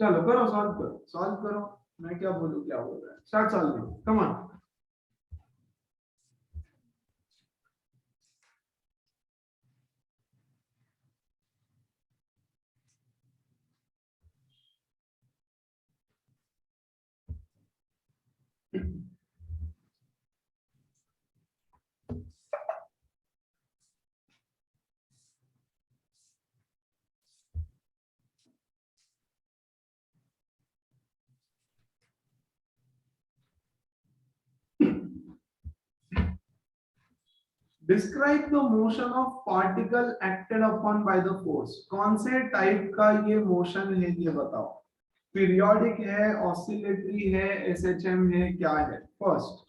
चलो करो, सॉल्व करो, मैं क्या बोलूं, क्या बोल रहा है, start solving, come on. Describe the motion of particle acted upon by the force. कौन से टाइप का ये मोशन है ये बताओ। पीरियोडिक है, ऑसिलेटरी है, एसएचएम है, क्या है? First,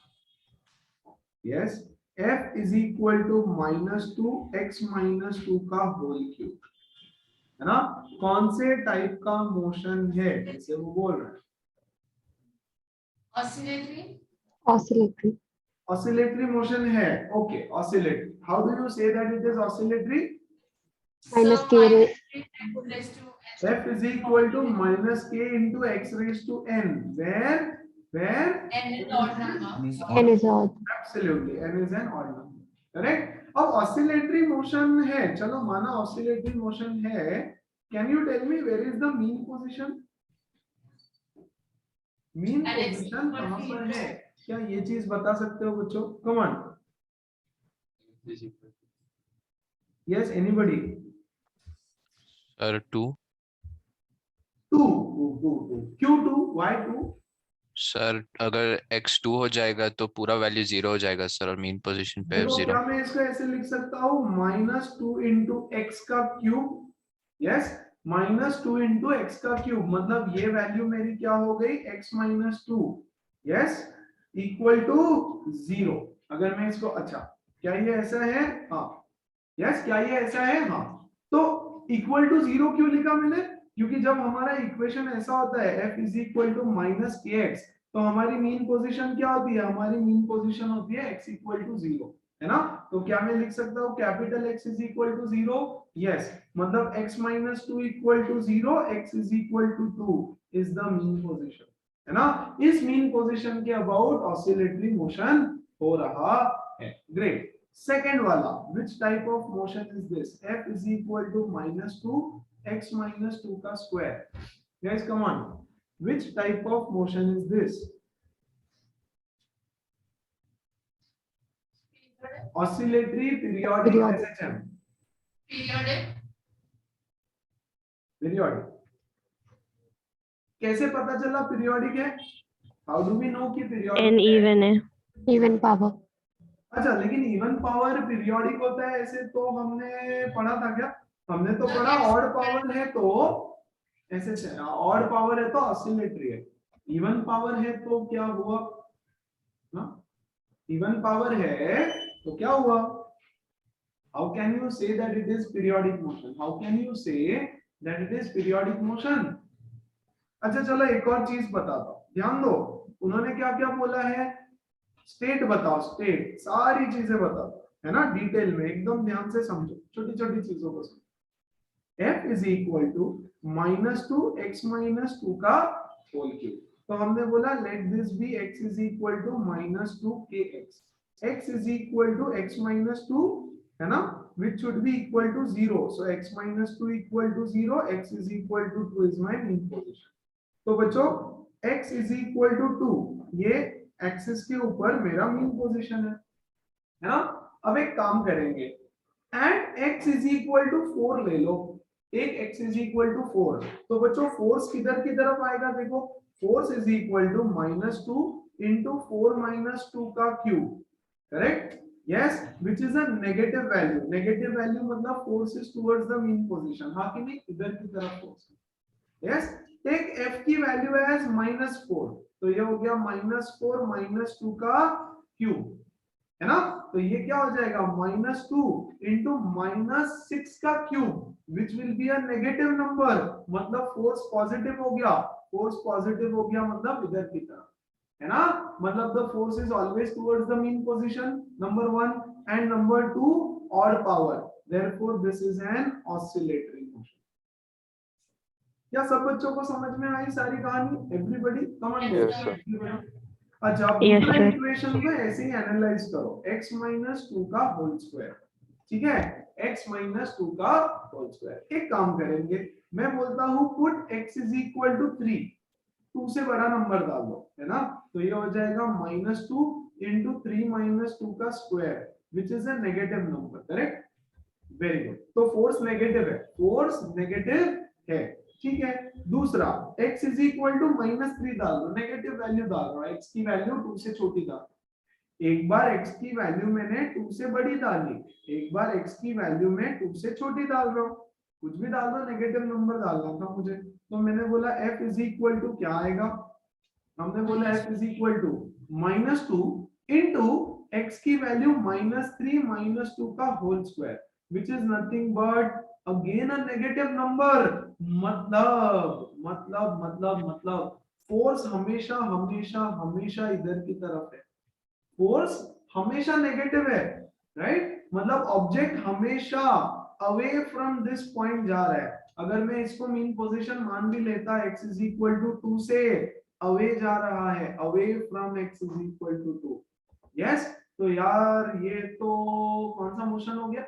yes, F is equal to -2x-2 का होल क्यूब, है ना? कौन से टाइप का मोशन है जैसे वो बोल रहे हैं? ऑसिलेटरी। oscillatory, ऑसिलेटरी मोशन है, okay, oscillatory. How do you say that it is oscillatory? minus So k raised to F is equal to -k into x raised to n, where n is odd number. n is odd, absolutely n is an odd number, correct. अब oscillatory motion है, चलो माना oscillatory motion है, can you tell me where is the mean position? Mean position कहां पर है? क्या ये चीज बता सकते हो बच्चों? कम ऑन, यस, एनीबॉडी? सर 2। 2 क्यों 2? व्हाई 2? सर अगर x2 हो जाएगा तो पूरा वैल्यू 0 हो जाएगा सर, और मीन पोजीशन पे देखो 0। क्या मैं इसको ऐसे लिख सकता हूँ, -2 इंटू एक्स का क्यूब, यस, -2 इंटू एक्स का क्यूब, मतलब ये वैल्यू मेरी क्या हो गई, x-2, यस, इक्वल टू 0। अगर मैं इसको, अच्छा क्या ये ऐसा है? हाँ, यस, क्या ये ऐसा है? हाँ, तो इक्वल टू 0 क्यों लिखा मैंने? क्योंकि जब हमारा इक्वेशन ऐसा होता है f is equal to -kx, तो हमारी मीन पोजीशन क्या होती है? हमारी मीन पोजीशन होती है x इक्वल टू 0, है ना? तो क्या मैं लिख सकता हूँ capital X is equal to 0? Yes, मतलब x-2 equal to 0, x is equal to 2 is the mean position, है ना? इस मीन पोजीशन के अबाउट ऑसिलेटरी मोशन हो रहा है। ग्रेट। सेकंड वाला, which type of motion is this? F is equal to -2x-2 का square. Guys, come on. Which type of motion is this? Oscillatory, periodic, Periodic. SHM? Periodic. Periodic. कैसे पता चला periodic है? How do we know कि periodic n है? even है, even power, अच्छा, लेकिन इवन पावर पीरियोडिक होता है ऐसे तो हमने पढ़ा था क्या? हमने तो पढ़ा ऑड पावर है तो ऐसे, ऑड पावर है तो ऑसिलेटरी है, इवन पावर है तो क्या हुआ ना? इवन पावर है तो क्या हुआ? How can you say that it is periodic motion? How can you say that it is periodic motion? अच्छा चलो एक और चीज बताता हूं, ध्यान दो, उन्होंने क्या क्या बोला है? स्टेट बताओ, स्टेट, सारी चीजें बताओ, है ना? डिटेल में एकदम ध्यान से समझो, छोटी छोटी चीजों को समझो। F is equal to -2x-2 का होल क्यूब, तो हमने बोला let this be x is equal to -2kx, x is equal to x-2, है ना? which should be equal to 0, so x-2 equal to 0, x is equal to 2 is my mean position। तो बच्चों x is equal to 2, ये axis के ऊपर मेरा mean position है ना? अब एक काम करेंगे, and x is equal to 4 ले लो, एक x इज इक्वल टू 4, तो बच्चों फोर्स किधर की तरफ आएगा? देखो, force is equal to -2 into 4-2 का cube, correct? Yes, which is a negative value. Negative value मतलब force is towards the mean position, हाँ कि नहीं? इधर की तरफ फोर्स, यस। टेक f की वैल्यू एज -4, तो ये हो गया -4-2 का क्यूब, है ना? तो ये क्या हो जाएगा? -2 इंटू -6 का cube, which will be a negative number, मतलब फोर्स पॉजिटिव हो गया। फोर्स पॉजिटिव हो गया मतलब इधर की तरफ, है ना? मतलब the force is always towards the mean position, number 1, and number 2 odd power, therefore this is an oscillatory motion. क्या सब बच्चों को समझ में आई सारी कहानी? एवरीबॉडी कमेंट Yes, करो। अच्छा, आप Yes, दूसरा sir. इक्वेशन को ऐसे ही एनालाइज करो, x माइनस 2 का होल स्क्वायर, ठीक है, x माइनस 2 का होल स्क्वायर। एक काम करेंगे, मैं बोलता हूं put x is equal to 3, 2 से बड़ा नंबर डाल दो, है ना, तो ये हो जाएगा माइनस 2 इंटू 3 माइनस 2 का square which is a negative number, correct, very good. तो फोर्स नेगेटिव है, फोर्स नेगेटिव है, ठीक है। दूसरा x is equal to minus 3 डाल दो, नेगेटिव वैल्यू डाल रहा हूं, x की वैल्यू 2 से छोटी डाल। एक बार x की वैल्यू मैंने 2 से बड़ी डाली, एक बार x की वैल्यू में 2 से छोटी डाल रहा हूं, कुछ भी डाल दो, नेगेटिव नंबर डालना था मुझे, तो मैंने बोला f इज इक्वल टू क्या आएगा, हमने बोला f is equal to minus 2 into x की वैल्यू माइनस 3 माइनस 2 का whole square which is nothing but again a negative number. मतलब फोर्स हमेशा हमेशा हमेशा इधर की तरफ है, फोर्स हमेशा नेगेटिव है, राइट, मतलब ऑब्जेक्ट हमेशा अवे फ्रॉम दिस पॉइंट जा रहा है। अगर मैं इसको मीन पोजीशन मान भी लेता, x इज इक्वल टू 2 से अवे जा रहा है, away from x is equal to 2, yes. तो यार ये तो कौन सा मोशन हो गया,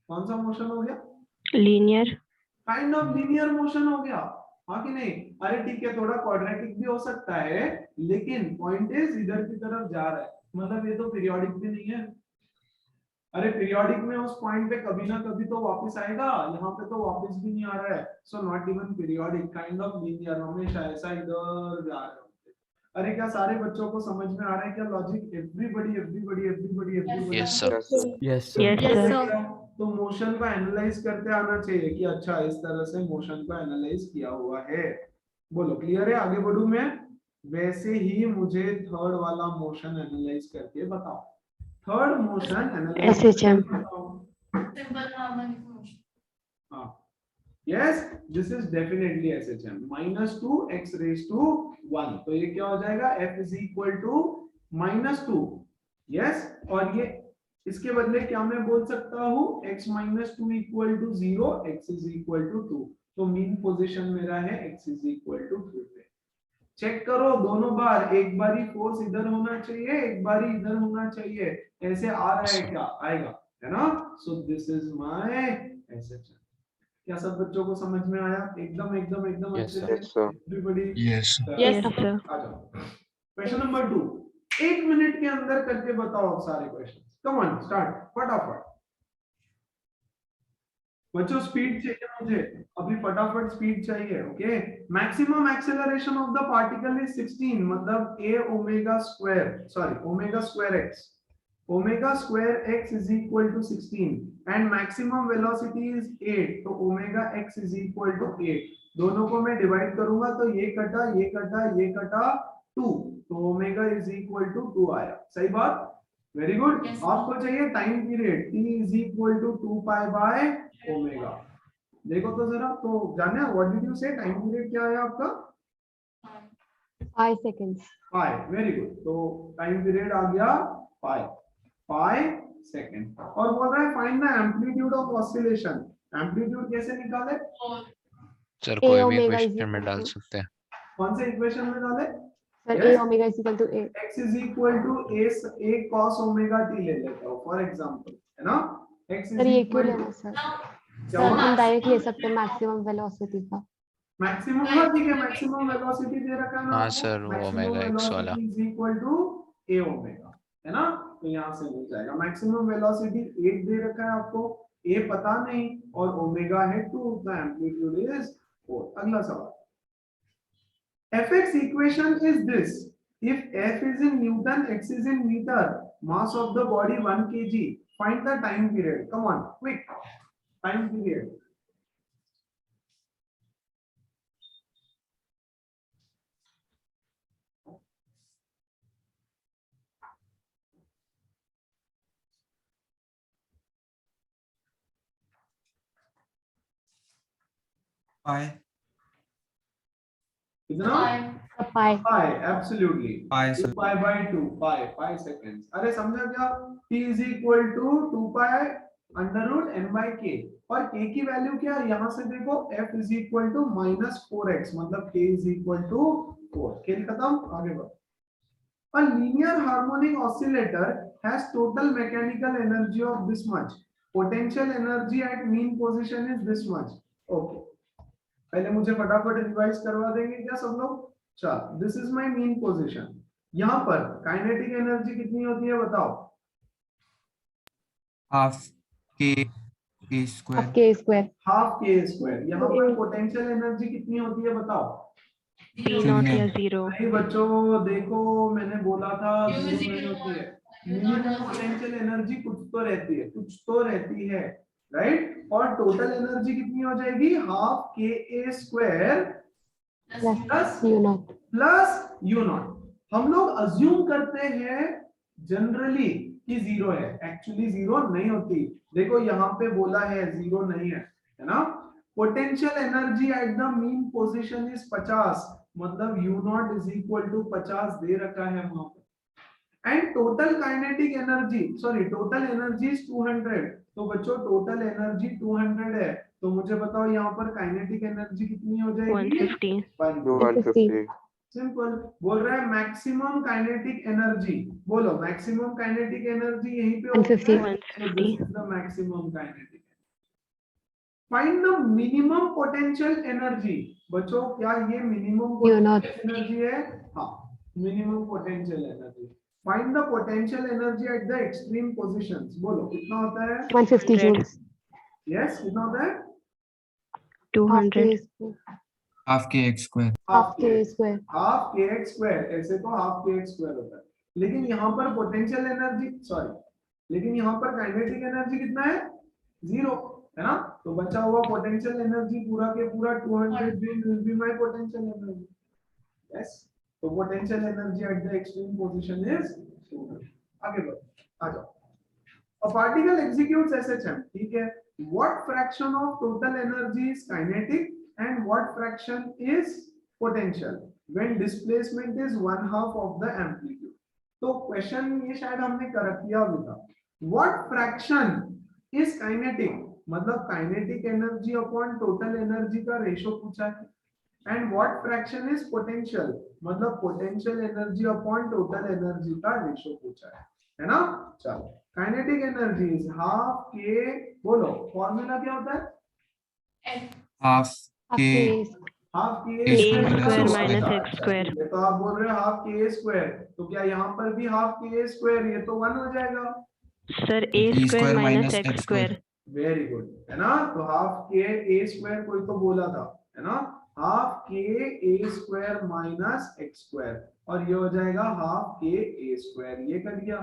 कौन सा मोशन हो गया, Linear. Kind of linear motion हो गया, हाँ कि नहीं? अरे ठीक है, थोड़ा क्वाड्रेटिक भी हो सकता है, लेकिन पॉइंट इज इधर की तरफ जा रहा है, मतलब ये तो पीरियोडिक भी नहीं है। अरे पीरियोडिक में उस पॉइंट पे कभी ना कभी तो वापस आएगा, यहाँ पे तो वापस भी नहीं आ रहा है, so not even periodic, kind of linear, हमेशा ऐसा इधर जा रहा है। अरे क्या सारे बच्चों को समझ में आ रहा है क्या logic? Everybody everybody everybody everybody, Yes, sir. Yes, sir. Yes, sir. तो मोशन को एनालाइज करते आना चाहिए कि अच्छा इस तरह से मोशन को एनालाइज किया हुआ है। बोलो क्लियर है? आगे बढ़ूं मैं? वैसे ही मुझे थर्ड वाला मोशन एनालाइज करके बताओ, third motion analyse SHM. Simple harmonic motion. हाँ, yes, this is definitely SHM, minus 2 X raise to 1, तो ये क्या हो जाएगा, f is equal to minus 2, yes, और ये इसके बदले क्या मैं बोल सकता हूँ, x minus 2 equal to 0, x is equal to 2, तो मीन पोजीशन मेरा है x इज इक्वल टू 2 पे। चेक करो दोनों बार, एक बारी फोर्स इधर होना चाहिए, एक बारी इधर होना चाहिए, ऐसे आ रहा है क्या, आएगा, है ना, so this is my SHM. क्या सब बच्चों को समझ में आया? एकदम एकदम एकदम Yes, अच्छे sir. से एवरीबॉडी? Yes. Yes, sir. आ जाओ, क्वेश्चन नंबर 2, 1 मिनट के अंदर करके बताओ सारे क्वेश्चन, कम ऑन स्टार्ट फटाफट। बच्चों स्पीड चाहिए मुझे, अभी फटाफट स्पीड चाहिए, okay. Maximum acceleration of the particle is 16, मतलब a omega square, sorry omega square x, omega square x is equal to 16 and maximum velocity is 8, तो omega x is equal to 8। दोनों को मैं डिवाइड करूंगा तो ये कटा ये कटा ये कटा 2, तो ओमेगा इज इक्वल टू 2 आया, सही बात, वेरी गुड। Yes. आपको चाहिए time period, t is equal to 2 pi by omega. देखो तो जरा, तो जाने what did you say, time period क्या है आपका? 5 seconds. पाई, वेरी गुड, तो टाइम पीरियड आ गया पाई, पाई सेकंड। और बोल रहा है find the amplitude of oscillation, amplitude कैसे निकाले, Four. सर A कोई भी omega is इक्वेशन में equal डाल to- सकते हैं। कौन से इक्वेशन में डाले? Sir, Yes. A omega is equal to A. x is equal to a cos omega t ले लेता हूँ फॉर एग्जांपल, है ना, x is सर ये क्यों equal लेना सर? Now, क्या सर हुआ? हम डायरेक्ट ले सकते हैं मैक्सिमम वेलोसिटी का। मैक्सिमम, हाँ ठीक है, मैक्सिमम वेलोसिटी दे रखा है ना हाँ आपको, सर, वो मैक्सिमम ओमेगा x वाला। Velocity is equal to a omega, है ना, तो यहाँ से मिल जाएगा। मैक्सिमम वेलोसिटी 8 दे रखा है आपको, a पता नहीं और ओमेगा है 2, द एम्पलीट्यूड इज 4। अगला सवाल, fx equation is this, if f is in newton, x is in meter, mass of the body 1 kg, find the time period, come on quick, time period। Pi. कितना? five. pi. pi, absolutely, Pi, It's sir. pi by 2, pi seconds। अरे समझा क्या, t is equal to 2 pi under root n by k, और k की value क्या है, यहां से देखो f is equal to -4x, मतलब k इज इक्वल टू 4। खेल खत्म, आगे बढ़ो। A linear harmonic oscillator has total mechanical energy of this much. Potential energy at mean position is this much. Okay. पहले मुझे फटाफट रिवाइज करवा देंगे क्या सब लोग? चल, this is my mean position. यहाँ पर काइनेटिक एनर्जी कितनी होती है बताओ? half k a square. Half के स्क्वायर हाफ के स्क्वायर। यहाँ पर पोटेंशियल एनर्जी कितनी होती है बताओ? पी नॉट या जीरो। नहीं बच्चों, देखो मैंने बोला था Q is zero equal नहीं to होती है। one. मिनिमम पोटेंशियल एनर्जी कुछ तो रहती है, कुछ तो रहती है, राइट? और टोटल एनर्जी कितनी हो जाएगी? हाफ के A square plus u naught. Plus u naught. हम लोग अज्यूम करते हैं जनरली कि जीरो है, एक्चुअली जीरो नहीं होती। देखो यहाँ पे बोला है जीरो नहीं है ना? Potential energy at the mean position is 50, मतलब u naught is equal to 50 दे रखा है वहां पर। And total kinetic energy, sorry total energy is 200। तो बच्चों टोटल एनर्जी 200 है, तो मुझे बताओ यहाँ पर काइनेटिक एनर्जी कितनी हो जाएगी? 150। 150। सिंपल। बोल रहा है मैक्सिमम काइनेटिक एनर्जी, बोलो मैक्सिमम काइनेटिक एनर्जी यहीं पे होती 150। है। So this is the maximum kinetic energy. Find the minimum potential energy. बच्चों क्या ये मिनिमम U naught। एनर्जी है? हाँ, minimum potential energy. Find the potential energy at the extreme positions. बोलो कितना होता है? 150 जूल्स। Yes, कितना होता है? 200। half k x square. Half के स्क्वायर। हाफ के एक्स स्क्वायर, ऐसे तो हाफ के एक्स स्क्वायर होता है, लेकिन यहाँ पर पोटेंशियल एनर्जी, सॉरी, लेकिन यहाँ पर काइनेटिक एनर्जी कितना है? जीरो, है ना? तो बचा हुआ पोटेंशियल एनर्जी पूरा के पूरा 200 will be my potential energy. Yes, तो potential energy at the extreme position is 200। आगे बढ़ो, आ जाओ। A particle executes SHM, ठीक है? What fraction of total energy is kinetic and what fraction is potential when displacement is 1/2 of the amplitude? तो question ये शायद हमने कर किया भी था। What fraction is kinetic, मतलब kinetic energy upon total energy का रेशो पूछा है। And what fraction is potential, मतलब potential energy upon total energy का रेशो पूछा है ना? चलो, काइनेटिक एनर्जी इज हाफ के, बोलो फॉर्मूला क्या होता है? half k हाफ के A square minus x square. तो आप बोल रहे हो हाफ के स्क्वायर, तो क्या यहाँ पर भी हाफ के स्क्वायर, ये तो 1 हो जाएगा। सर ए E square square minus minus x x square. Very good, है ना? तो हाफ के ए स्क्वायर कोई तो बोला था, है ना? हाफ के A square minus x square, और ये हो जाएगा हाफ के ए स्क्वायर। ये कर दिया।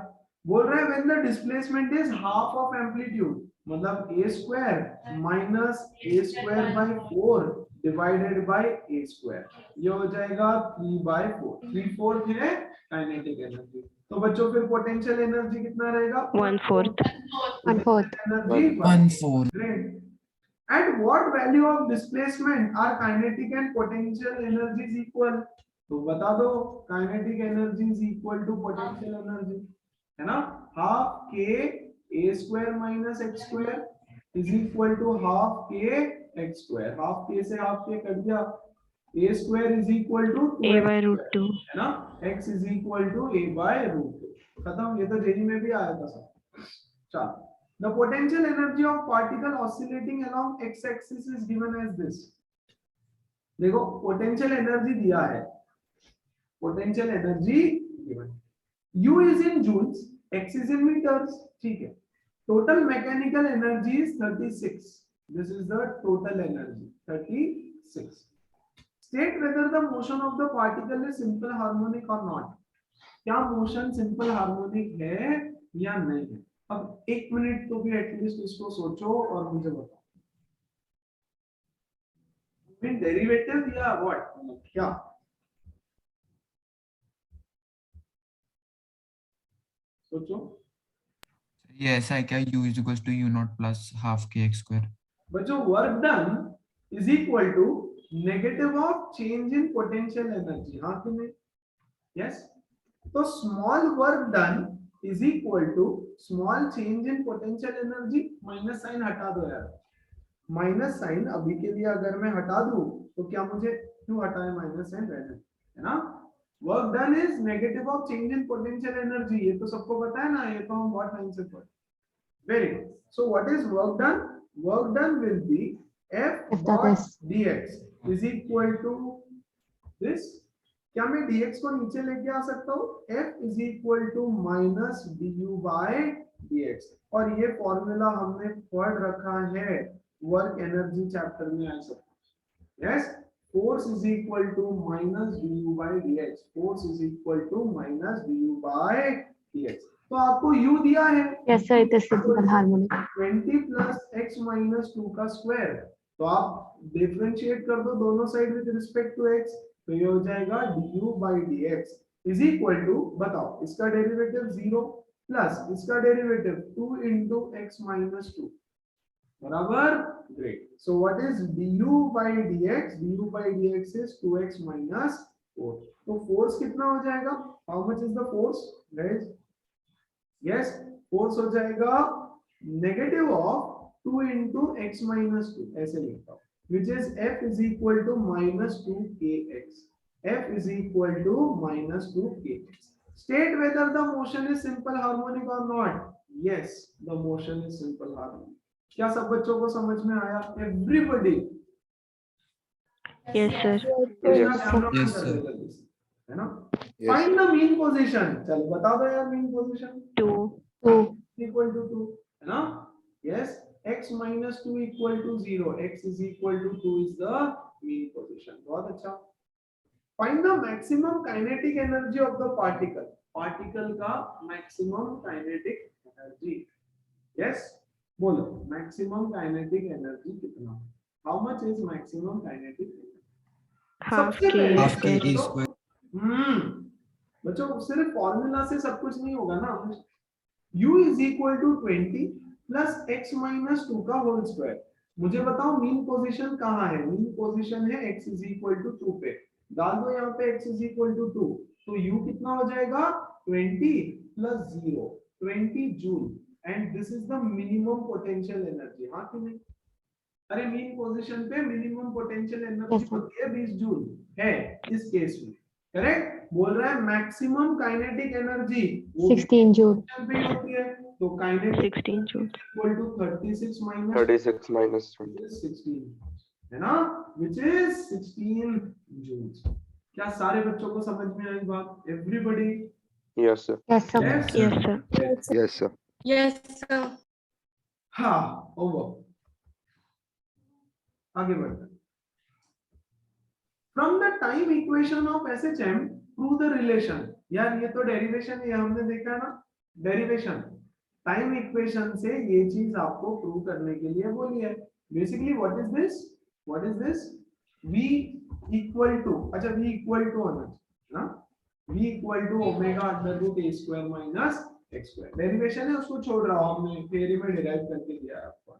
बोल रहे हैं when the displacement is half of amplitude, मतलब A square minus A square by 4 divided by A square, ये हो जाएगा 3/4। 3/4 है काइनेटिक एनर्जी। तो बच्चों फिर पोटेंशियल एनर्जी कितना रहेगा? 1/4। 1/4। Energy 1/4. Great. At what value of displacement are kinetic and potential energies equal? तो बता दो, kinetic energy is equal to potential energy, है ना? हाफ के a square minus x square is equal to half k x square। Half के से half के cut गया, a square is equal to a by root 2, है ना? x is equal to a by root 2। खत्म, ये तो जेई में भी आया था सब। चलो, the potential energy of particle oscillating along x-axis is given as this। देखो पोटेंशियल एनर्जी दिया है, potential energy given, u is in joules, x is in meters, ठीक है? Total mechanical energy is 36। This is the total energy 36। State whether the motion of the particle is simple harmonic or not। क्या motion simple harmonic है या नहीं है? अब 1 minute तो भी एटलीस्ट इसको सोचो और मुझे बताओ, डेरिवेटिव या व्हाट, क्या? सोचो। ये ऐसा है क्या? u is equals to u naught plus half k x square. बच्चों work done is equal to negative of change in potential energy, हाँ कि नहीं? यस। तो small work done is equal to small change in potential energy, minus sign हटा दो यार, minus sign अभी के लिए अगर मैं हटा दूं तो क्या मुझे क्यों हटाए माइनस साइन रहने, है ना। Work done is negative of change in potential energy, ये तो सबको पता है ना, ये तो हम बहुत टाइम से पढ़े। Very good. So what is work done? Work done will be F F dot dot S. dx is equal to this। क्या मैं dx को नीचे लेके आ सकता हूँ? F is equal to minus du by dx। और ये फॉर्मूला हमने पढ़ रखा है वर्क एनर्जी चैप्टर में, आ सकता है। Yes, force is equal to minus du by dx, force is equal to minus du by dx। तो आपको u दिया है, Yes sir, it is simple harmonic. 20 plus x minus 2 का स्क्वायर। तो आप डिफरेंशिएट कर दो दोनों side with respect to x, तो ये हो जाएगा du by dx is equal to, बताओ इसका डेरिवेटिव 0 प्लस इसका डेरिवेटिव 2 into x minus 2 बराबर। Great. So what is du by dx? du by dx is 2x minus 4। तो फोर्स कितना हो जाएगा? How much is the force guys? Yes, force हो जाएगा negative of 2 into x minus 2, ऐसे लिखता हूँ, which is F is equal to minus 2 kx। F is equal to minus 2 kx। State whether the motion is simple harmonic or not। Yes, the motion is simple harmonic। क्या सब बच्चों को समझ में आया? Everybody। Yes sir. Yes, sir. है ना। Find the mean position। चलो बता दो यार mean position। 2. Equal to 2, है ना। Yes, x minus 2 equal to 0, x is equal to 2 is the mean position। बहुत अच्छा। Find the maximum kinetic energy of the particle। Particle का maximum kinetic energy। Yes, बोलो maximum kinetic energy कितना? How much is maximum kinetic energy? Half सबसे k पहले Half square. k तो- square. बच्चों सिर्फ फॉर्मूला से सब कुछ नहीं होगा ना। u is equal to 20 plus x minus 2 का होल स्क्वायर। मुझे बताओ मीन पोजीशन कहाँ है? मीन पोजीशन है x is equal to 2 पे। डाल दो यहाँ पे x is equal to 2, तो u कितना हो जाएगा? 20 plus 0, 20 joule. And this is the minimum potential energy. हाँ कि नहीं? अरे मीन पोजीशन पे minimum potential energy Yes, sir. होती है 20 जूल है इस केस में। करेक्ट। बोल रहा है मैक्सिमम काइनेटिक एनर्जी 16 joule. पे होती है, तो kinetic 16 joule. Equal to 36 minus 36 minus 20। 16 है ना, व्हिच इज 16 जूल्स। क्या सारे बच्चों को समझ में आई बात? Everybody? Yes, sir। Yes sir. Yes, Yes sir. Yes, sir। Yes, sir. हाँ, ओवर। आगे बढ़ते हैं। From the time equation of SHM prove the relation। यार ये तो डेरिवेशन, ये हमने देखा है ना, डेरिवेशन टाइम इक्वेशन से ये चीज आपको प्रूव करने के लिए बोली है। Basically what is this? What is this? v equal to, अच्छा v इक्वल टू होना चाहिए ना, v equal to omega under root a square minus x square. Derivation है उसको छोड़ रहा हूं, हमने थ्योरी में डिराइव करके दिया है आपको।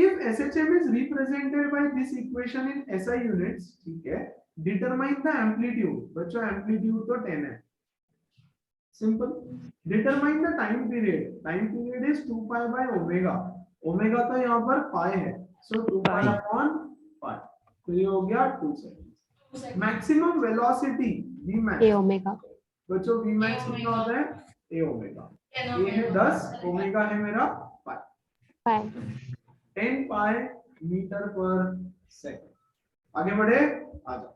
If SHM is represented by this equation in SI units, ठीक है, determine the amplitude। बच्चों amplitude तो 10 है, simple। Determine the time period। Time period is 2 pi by omega। Omega तो यहाँ पर pi है, so 2 pi upon pi, तो ये हो गया 2 second. Maximum velocity V max। A omega. बच्चों V max कितना होता है? A omega। A है 10, ओमेगा है मेरा pi। 5. 10 पाई मीटर पर सेकंड। आगे बढ़े, आ जाओ।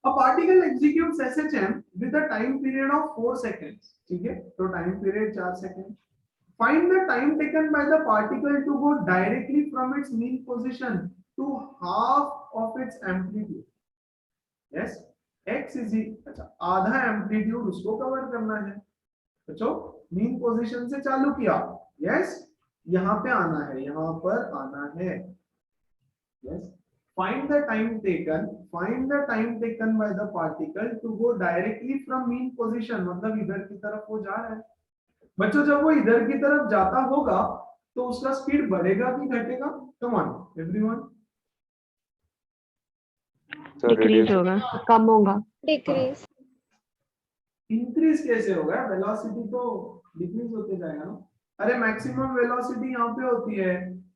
A particle executes SHM with a time period of 4 seconds। ठीक है, तो time period 4 second. Find the time taken by the particle to go directly from its mean position to half of its amplitude। Yes, x is अच्छा आधा amplitude उसको cover करना है। बच्चों mean position से चालू किया, यस, यहाँ पे आना है, यहाँ पर आना है। Yes, find the time taken by the particle to go directly from mean position। मतलब इधर की तरफ वो जा रहा है। बच्चों जब वो इधर की तरफ जाता होगा तो उसका स्पीड बढ़ेगा कि घटेगा? Come on everyone. Sir, Decrease reduce। होगा. कम होगा. Decrease. इंक्रीज कैसे होगा? वेलोसिटी तो डिक्रीज होते जाएगा ना। अरे मैक्सिमम वेलोसिटी यहाँ पे होती है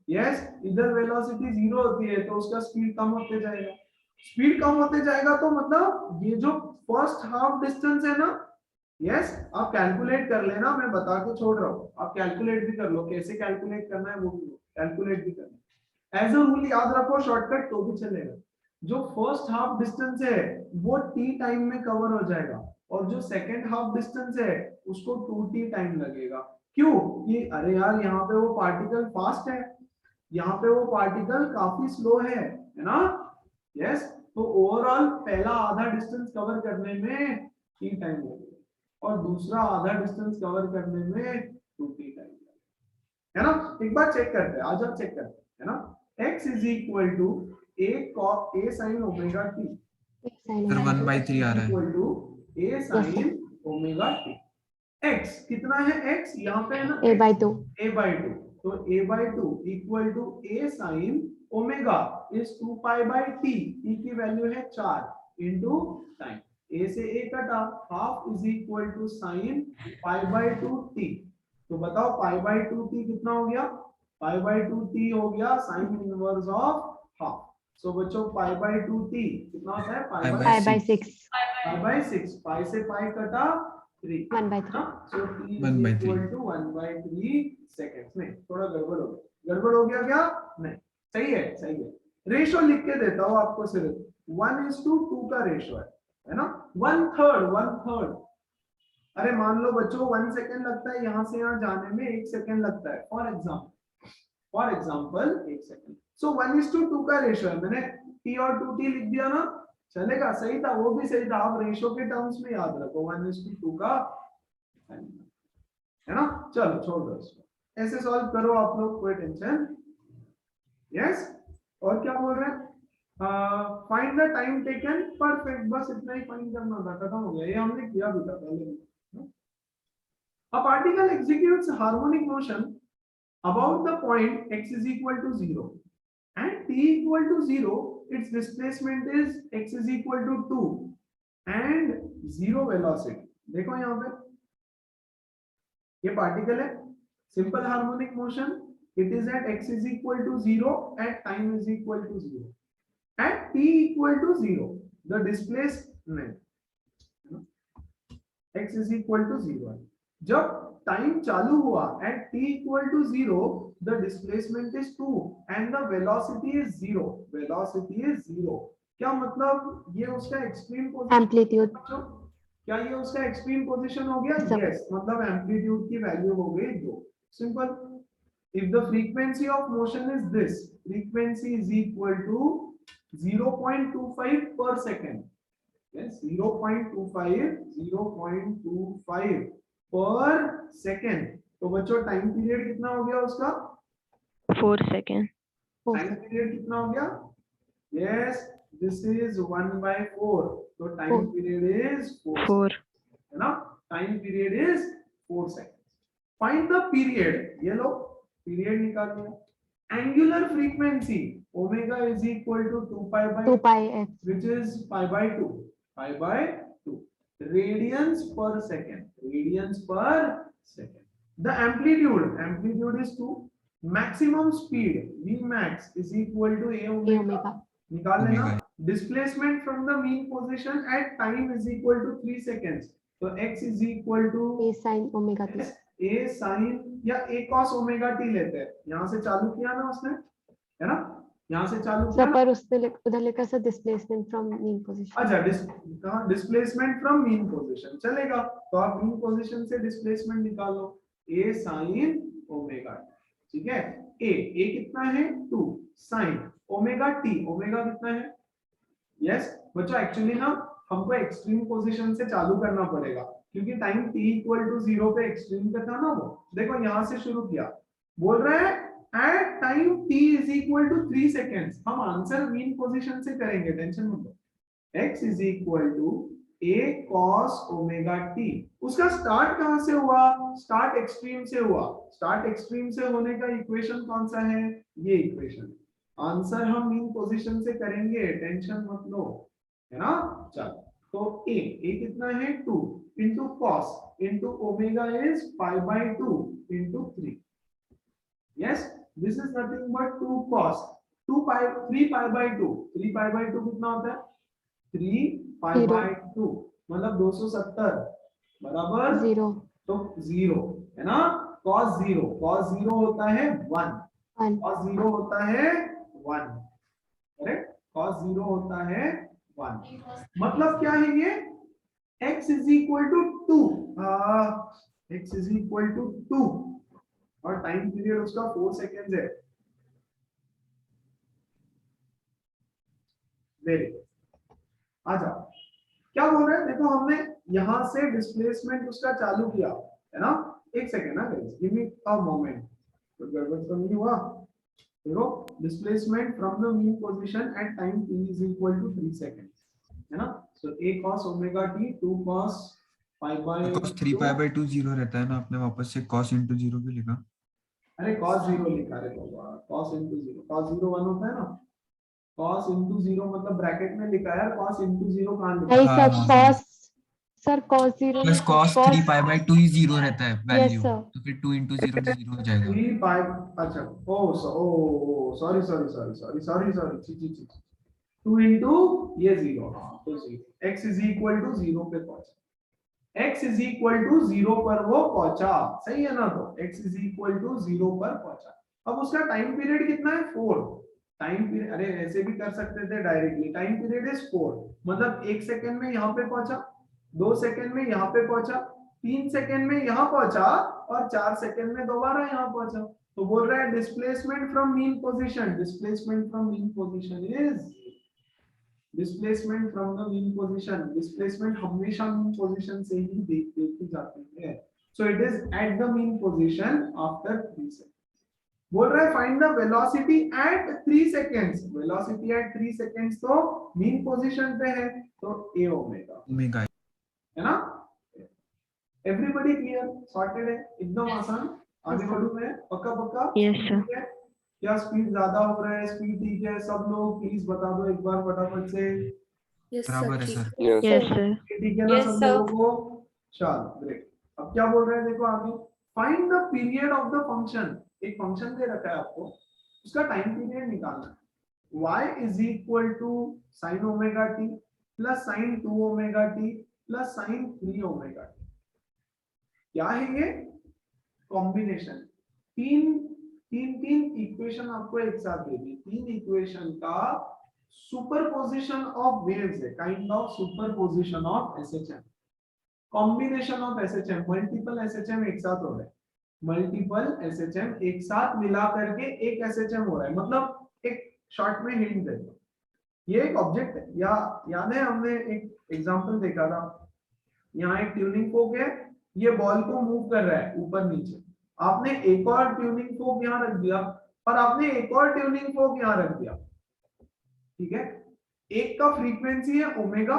यस, इधर वेलोसिटी 0 होती है तो उसका स्पीड कम होते जाएगा, स्पीड कम होते जाएगा तो मतलब ये जो फर्स्ट हाफ डिस्टेंस है ना, यस आप कैलकुलेट कर लेना, मैं बता के छोड़ रहा हूँ, आप कैलकुलेट भी कर लो, कैसे कैलकुलेट करना है वो भी कैलकुलेट भी करना है, एज अ रूल याद रखो, शॉर्टकट तो भी चलेगा। जो फर्स्ट हाफ डिस्टेंस है वो t टाइम में कवर हो जाएगा और जो सेकंड हाफ डिस्टेंस है उसको 2t टाइम लगेगा। क्यों? कि अरे यार यहाँ पे वो पार्टिकल फास्ट है, यहाँ पे वो पार्टिकल काफी स्लो है ना, यस तो ओवरऑल पहला आधा डिस्टेंस कवर करने में t टाइम लगेगा और दूसरा आधा डिस्टेंस कवर करने में 2t टाइम लगेगा, है ना। एक बार चेक करते हैं, आज हम चेक करते हैं, है ना। x is equal to a sin omega t, sir 1/3 आ रहा है। Equal to a sin omega t। x कितना है, x यहाँ पे है ना a/2 a/2, तो a/2 equal to a sin omega is 2 pi by t, t की वैल्यू है 4 इनटू टाइम, a से a कटा, half is equal to sin pi by 2 t, तो बताओ पाई बाई 2 t कितना हो गया, पाई बाई 2 t हो गया sin इनवर्स ऑफ हाफ। सो बच्चों पाई बाई 2 t कितना होता है, पाई Pi by by 5/6 pi by 6, पाई से पाई कटा 3, 1/3 सो t 1/3 इक्वल टू 1/3 सेकंड्स में। थोड़ा गड़बड़ हो गया, गड़बड़ हो गया क्या, नहीं सही है, सही है। रेशो लिख के देता हूं आपको, सिर्फ 1:2 का रेशो है ना, 1/3। अरे मान लो बच्चों 1 सेकंड लगता है यहाँ से यहाँ जाने में, 1 सेकंड लगता है फॉर एग्जांपल 1 सेकंड, सो 1:2 का रेशो है, मैंने t और 2t लिख दिया ना, चलेगा, सही था, वो भी सही था, आप रेशो के टर्म्स में याद रखो 1:2 का, है ना। चलो छोड़ दो इसको, ऐसे सॉल्व करो आप लोग, कोई टेंशन, यस। और क्या बोल रहे हैं, find the time taken, perfect, बस इतना ही फाइंड करना था, खत्म हो गया, ये हमने किया भी था पहले भी। A particle executes harmonic motion about the point x is equal to 0 and t equal to 0, its displacement is x is equal to 2 and 0 velocity। देखो यहाँ पे ये पार्टिकल है, simple harmonic motion, it is at x is equal to 0 at time is equal to 0 at t equal to 0, the displacement x is equal to 0, जब time चालू हुआ at t equal to 0, the displacement is 2 and the velocity is 0, velocity is 0। क्या मतलब, ये उसका extreme position, amplitude क्या ये उसका एक्सट्रीम पोजीशन हो गया, यस, मतलब एम्पलीट्यूड की वैल्यू हो गई 2, simple. if the frequency of motion is this, frequency is equal to 0.25 per second, yes 0.25 पर सेकेंड, तो बच्चों टाइम पीरियड कितना हो गया उसका, 4 सेकेंड। टाइम पीरियड कितना हो गया, यस दिस इज 1/4, तो टाइम पीरियड इज 4, है ना, time period is 4 second. Find the period, ये लो पीरियड निकाल लिया। Angular frequency omega is equal to 2 pi f which is pi by 2 radians per second, the amplitude is 2, maximum speed v max is equal to a omega, निकाल लेना। displacement from the mean position at time is equal to 3 seconds, तो x is equal to a sin omega t, a sin या a cos omega t लेते हैं, यहाँ से चालू किया ना उसने, है ना, यहाँ से चालू किया सब ना? पर उससे उधर लिखा sir displacement from mean position. अच्छा डिस्प्लेसमेंट फ्रॉम मीन पोजीशन चलेगा, तो आप मीन पोजीशन से डिस्प्लेसमेंट निकाल लो, a sin ओमेगा, ठीक है, a कितना है 2 sin ओमेगा t, ओमेगा कितना है, यस बच्चों एक्चुअली ना हमको एक्सट्रीम पोजीशन से चालू करना पड़ेगा, क्योंकि टाइम t इक्वल टू 0 पे एक्सट्रीम पे था ना वो, देखो यहाँ से शुरू किया, बोल रहे हैं at time t is equal to 3 seconds, हम आंसर मीन पोजीशन से करेंगे, टेंशन मत लो। x is equal to a cos omega t, उसका स्टार्ट कहां से हुआ, स्टार्ट एक्सट्रीम से हुआ, स्टार्ट एक्सट्रीम से होने का इक्वेशन कौन सा है, ये इक्वेशन, आंसर हम मीन पोजीशन से करेंगे, टेंशन मत लो, है ना। चलो तो a कितना है 2 into cos into omega is pi by 2 into 3, yes this is nothing but 2 cos 2 pi 3 pi by 2 3 pi by 2 कितना होता है 3 पाई Zero. बाय 2 मतलब 270 बराबर 0 तो 0 है ना cos 0 होता है 1 1 cos 0 होता है 1 करेक्ट cos 0 होता है 1 मतलब क्या है ये x is equal to 2 x is equal to 2 और टाइम पीरियड उसका 4 सेकेंड्स है वेरी गुड आ जाओ क्या बोल रहे हैं देखो हमने यहां से डिस्प्लेसमेंट उसका चालू किया है ना एक सेकेंड ना guys give me a moment तो गड़बड़ तो नहीं हुआ देखो displacement from the mean position at time t is equal to 3 seconds है ना सो a cos omega t 2 cos pi by cos 3 pi by 2 0 रहता है ना, आपने वापस से cos into 0 भी लिखा। अरे cos 0 लिखा रे बाबा cos into 0 cos 0 1 होता है ना cos into 0 मतलब ब्रैकेट में लिखा है cos into 0 कहां लिखा नहीं है हाँ, सर हाँ, cos sir cos 0 plus cos 3 pi by 2 ही 0 रहता है yes वैल्यू, sir तो फिर 2 into 0 तो 0 हो जाएगा। 3 pi अच्छा ओ सॉरी ची 2 into ये 0 हाँ तो 0 x is equal to 0 पे पहुंचा x is equal to 0 पर वो पहुंचा सही है ना तो x is equal to 0 पर पहुंचा अब उसका टाइम पीरियड कितना है 4 टाइम पीरियड अरे ऐसे भी कर सकते थे डायरेक्टली टाइम पीरियड इज 4 मतलब 1 सेकंड में यहाँ पे पहुंचा 2 सेकंड में यहाँ पे पहुंचा 3 सेकंड में यहाँ पहुंचा और 4 सेकंड में दोबारा यहाँ पहुंचा तो बोल रहा है displacement from mean position is displacement from the mean position displacement हमेशा मीन पोजीशन से ही देखी जाती है so it is eight the mean position after 3 second बोल रहा है find the velocity at 3 seconds velocity at 3 seconds तो मीन पोजीशन पे है तो a ओमेगा ओमेगा है ना एवरीबॉडी क्लियर सॉर्टेड है एकदम आसान आगे बढ़ूं मैं पक्का पक्का Yes, sir. ठीक है क्या स्पीड ज्यादा हो रहा है स्पीड ठीक है सब लोग प्लीज बता दो एक बार फटाफट से बराबर है सर। Yes. Yes, sir. ठीक है ना सब लोगों को चलो ग्रेट अब क्या बोल रहे हैं देखो आगे find the period of the function एक फंक्शन दे रखा है आपको उसका टाइम पीरियड निकालना है y is equal to sin omega t plus sin 2 omega t plus sin 3 omega t क्या है ये कॉम्बिनेशन तीन इक्वेशन आपको एक साथ दे दी तीन इक्वेशन का सुपरपोजिशन ऑफ वेव्स है kind of superposition of SHM combination of SHM multiple SHM एक साथ हो रहे हैं मल्टीपल एसएचएम एक साथ मिला करके एक एसएचएम हो रहा है मतलब एक शॉर्ट में हिंट दे दो ये एक ऑब्जेक्ट है या याद है हमने एक एग्जांपल देखा था यहाँ एक ट्यूनिंग फोक है ये बॉल को मूव कर रहा है ऊपर नीचे आपने एक और ट्यूनिंग फोक यहाँ रख दिया और आपने एक और ट्यूनिंग फोक यहाँ रख दिया ठीक है एक का फ्रीक्वेंसी है ओमेगा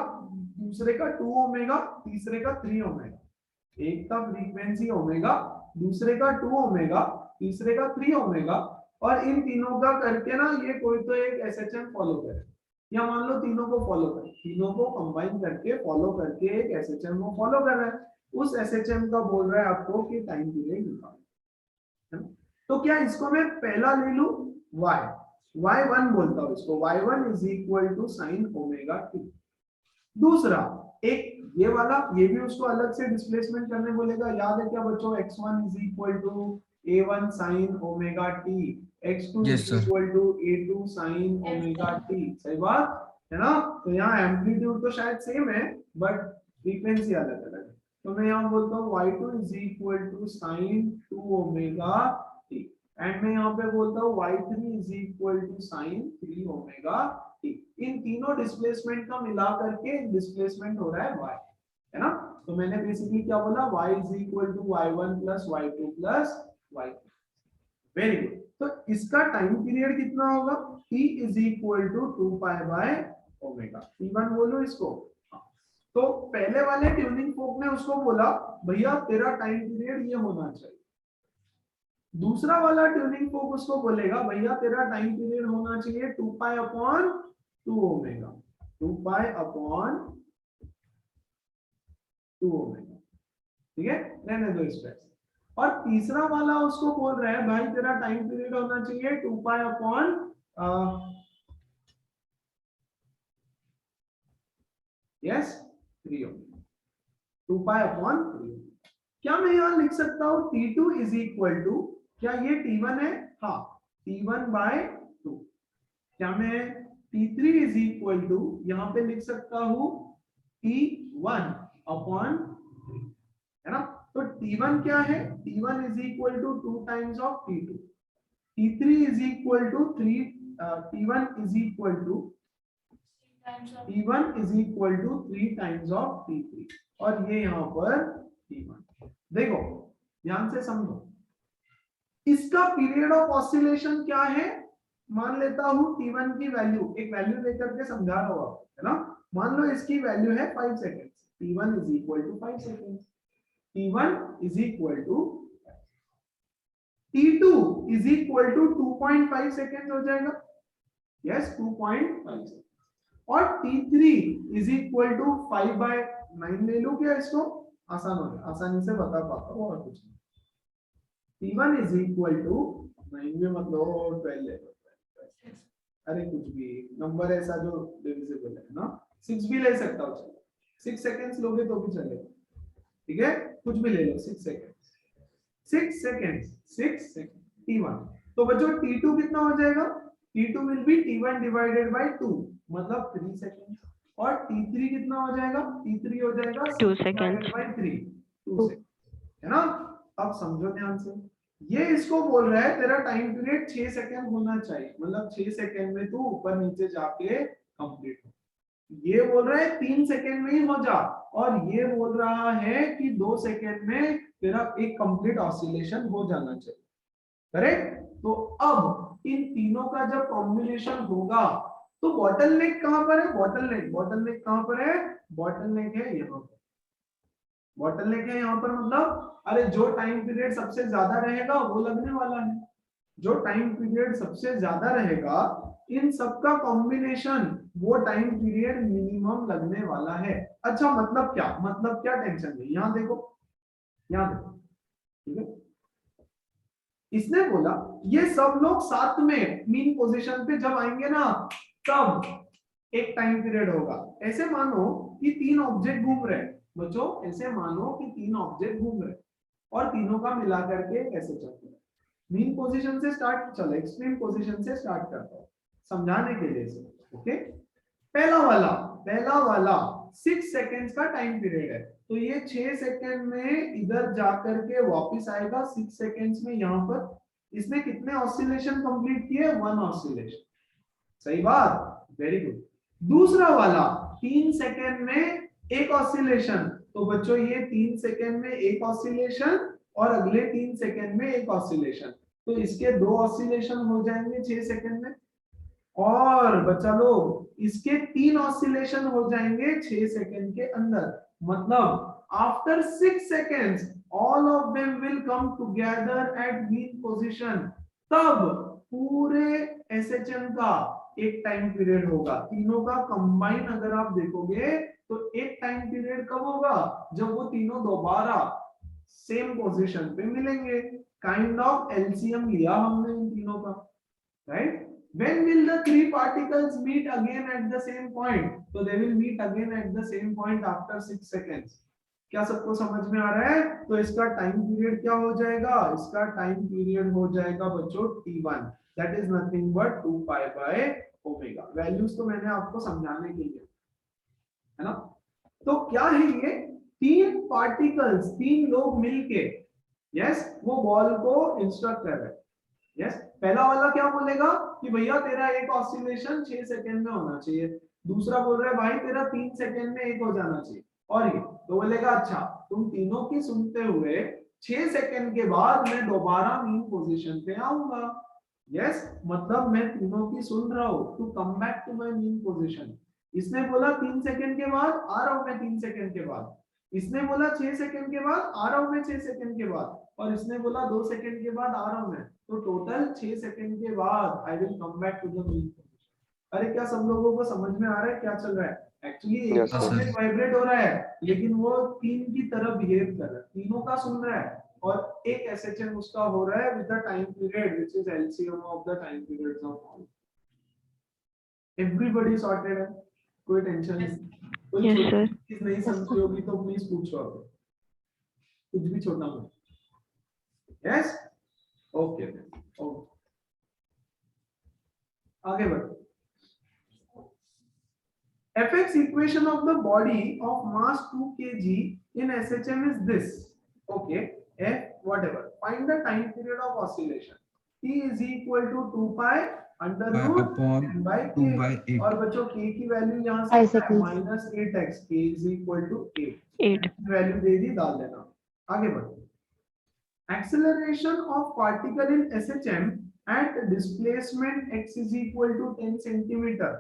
दूसरे का 2 ओमेगा तीसरे का 3 ओमेगा एक का फ्रीक्वेंसी ओमेगा दूसरे का 2 ओमेगा तीसरे का 3 ओमेगा और इन तीनों का करके ना ये कोई तो एक एसएचएम फॉलो करे या मान लो तीनों को फॉलो करे तीनों को कंबाइन करके फॉलो करके एक एसएचएम को फॉलो कर रहा है उस एसएचएम का बोल रहा है आपको कि टाइम पीरियड निकालो तो क्या इसको मैं पहला ले लूं y1 बोलता हूं इसको y1 is equal to sin omega t दूसरा एक ये वाला ये भी उसको अलग से डिस्प्लेसमेंट करने बोलेगा याद है क्या बच्चों x1 is equal to a1 sin omega t x2 Yes, is sir. equal to a2 sin omega t सही बात है ना तो यहाँ एम्पलीट्यूड तो शायद सेम है बट फ्रीक्वेंसी अलग अलग है तो मैं यहाँ बोलता हूँ y2 is equal to sin 2 omega t and मैं यहाँ पे बोलता हूँ y3 is equal to sin 3 omega t इन तीनों डिस्प्लेसमेंट का मिला करके डिस्प्लेसमेंट हो रहा है y है ना तो मैंने बेसिकली क्या बोला y is equal to y1 plus y2 plus y3 very good तो इसका टाइम पीरियड कितना होगा t is equal to 2 pi by omega t1 बोलो इसको तो पहले वाले ट्यूनिंग फोक ने उसको बोला भैया तेरा टाइम पीरियड ये होना चाहिए दूसरा वाला ट्यूनिंग फोक उसको बोलेगा भैया तेरा टाइम पीरियड होना चाहिए 2 pi upon 2 omega 2 pi upon 2 omega ठीक है रहने दो इस पे और तीसरा वाला उसको बोल रहा है भाई तेरा टाइम पीरियड होना चाहिए 2 pi upon yes 3 omega, 2 pi upon 3। क्या मैं यहां लिख सकता हूं T2 इज इक्वल टू, क्या ये T1 है? हाँ, T1 बाय 2। क्या मैं T3 इज इक्वल टू यहां पे लिख सकता हूं T1 अपॉन 3, है ना? तो T1 क्या है? T1 is equal to 2 times of T2, T3 is equal to 3, T1 is equal to T1 is equal to 3 times of T3, और ये यहाँ पर T1। देखो ध्यान से समझो, इसका पीरियड ऑफ ऑसिलेशन क्या है? मान लेता हूं T1 की वैल्यू, एक वैल्यू लेकर के समझा रहा हूं आपको, है ना? मान लो इसकी वैल्यू है 5 second, T1 is equal to 5 second, T1 is equal to T2 is equal to 2.5 second हो जाएगा, यस 2.5 सेकेंड, और T3 इज इक्वल टू 5/9 ले लूं क्या? इसको आसान हो गया, आसानी से बता पाता हूं और कुछ नहीं। T1 इज इक्वल टू 9 में मतलब 12 ले लो, अरे कुछ भी नंबर ऐसा जो डिविजिबल है ना, 6 भी ले सकता हूं, चलो 6 सेकंड्स लोगे तो भी चलेगा, ठीक है? कुछ भी ले लो, 6 सेकंड, 6 सेकंड T1। तो बच्चों T2 कितना हो जाएगा? T2 will be T1 divided by 2, मतलब 3 सेकंड, और T3 कितना हो जाएगा? T3 हो जाएगा 2 seconds. बाय 3, 2 सेकंड, है ना? अब समझो ध्यान से, ये इसको बोल रहा है तेरा टाइम पीरियड 6 सेकंड होना चाहिए, मतलब 6 सेकंड में तू ऊपर नीचे जाके कंप्लीट हो। ये बोल रहा है 3 सेकंड में ही हो जा, और ये बोल रहा है कि 2 सेकंड में तेरा एक कंप्लीट ऑसिलेशन हो जाना चाहिए, करेक्ट? तो अब इन तीनों का जब कॉम्बिनेशन होगा तो बॉटलनेक कहां पर है? बॉटलनेक कहां पर है? बॉटलनेक है यहाँ पर, बॉटलनेक है यहाँ पर, मतलब अरे जो टाइम पीरियड सबसे ज्यादा रहेगा वो लगने वाला है, जो टाइम पीरियड सबसे ज्यादा रहेगा इन सबका कॉम्बिनेशन, वो टाइम पीरियड मिनिमम लगने वाला है। अच्छा मतलब क्या? मतलब क्या? टेंशन नहीं, यहाँ देखो, यहाँ देखो, ठीक है? इसने बोला ये सब लोग साथ में मीन पोजीशन पे जब आएंगे ना, तब एक टाइम पीरियड होगा। ऐसे मानो कि 3 ऑब्जेक्ट घूम रहे हैं बच्चों, ऐसे मानो कि 3 ऑब्जेक्ट घूम रहे हैं और तीनों का मिला करके ऐसे चलते हैं। मीन पोजीशन से स्टार्ट, चलो एक्सट्रीम पोजीशन से स्टार्ट करता हूं समझाने के लिए से, ओके? पहला वाला 6 सेकंड्स का टाइम पीरियड है, तो ये 6 सेकंड में इधर जाकर के वापस आएगा 6 सेकंड्स में यहाँ पर। इसने कितने ऑसिलेशन कंप्लीट किए? 1 ऑसिलेशन, सही बात, वेरी गुड। दूसरा वाला 3 सेकंड में एक ऑसिलेशन, तो बच्चों ये 3 सेकंड में एक ऑसिलेशन और अगले 3 सेकंड में एक ऑसिलेशन, तो इसके 2 ऑसिलेशन हो जाएंगे 6 सेकंड में, और बच्चा लोग इसके 3 ऑसिलेशन हो जाएंगे 6 सेकंड के अंदर। मतलब after 6 seconds all of them will come together at mean position, तब पूरे एसएचएम का एक टाइम पीरियड होगा। तीनों का कंबाइन अगर आप देखोगे तो एक टाइम पीरियड कब होगा? जब वो तीनों दोबारा सेम पोजीशन पे मिलेंगे। काइंड ऑफ एलसीएम लिया हमने इन तीनों का, right? When will the 3 particles meet again at the same point? So they will meet again at the same point after 6 seconds. क्या सबको समझ में आ रहा है? तो इसका टाइम पीरियड क्या हो जाएगा? इसका टाइम पीरियड हो जाएगा बच्चों T1, that is nothing but 2 pi by omega। Values तो मैंने आपको समझाने के लिए, है ना? तो क्या है ये? 3 पार्टिकल्स, 3 लोग मिलके, यस, वो बॉल को इंस्ट्रक्ट कर रहे हैं। यस, पहला वाला क्या बोलेगा कि भैया तेरा एक ऑसिलेशन 6 सेकंड में होना चाहिए, दूसरा बोल रहा है भाई तेरा 3 सेकंड में एक हो जाना चाहिए, और ये तो बोलेगा अच्छा तुम तीनों की सुनते हुए 6 सेकंड के बाद मैं दोबारा मीन पोजीशन पे आऊंगा। यस, मतलब मैं तीनों की सुन रहा हूं, to come back to my mean position. इसने बोला 3 सेकंड के बाद आ रहा हूं मैं, 3 सेकंड के बाद। इसने बोला 6 सेकंड के बाद आ रहा हूं मैं, 6 सेकंड के बाद। और इसने बोला 2 सेकंड के बाद आ रहा हूं मैं, तो टोटल 6 सेकंड के बाद I will come back to the mean position. अरे क्या सब लोगों को समझ में आ रहा है क्या चल रहा है? एक्चुअली एक ऑब्जेक्ट वाइब्रेट हो रहा है, लेकिन वो 3 की तरफ बिहेव कर रहा है, तीनों का सुन रहा है, और एक SHM उसका हो रहा है with the time period which is LCM of the time periods of all. Everybody sorted है, कोई टेंशन नहीं। कोई Yes, छोटी sir. चीज नहीं समझी होगी तो प्लीज पूछो, अब कुछ भी छोटा मोटा। यस, ओके ओके, आगे बढ़ो। Fx equation of the body of mass 2 kg in SHM is this. Okay, F whatever. Find the time period of oscillation. T is equal to 2 pi under root upon n by 2 k. by 8. और बच्चों k की value यहाँ 5 से seconds. Minus 8x, k is equal to 8. 8. Value दे दी, डाल देना। आगे बढ़ो। Acceleration of particle in SHM at displacement x is equal to 10 centimeter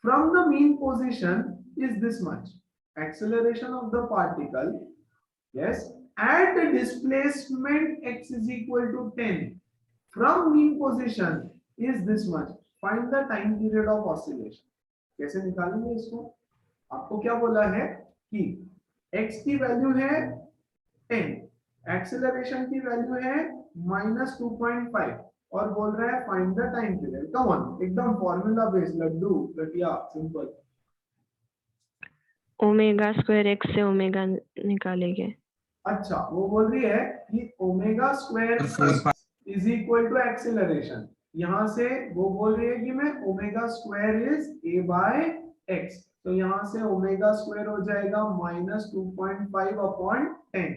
from the mean position is this much. Acceleration of the particle, yes, at the displacement x is equal to 10 from mean position is this much. Find the time period of oscillation. कैसे निकालेंगे इसको? आपको क्या बोला है कि x की value है 10, एक्सेलरेशन की वैल्यू है -2.5 और बोल रहा है find the time period. Come on, एकदम फॉर्मूला बेस्ड, लड्डू लटिया सिंपल। ओमेगा स्क्वायर x से ओमेगा निकालेंगे। अच्छा, वो बोल रही है कि omega square 4 pi. Is equal to acceleration. यहाँ से वो बोल रही है कि मैं omega square is a by x, तो यहाँ से ओमेगा स्क्वायर हो जाएगा -2.5 अपॉन 10।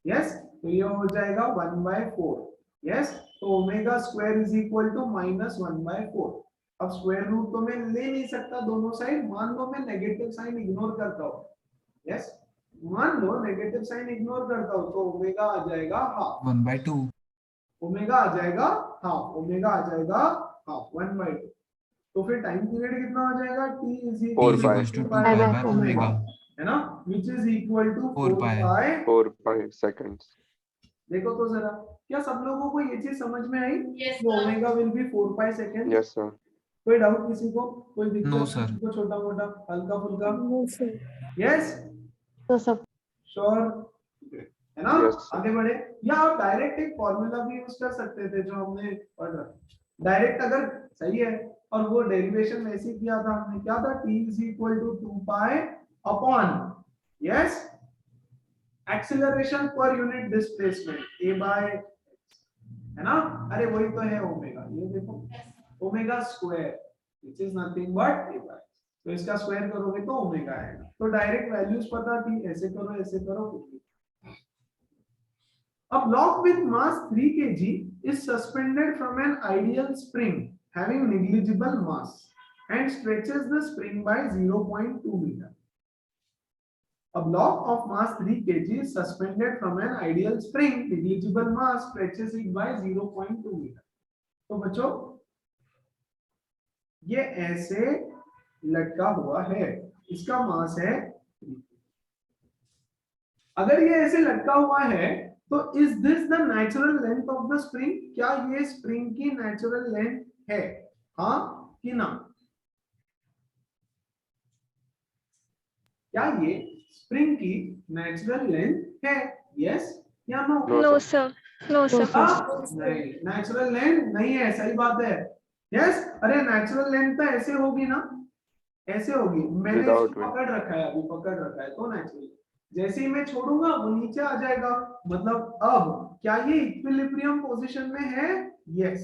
यस, तो ये हो जाएगा 1/4। यस, तो omega square is equal to -1/4। अब स्क्वायर रूट तो मैं ले नहीं सकता दोनों साइड, मान लो मैं नेगेटिव साइन इग्नोर करता हूँ। यस, मान लो नेगेटिव साइन इग्नोर करता हूँ तो ओमेगा आ जाएगा हाफ। 1/2. ओमेगा आ जाएगा हाफ, ओमेगा आ जाएगा हाफ 1/2। तो फिर टाइम पीरियड कितना हो जाएगा? t is T equal is equals to 2 pi by omega. है ना, which is equal to 4 pi. 4 pi seconds. देखो तो जरा, क्या सब लोगों को ये चीज समझ में आई? Yes, कि sir. Omega will be 4 pi second. Yes, sir. कोई डाउट किसी को? कोई दिक्कत? No, sir. किसी को छोटा मोटा हल्का फुल्का? No, sir. यस, तो सब श्योर है ना? Yes, sir. आगे बढ़े। या आप डायरेक्ट एक फॉर्मूला भी यूज कर सकते थे जो हमने पढ़ा, डायरेक्ट अगर सही है। और वो डेरिवेशन वैसे किया था हमने, क्या था? t is equal to 2 pi upon, yes, acceleration पर यूनिट डिस्प्लेसमेंट a बाय, है ना? अरे वही तो है ओमेगा, ये देखो omega square which is nothing but a by, तो इसका स्क्वायर करोगे तो ओमेगा आएगा। तो डायरेक्ट वैल्यूज पता थी, ऐसे करो कुछ भी। A block with mass 3 kg is suspended from an ideal spring having negligible mass and stretches the spring by 0.2 meter. A block of mass 3 kg is suspended from an ideal spring. Negligible mass stretches it by 0.2 meter. तो बच्चों ये ऐसे लटका हुआ है, इसका मास है। अगर ये ऐसे लटका हुआ है तो is this the natural length of the spring? क्या ये स्प्रिंग की नेचुरल लेंथ है, हाँ कि ना? क्या ये स्प्रिंग की नेचुरल लेंथ है? यस या no? No, sir. No, sir. नहीं, नेचुरल लेंथ नहीं है, सही बात है। यस, अरे नेचुरल लेंथ तो ऐसे होगी ना, ऐसे होगी। मैंने Without इसको पकड़ रखा है, अभी पकड़ रखा है तो नेचुरल। जैसे ही मैं छोड़ूंगा वो नीचे आ जाएगा, मतलब अब क्या ये इक्विलिब्रियम पोजीशन में है? Yes,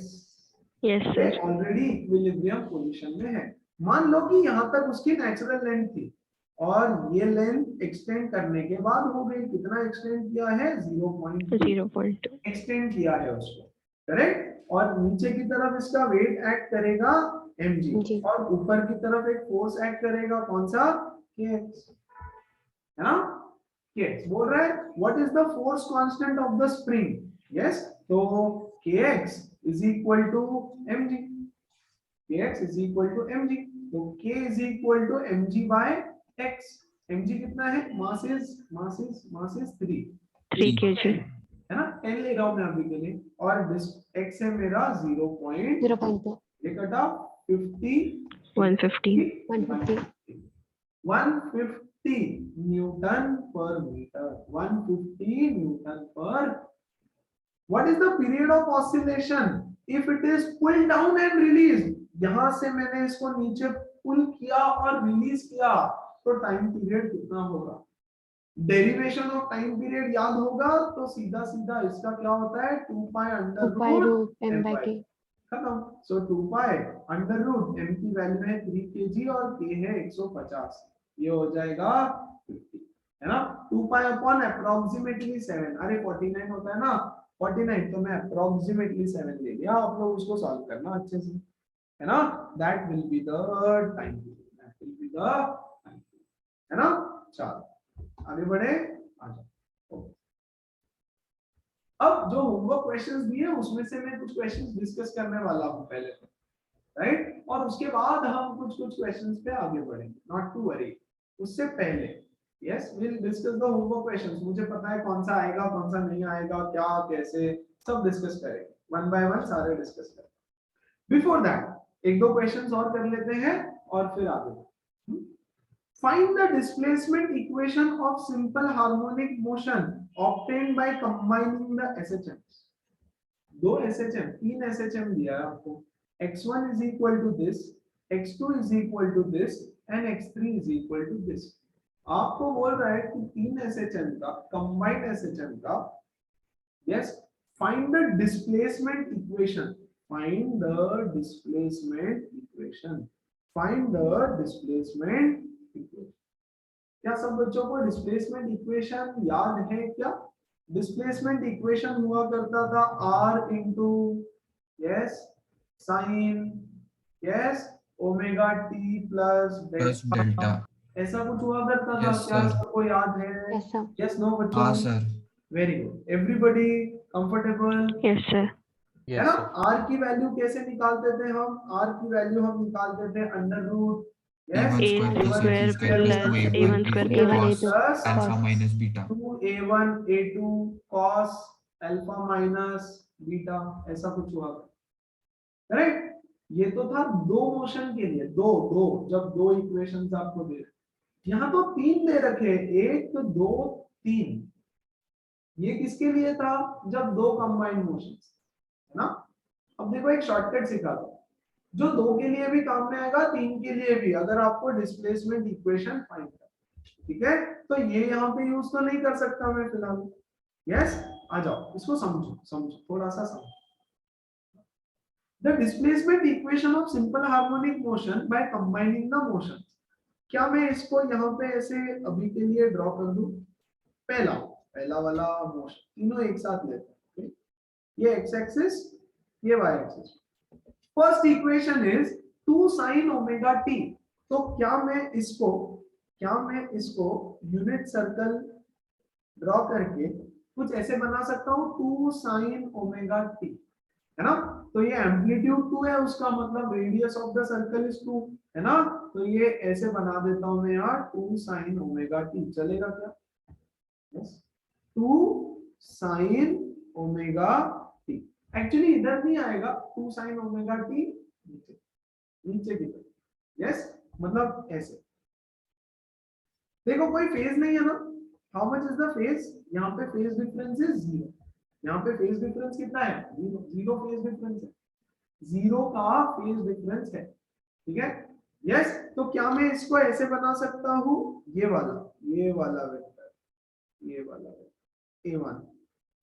Yes, sir. Already equilibrium position में है। मान लो कि यहाँ तक उसकी नेचुरल लेंथ थी और ये लेंथ एक्सटेंड करने के बाद हो गई। कितना एक्सटेंड किया है? 0.2 0.2. एक्सटेंड किया है उसको, करेक्ट। और नीचे की तरफ इसका वेट एक्ट करेगा mg, जी। और ऊपर की तरफ एक फोर्स एक्ट करेगा, कौन सा? kx, है ना? kx बोल रहा है what is the force constant of the spring? Yes, तो kx is equal to mg, kx is equal to mg, तो k is equal to mg by x। mg कितना है? Mass is 3 kg. है ना, 10 ले रहा हूं मैं अभी के लिए, और x है मेरा 0.2, 0.2 ये कटा 50, 150. 150 Newton per meter. 150 Newton per. What is the period of oscillation if it is pulled down and released? यहां से मैंने इसको नीचे पुल किया और रिलीज किया तो टाइम पीरियड कितना होगा? डेरिवेशन ऑफ टाइम पीरियड याद होगा तो सीधा सीधा इसका क्या होता है 2 pi under 2 pi root m by k. खत्म. सो 2 पाई अंडर रूट m की वैल्यू है 3 kg और k है 150. ये हो जाएगा 50 है ना. 2 पाई अपॉन अप्रोक्सीमेटली 7. अरे 49 होता है ना 49, तो मैं अप्रोक्सीमेटली 7 ले लिया. आप लोग उसको सॉल्व करना अच्छे से है ना. That will be the time period. That will be the time period है ना. चलो आगे बढ़े. आ जाओ. अब जो होमवर्क क्वेश्चंस दिए उसमें से मैं कुछ क्वेश्चंस डिस्कस करने वाला हूं पहले तो, राइट. और उसके बाद हम कुछ क्वेश्चंस पे आगे बढ़ेंगे. Not to worry. उससे पहले yes will discuss the homework questions. मुझे पता है कौन सा आएगा कौन सा नहीं आएगा क्या कैसे सब डिस्कस करेंगे. वन बाय वन सारे डिस्कस करेंगे. बिफोर दैट एक दो क्वेश्चंस और कर लेते हैं और फिर आगे. Find the displacement equation of simple harmonic motion obtained by combining the SHMs. दो SHM, तीन SHM दिया है आपको. x1 is equal to this, x2 is equal to this, and x3 is equal to this. आपको बोल रहा है कि तीन SHM का combined SHM का yes find the displacement equation. Find the displacement equation. Find the displacement. क्या सब बच्चों को डिस्प्लेसमेंट इक्वेशन याद है क्या? डिस्प्लेसमेंट इक्वेशन हुआ करता था r into yes sine yes omega t plus delta. ऐसा कुछ हुआ करता था. क्या सबको याद है? Yes, sir. यस नो बच्चों. हाँ sir. Very good. Everybody comfortable Yes, sir. है ना. r की वैल्यू कैसे निकालते थे हम? r की वैल्यू हम निकालते थे under root A square plus A1 square A1 plus A2 alpha cos. minus beta. 2a1 a2 cos alpha minus beta. ऐसा कुछ हुआ राइट. ये तो था दो मोशन के लिए. दो जब दो इक्वेशंस आपको दे. यहाँ तो तीन दे रखे. 1 2 3. ये किसके लिए था? जब दो कंबाइंड मोशंस है ना. अब देखो एक शॉर्टकट सिखा दो जो दो के लिए भी काम में आएगा तीन के लिए भी. अगर आपको डिस्प्लेसमेंट इक्वेशन फाइंड करना ठीक है तो ये यहाँ पे यूज तो नहीं कर सकता मैं फिलहाल. यस आ जाओ इसको समझो थोड़ा सा समझो. The displacement equation of simple harmonic motion by combining the motions. क्या मैं इसको यहाँ पे ऐसे अभी के लिए ड्रॉ कर दूं? पहला वाला मोशन तीनों एक साथ लेते हैं. ये एक्स एक्सिस ये y axis. First equation is 2 sin omega t. तो क्या मैं इसको यूनिट सर्कल ड्रॉ करके कुछ ऐसे बना सकता हूं 2 sin ओमेगा t है ना. तो ये एम्पलीट्यूड 2 है उसका मतलब radius of the circle is 2 है ना. तो ये ऐसे बना देता हूं मैं यार 2 sin ओमेगा t. चलेगा क्या? Yes 2 sin omega t. Actually इधर नहीं आएगा 2 sin ओमेगा t नीचे की तरफ. यस मतलब ऐसे. देखो कोई फेज नहीं है ना. How much is the phase? यहाँ पे फेज डिफरेंस इज 0. यहाँ पे फेज डिफरेंस कितना है? 0 फेज डिफरेंस है. 0 का फेज डिफरेंस है. ठीक है. यस तो क्या मैं इसको ऐसे बना सकता हूँ? ये वाला vector a1.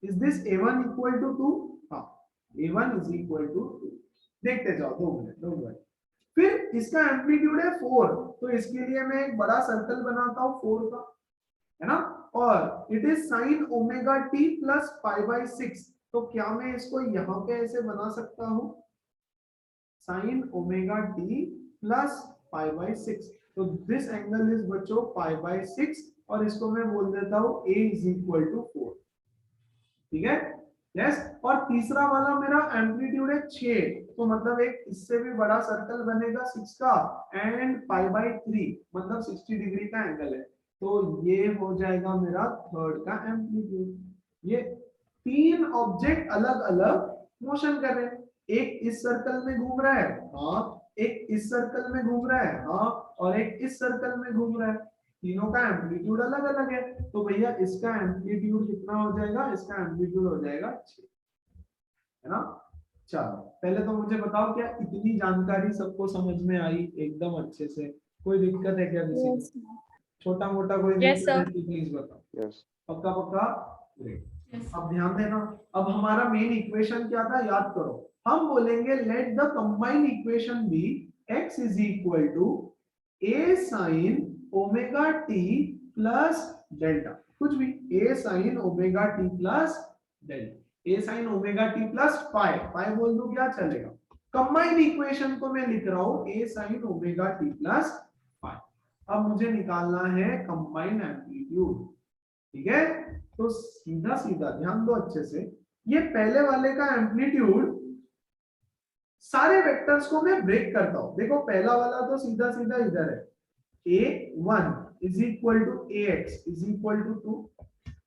Is this a1 equal to 2? हाँ a1 इज इक्वल टू 2. देखते जाओ 2 मिनट डोंट वरी. फिर इसका एम्पलीट्यूड है 4. तो इसके लिए मैं एक बड़ा सर्कल बनाता हूँ 4 का है ना. और it is sin omega t plus pi by 6. तो क्या मैं इसको यहाँ पे ऐसे बना सकता हूँ sin omega t plus pi by 6. तो दिस एंगल इज बच्चों पाई बाय 6 और इसको मैं बोल देता हूँ a इज इक्वल टू 4. ठीक है. यस और तीसरा वाला मेरा एम्पलीट्यूड है 6. तो मतलब एक इससे भी बड़ा सर्कल बनेगा 6 का एंड पाई बाय 3 मतलब 60 डिग्री का एंगल है. तो ये हो जाएगा मेरा थर्ड का एम्पलीट्यूड. ये तीन ऑब्जेक्ट अलग अलग मोशन कर रहे हैं. एक इस सर्कल में घूम रहा है हाँ. एक इस सर्कल में घूम रहा है हाँ. और एक इस सर्कल में घूम रहा है. तीनों का एम्पलीट्यूड अलग अलग है, तो भैया इसका एम्पलीट्यूड कितना हो जाएगा, इसका एम्पलीट्यूड हो जाएगा 6, है ना। चलो पहले तो मुझे बताओ क्या इतनी जानकारी सबको समझ में आई एकदम अच्छे से, कोई दिक्कत है क्या किसी को, छोटा मोटा कोई Yes, दिक्कत है sir. तो प्लीज बताओ। Yes. पक्का पक्का, ग्रेट। Yes. अब ध्यान देना, अब हमारा मेन इक्वेशन क्या था याद करो, हम बोलेंगे let the combined equation be x is equal to a sin omega t plus delta, कुछ भी a sin omega t plus delta, a sin omega t plus pi, pi बोल दूं क्या चलेगा। कंबाइंड इक्वेशन को मैं लिख रहा हूं a sin omega t plus पाई। अब मुझे निकालना है कंबाइंड एम्पलीट्यूड, ठीक है। तो सीधा सीधा ध्यान दो अच्छे से, ये पहले वाले का एम्पलीट्यूड सारे वेक्टर्स को मैं ब्रेक करता हूं, देखो पहला वाला तो सीधा सीधा इधर है, a1 is equal to ax is equal to 2,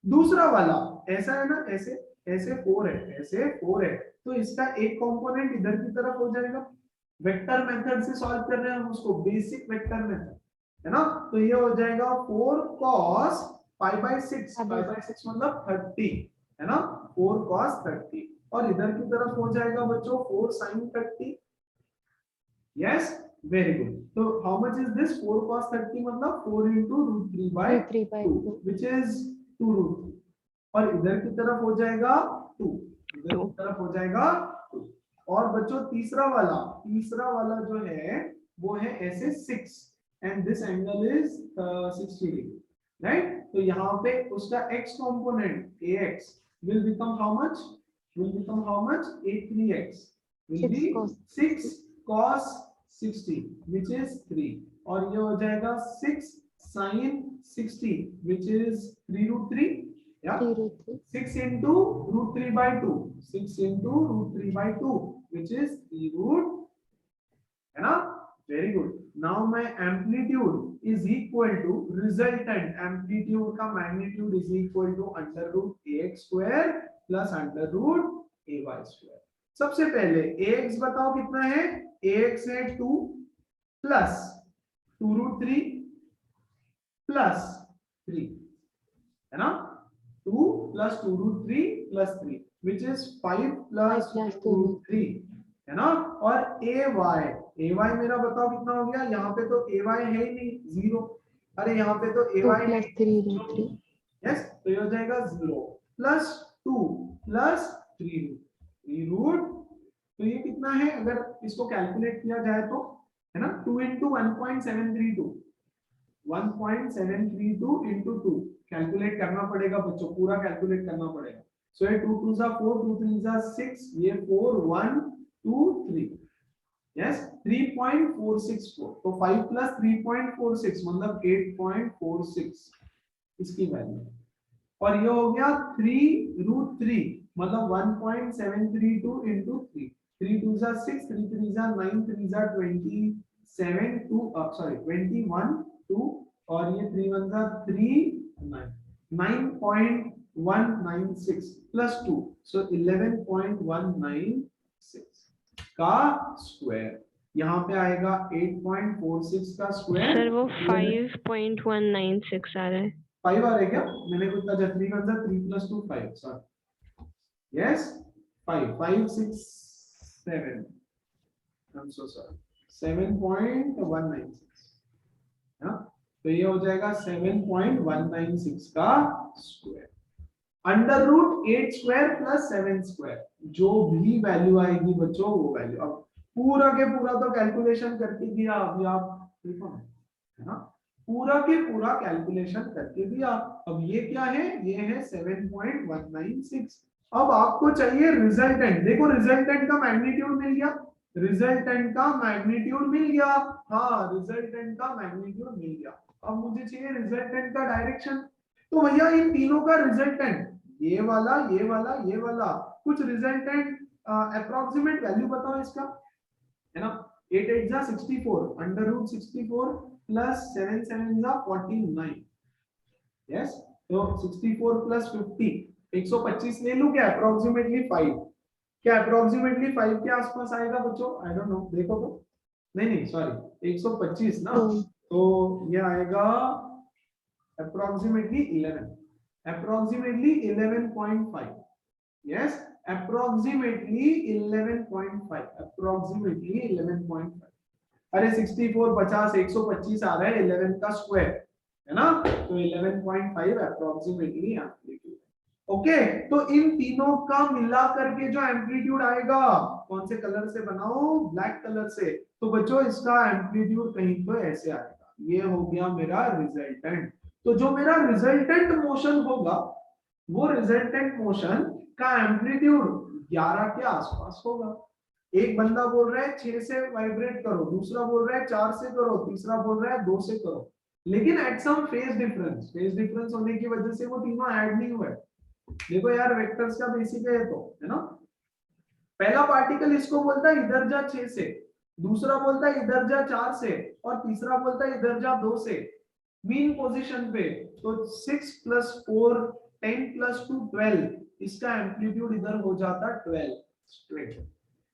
दूसरा वाला ऐसा है ना, ऐसे ऐसे 4 है, ऐसे 4 है, तो इसका एक कंपोनेंट इधर की तरफ हो जाएगा, वेक्टर मेथड से सॉल्व कर रहे हैं हम उसको, बेसिक वेक्टर मेथड, है ना। तो ये हो जाएगा 4 cos pi by 6, pi by 6 मतलब 30, है ना, 4 cos 30, और इधर की तरफ हो जाएगा बच्चों 4 sin 30, यस वेरी गुड। तो how much is this 4 cos 30 मतलब 4 into √3/2 which is 2√3, और इधर की तरफ हो जाएगा 2, इधर की तरफ हो जाएगा 2, और बच्चों तीसरा वाला जो है वो है ऐसे 6 and this angle is 60 degree, right. तो यहाँ पे उसका x component ax will become how much, a3x will be 6 cos 60 which is 3, और ये हो जाएगा 6 sin 60 which is 3√3, yeah, 6 into √3/2, 6 into √3/2 which is 3 है ना, very good. Now my amplitude is equal to resultant, amplitude का magnitude is equal to √ax² plus √ay²। सबसे पहले ax बताओ कितना है, ax है 2 प्लस 2√3 प्लस 3, है ना, 2 plus 2√3 plus 3 which is 5 plus 2√3, है ना। और ay मेरा बताओ कितना हो गया, यहाँ पे तो ay है ही नहीं, 0, अरे यहाँ पे तो ay है, यस, तो ये हो जाएगा 0 प्लस 2 प्लस 3√, तो ये कितना है अगर इसको कैलकुलेट किया जाए तो, है ना, 2 into 1.732, 1.732 into 2 कैलकुलेट करना पड़ेगा बच्चों, पूरा कैलकुलेट करना पड़ेगा। सो ये 2 2 4, 2 3 6, ये 4 1 2 3, यस 3.464, तो 5 प्लस 3.46 मतलब 8.46 इसकी वैल्यू, और ये हो गया 3√3 मतलब 1.732 into 3, 3 2 6, 3 3 9, 3 27 2 सॉरी 21 2, और ये 3 1 3 9, 9.196 प्लस 2, सो 11.196 का स्क्वायर, यहाँ पे आएगा 8.46 का स्क्वायर। सर वो 5.196 आ रहा है। 5 आ रहा है क्या, मैंने कुछ कहा 3 1 3 + 2 5, sorry yes 5 5 6 7, I am so sorry 7.196, हाँ, तो ये हो जाएगा 7.196 का स्क्वायर, √8² + 7², जो भी वैल्यू आएगी बच्चों वो वैल्यू। अब पूरा के पूरा तो कैलकुलेशन करके दिया, अभी आप देखो ना, है ना, पूरा के पूरा कैलकुलेशन करके दिया। अब ये क्या है, ये है 7.196। अब आपको चाहिए रिजल्टेंट, देखो रिजल्टेंट का मैग्नीट्यूड मिल गया, रिजल्टेंट का मैग्नीट्यूड मिल गया, हाँ रिजल्टेंट का मैग्नीट्यूड मिल गया। अब मुझे चाहिए रिजल्टेंट का डायरेक्शन, तो भैया इन तीनों का रिजल्टेंट, ये वाला ये वाला ये वाला, कुछ रिजल्टेंट अप्रोक्सीमेट वैल्यू बताओ इसका, है ना। 8 8 जा 64, √64 प्लस 7 7 जा 49, यस, तो 64 प्लस 50 125 ले लूं क्या, अप्रोक्सीमेटली 5, क्या अप्रोक्सीमेटली 5 के आसपास आएगा बच्चों, आई डोंट नो, देखो तो, नहीं नहीं सॉरी 125 ना, तो ये आएगा अप्रोक्सीमेटली 11.5 यस अप्रोक्सीमेटली 11.5 अरे 64 50 125 आ रहा है 11 का स्क्वायर है ना, तो 11.5 अप्रोक्सीमेटली एम्पलीट्यूड। ओके, तो इन तीनों का मिला करके जो एम्पलीट्यूड आएगा, कौन से कलर से बनाओ, ब्लैक कलर से, तो बच्चों इसका एम्पलीट्यूड कहीं तो ऐसे आएगा, ये हो गया मेरा रिजल्टेंट। तो जो मेरा रिजल्टेंट मोशन होगा, वो रिजल्टेंट मोशन का एम्पलीट्यूड 11 के आसपास होगा। एक बंदा बोल रहा है 6 से वाइब्रेट करो, दूसरा बोल रहा है 4 से करो, तीसरा बोल रहा है 2 से करो, लेकिन एट सम फेज डिफरेंस होने की वजह से वो तीनों ऐड नहीं हुए। देखो यार वेक्टर्स का बेसिक है तो, है ना, पहला पार्टिकल इसको बोलता है इधर जा 6 से, दूसरा बोलता है इधर जा 4 से, और तीसरा बोलता है इधर जा 2 से मीन पोजीशन पे। तो 6 + 4 10 + 2 12, इसका एम्पलीट्यूड इधर हो जाता 12 स्ट्रेट।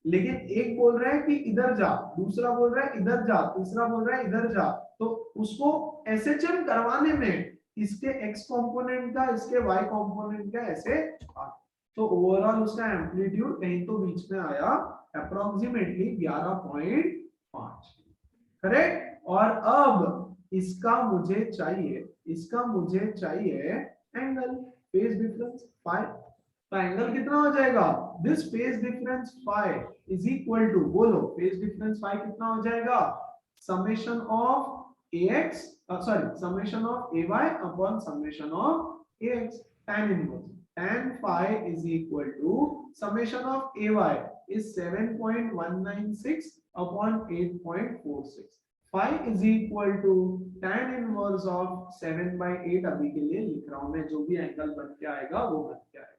लेकिन एक बोल रहा है कि इधर जा, दूसरा बोल रहा है इधर जा, तीसरा बोल रहा है इधर जा, तो उसको एसएचएम करवाने में इसके x कंपोनेंट का, इसके y कंपोनेंट का ऐसे तो ओवरऑल उसका एम्पलीट्यूड कहीं तो बीच में आया अप्रोक्सीमेटली 11.5 करेक्ट। और अब इसका मुझे चाहिए एंगल, फेज डिफरेंस फाइ, तो एंगल कितना हो जाएगा, this phase difference phi is equal to, बोलो फेज डिफरेंस फाइ कितना हो जाएगा, summation of ax summation of ay upon summation of ax, tan inverse tan phi is equal to summation of ay is 7.196 upon 8.46, phi is equal to tan inverse of 7/8, अभी के लिए लिख रहा हूं मैं, जो भी एंगल बन के आएगा वो बन के आएगा,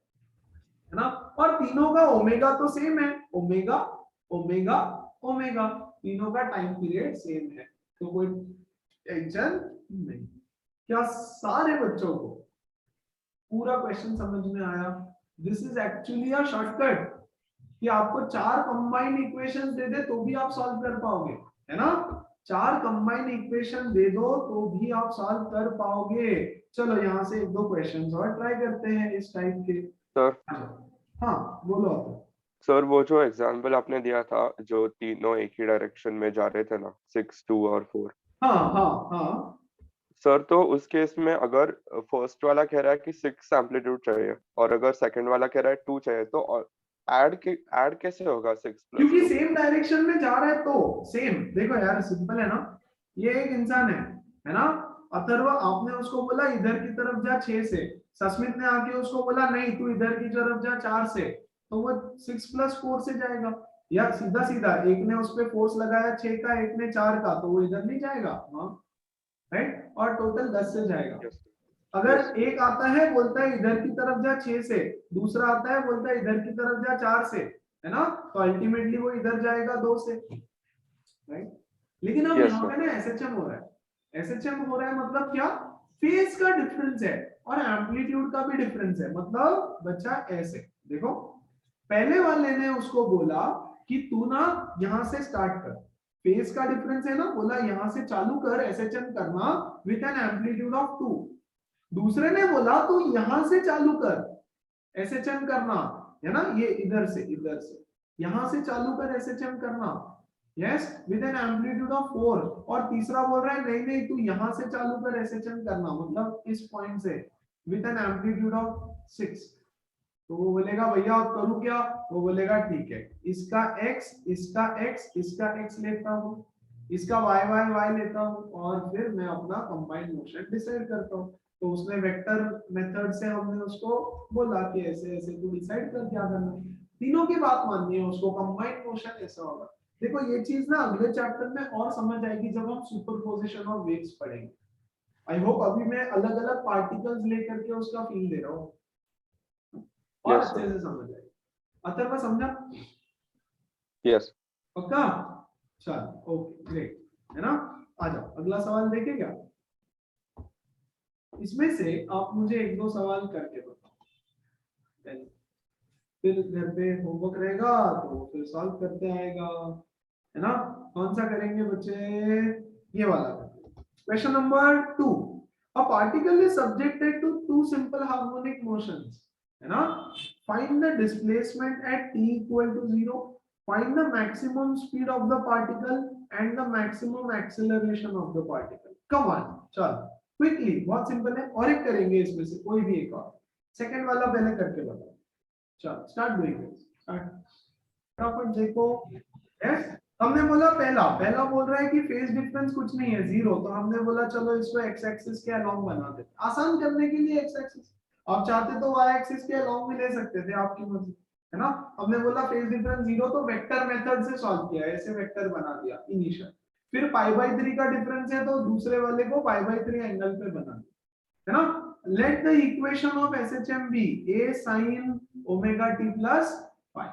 है ना। और तीनों का ओमेगा तो सेम है, ओमेगा ओमेगा ओमेगा, तीनों का टाइम पीरियड सेम है, तो कोई टेंशन नहीं। क्या सारे बच्चों को पूरा क्वेश्चन समझ में आया? This is actually a shortcut कि आपको 4 कंबाइंड इक्वेशंस दे दे तो भी आप सॉल्व कर पाओगे, है ना, 4 कंबाइंड इक्वेशन दे दो तो भी आप सॉल्व कर पाओगे। चलो यहाँ से 1-2 क्वेश्चंस और ट्राई करते हैं इस टाइप के। सर हाँ बोलो सर, वो जो एग्जांपल आपने दिया था जो तीनों एक ही डायरेक्शन में जा रहे थे ना, 6 2 और 4, हाँ सर तो उस केस में अगर फर्स्ट वाला कह रहा है कि 6 एम्पलीट्यूड चाहिए और अगर सेकंड वाला कह रहा है 2 चाहिए, तो ऐड कैसे होगा 6 + क्योंकि 2? सेम डायरेक्शन में जा रहा है तो सेम। देखो यार सिंपल है ना, ये एक इंसान है ना, अथर्व आपने उसको बोला इधर की तरफ जा 6 से, सस्मित ने आके उसको बोला नहीं तू इधर की तरफ जा 4 से, तो वो 6 + 4 से जाएगा, या सीधा सीधा एक ने उस पे फोर्स लगाया 6 का, एक ने 4 का, तो वो इधर नहीं जाएगा, हाँ राइट, और टोटल 10 से जाएगा। अगर एक आता है बोलता है इधर की तरफ जा 6 से, दूसरा आता है बोलता है इधर की तरफ जा 4 से, है ना, तो अल्टीमेटली वो इधर जाएगा 2 से, राइट। लेकिन अब यहाँ पे ना एसएचएम हो रहा है, एसएचएम हो रहा है मतलब क्या, फेज का डिफरेंस है और एम्पलीट्यूड का भी डिफरेंस है, मतलब बच्चा ऐसे देखो, पहले वाले ने उसको बोला कि तू ना यहाँ से स्टार्ट कर, फेज का डिफरेंस है ना, बोला यहाँ से चालू कर एसएचएम करना विद एन एम्पलीट्यूड ऑफ 2, दूसरे ने बोला तू यहां से चालू कर एसएचएम करना, है ना, ये इधर से यहां से चालू कर एसएचएम करना, yes with an amplitude of 4, और तीसरा बोल रहा है नहीं नहीं तू यहां से चालू कर एसएचएम करना, मतलब इस पॉइंट से विद एन एम्पलीट्यूड ऑफ 6, तो वो बोलेगा भैया अब करूं क्या, वो बोलेगा ठीक है इसका x इसका x इसका x लेता हूं, इसका y लेता हूं, और फिर मैं अपना कंबाइंड मोशन डिसाइड करता हूं। तो उसने वेक्टर मेथड से हमने उसको बोला कि ऐसे ऐसे तू डिसाइड कर क्या करना, तीनों की बात माननी है उसको, कंबाइंड मोशन ऐसा होगा। देखो ये चीज ना अगले चैप्टर में और समझ आएगी जब हम सुपरपोजिशन ऑफ वेव्स पढ़ेंगे। आई होप अभी मैं अलग अलग पार्टिकल्स लेकर के उसका फील दे रहा हूँ और अच्छे से समझ आएगा। अथर्व समझा? यस पक्का? चलो ओके ग्रेट, है ना। आ जाओ अगला सवाल देखें क्या, इसमें से आप मुझे 1-2 सवाल करके बताओ, फिर घर पे होमवर्क रहेगा तो फिर सॉल्व करते आएगा, है ना। कौन सा करेंगे बच्चे, ये वाला question number 2, A particle is subjected to two simple harmonic motions, है ना? Find the displacement at t equal to 0. Find the maximum speed of the particle and the maximum acceleration of the particle. Come on, चलो quickly, बहुत simple है, और एक करेंगे इसमें से कोई भी एक और. सेकंड वाला पहले करके बताओ. चलो स्टार्ट डूइंग दिस. फटाफट देखो. यस, हमने बोला पहला बोल रहा है कि फेज डिफरेंस कुछ नहीं है, 0. तो हमने बोला चलो इसको एक्स एक्सिस के अलोंग बना देते, आसान करने के लिए एक्स एक्सिस. आप चाहते तो वाई एक्सिस के अलोंग भी ले सकते थे, आपकी मर्जी, है ना? हमने बोला फेज डिफरेंस 0, तो वेक्टर मेथड से सॉल्व किया, ऐसे वेक्टर बना दिया इनिशियल. फिर π/3 का डिफरेंस है तो दूसरे वाले को π/3 एंगल पे बना दिया, है ना? Let the equation of SHM be a sin omega t plus phi.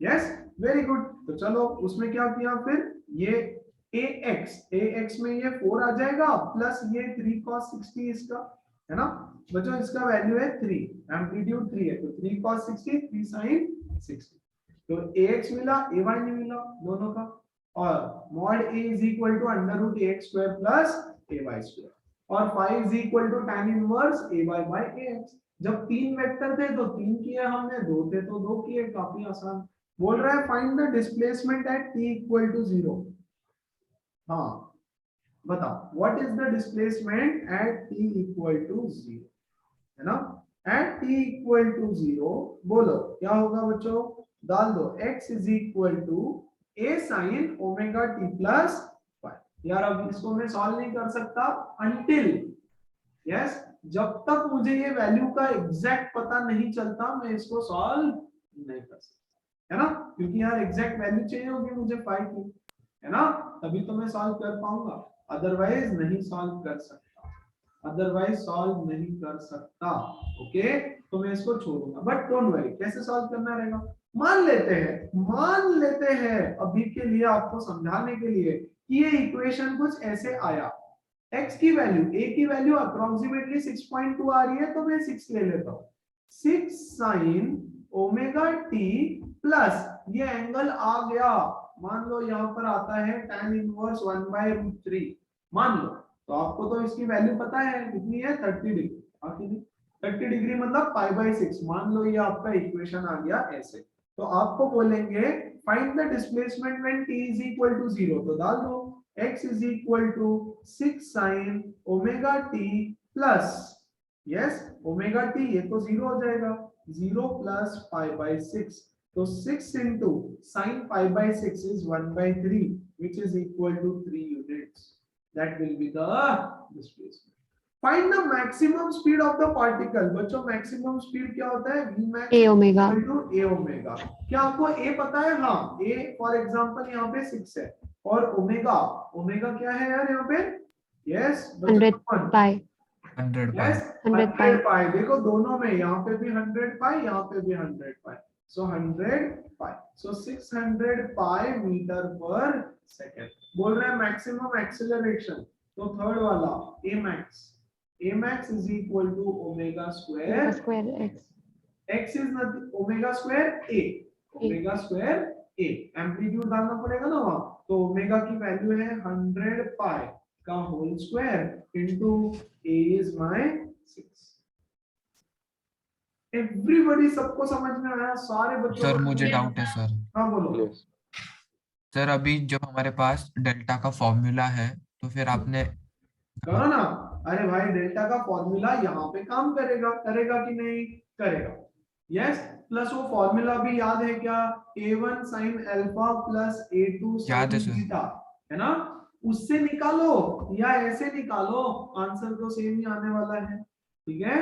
Yes, very good. तो चलो उसमें क्या किया फिर, ये ax में ये 4 आ जाएगा प्लस ये 3 cos 60 इसका, है ना बच्चों? इसका वैल्यू है 3, एम्पलीट्यूड 3 है, तो 3 cos 60 3 sin 60. तो ax मिला, ay नहीं मिला दोनों का. और mod a is equal to under root ax square plus ay square, और phi is equal to tan inverse ay by ax. जब 3 वेक्टर थे तो 3 किए हमने, 2 थे तो 2 किए, काफी आसान. बोल रहा है find the displacement eight t equal to 0. हाँ बताओ, what is the displacement eight t equal to 0, है ना? एट t equal to 0 बोलो क्या होगा बच्चों? डाल दो x is equal to a sin omega t plus phi. यार अब इसको मैं सॉल्व नहीं कर सकता until, यस, जब तक मुझे ये वैल्यू का एग्जैक्ट पता नहीं चलता मैं इसको सॉल्व नहीं कर सकता, है ना? क्योंकि यार एग्जैक्ट वैल्यू चाहिए होगी मुझे phi की, है ना? तभी तो मैं सॉल्व कर पाऊंगा, अदरवाइज नहीं सॉल्व कर सकता. ओके, तो मैं इसको छोड़ूंगा. बट डोंट वरी, कैसे सॉल्व करना रहेगा, मान लेते हैं अभी के लिए आपको समझाने के लिए कि ये इक्वेशन कुछ ऐसे आया. x की वैल्यू, a की वैल्यू अप्रोक्सीमेटली 6.2 आ रही है, तो मैं 6 ले लेता हूँ. 6 sin ओमेगा t प्लस ये एंगल आ गया, मान लो यहाँ पर आता है tan इनवर्स 1/√3, मान लो. तो आपको तो इसकी वैल्यू पता है कितनी है, 30 डिग्री. 30 डिग्री मतलब π/6. मान लो ये आपका इक्वेशन आ गया ऐसे. तो आपको बोलेंगे find the displacement when t is equal to 0. तो डाल दो x is equal to 6 sin omega t plus, yes, omega t, ये तो 0 हो जाएगा, 0 प्लस π/6. तो 6 into sin π/6 is 1/3 which is equal to 3 units. That will be the displacement. Find the maximum speed of the particle. बच्चों maximum speed क्या होता है? Vmax A omega. equal to A omega. क्या आपको A पता है? हाँ, A फॉर एग्जांपल यहाँ पे 6 है, और ओमेगा क्या है यार यहाँ पे? Yes, 100 pi. 100 pi. यस, 100 100 पाई. देखो दोनों में, यहाँ पे भी 100 पाई, यहाँ पे भी 100 पाई. So 100 pi. So 600 pi meter per second. बोल रहे हैं मैक्सिमम एक्सेलरेशन. तो थर्ड वाला Amax is equal to omega square square x. x is nothing, omega square a. Amplitude डालना पड़ेगा ना वहां. तो ओमेगा की वैल्यू है 100 pi का whole square into a is my 6. Everybody, सबको समझ में आया? सारे बच्चों सर को? मुझे डाउट है सर. हाँ बोलो. Yes. सर अभी जब हमारे पास डेल्टा का फॉर्मूला है तो फिर आपने करो ना. अरे भाई, डेल्टा का फॉर्मूला यहाँ पे काम करेगा कि नहीं करेगा? यस, प्लस वो फॉर्मूला भी याद है क्या? a1 sin alpha plus a2 याद है sin सर. बीटा, है ना? उससे निकालो या ऐसे निकालो, आंसर तो सेम ही आने वाला है. ठीक है,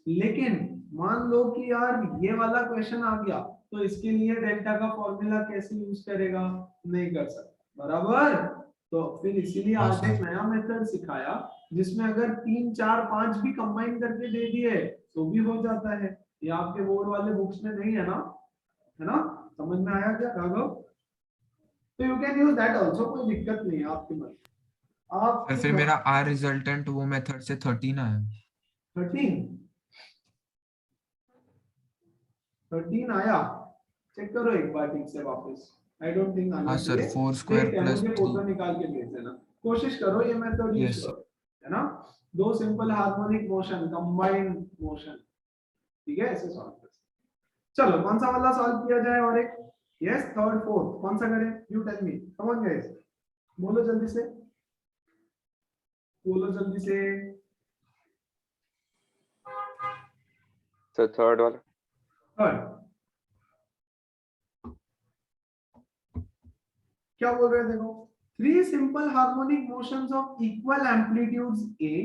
लेकिन मान लो कि यार ये वाला क्वेश्चन आ गया, तो इसके लिए डेल्टा का फॉर्मूला कैसे यूज करेगा? नहीं कर सकता, बराबर? तो फिर इसीलिए आज एक नया मेथड सिखाया जिसमें अगर 3 4 5 भी कंबाइन करके दे दिए तो भी हो जाता है. ये आपके बोर्ड वाले बुक्स में नहीं है ना, है ना? समझ में आया क्या राघव? तो you can use that also, कोई दिक्कत नहीं है आपकी मर्जी. आप सर फिर मेरा R रिजल्टेंट वो मेथड से 13 आया. 13 आया? चेक करो एक बार ठीक से वापस. आई डोंट थिंक आना हाँ सर, चाहिए. 4 स्क्वायर प्लस मुझे फोटो निकाल के भेज देना, कोशिश करो ये मेथड यूज Yes. करो, है ना? दो simple harmonic motion, combined motion, ठीक है, ऐसे सॉल्व कर सकते। चलो कौन सा वाला सॉल्व किया जाए, और एक यस थर्ड फोर्थ कौन सा करें, you tell me, come on guys, बोलो जल्दी से, बोलो जल्दी से। सर थर्ड वाला। थर्ड क्या बोल रहे हैं, देखो, three simple harmonic motions of equal amplitudes A,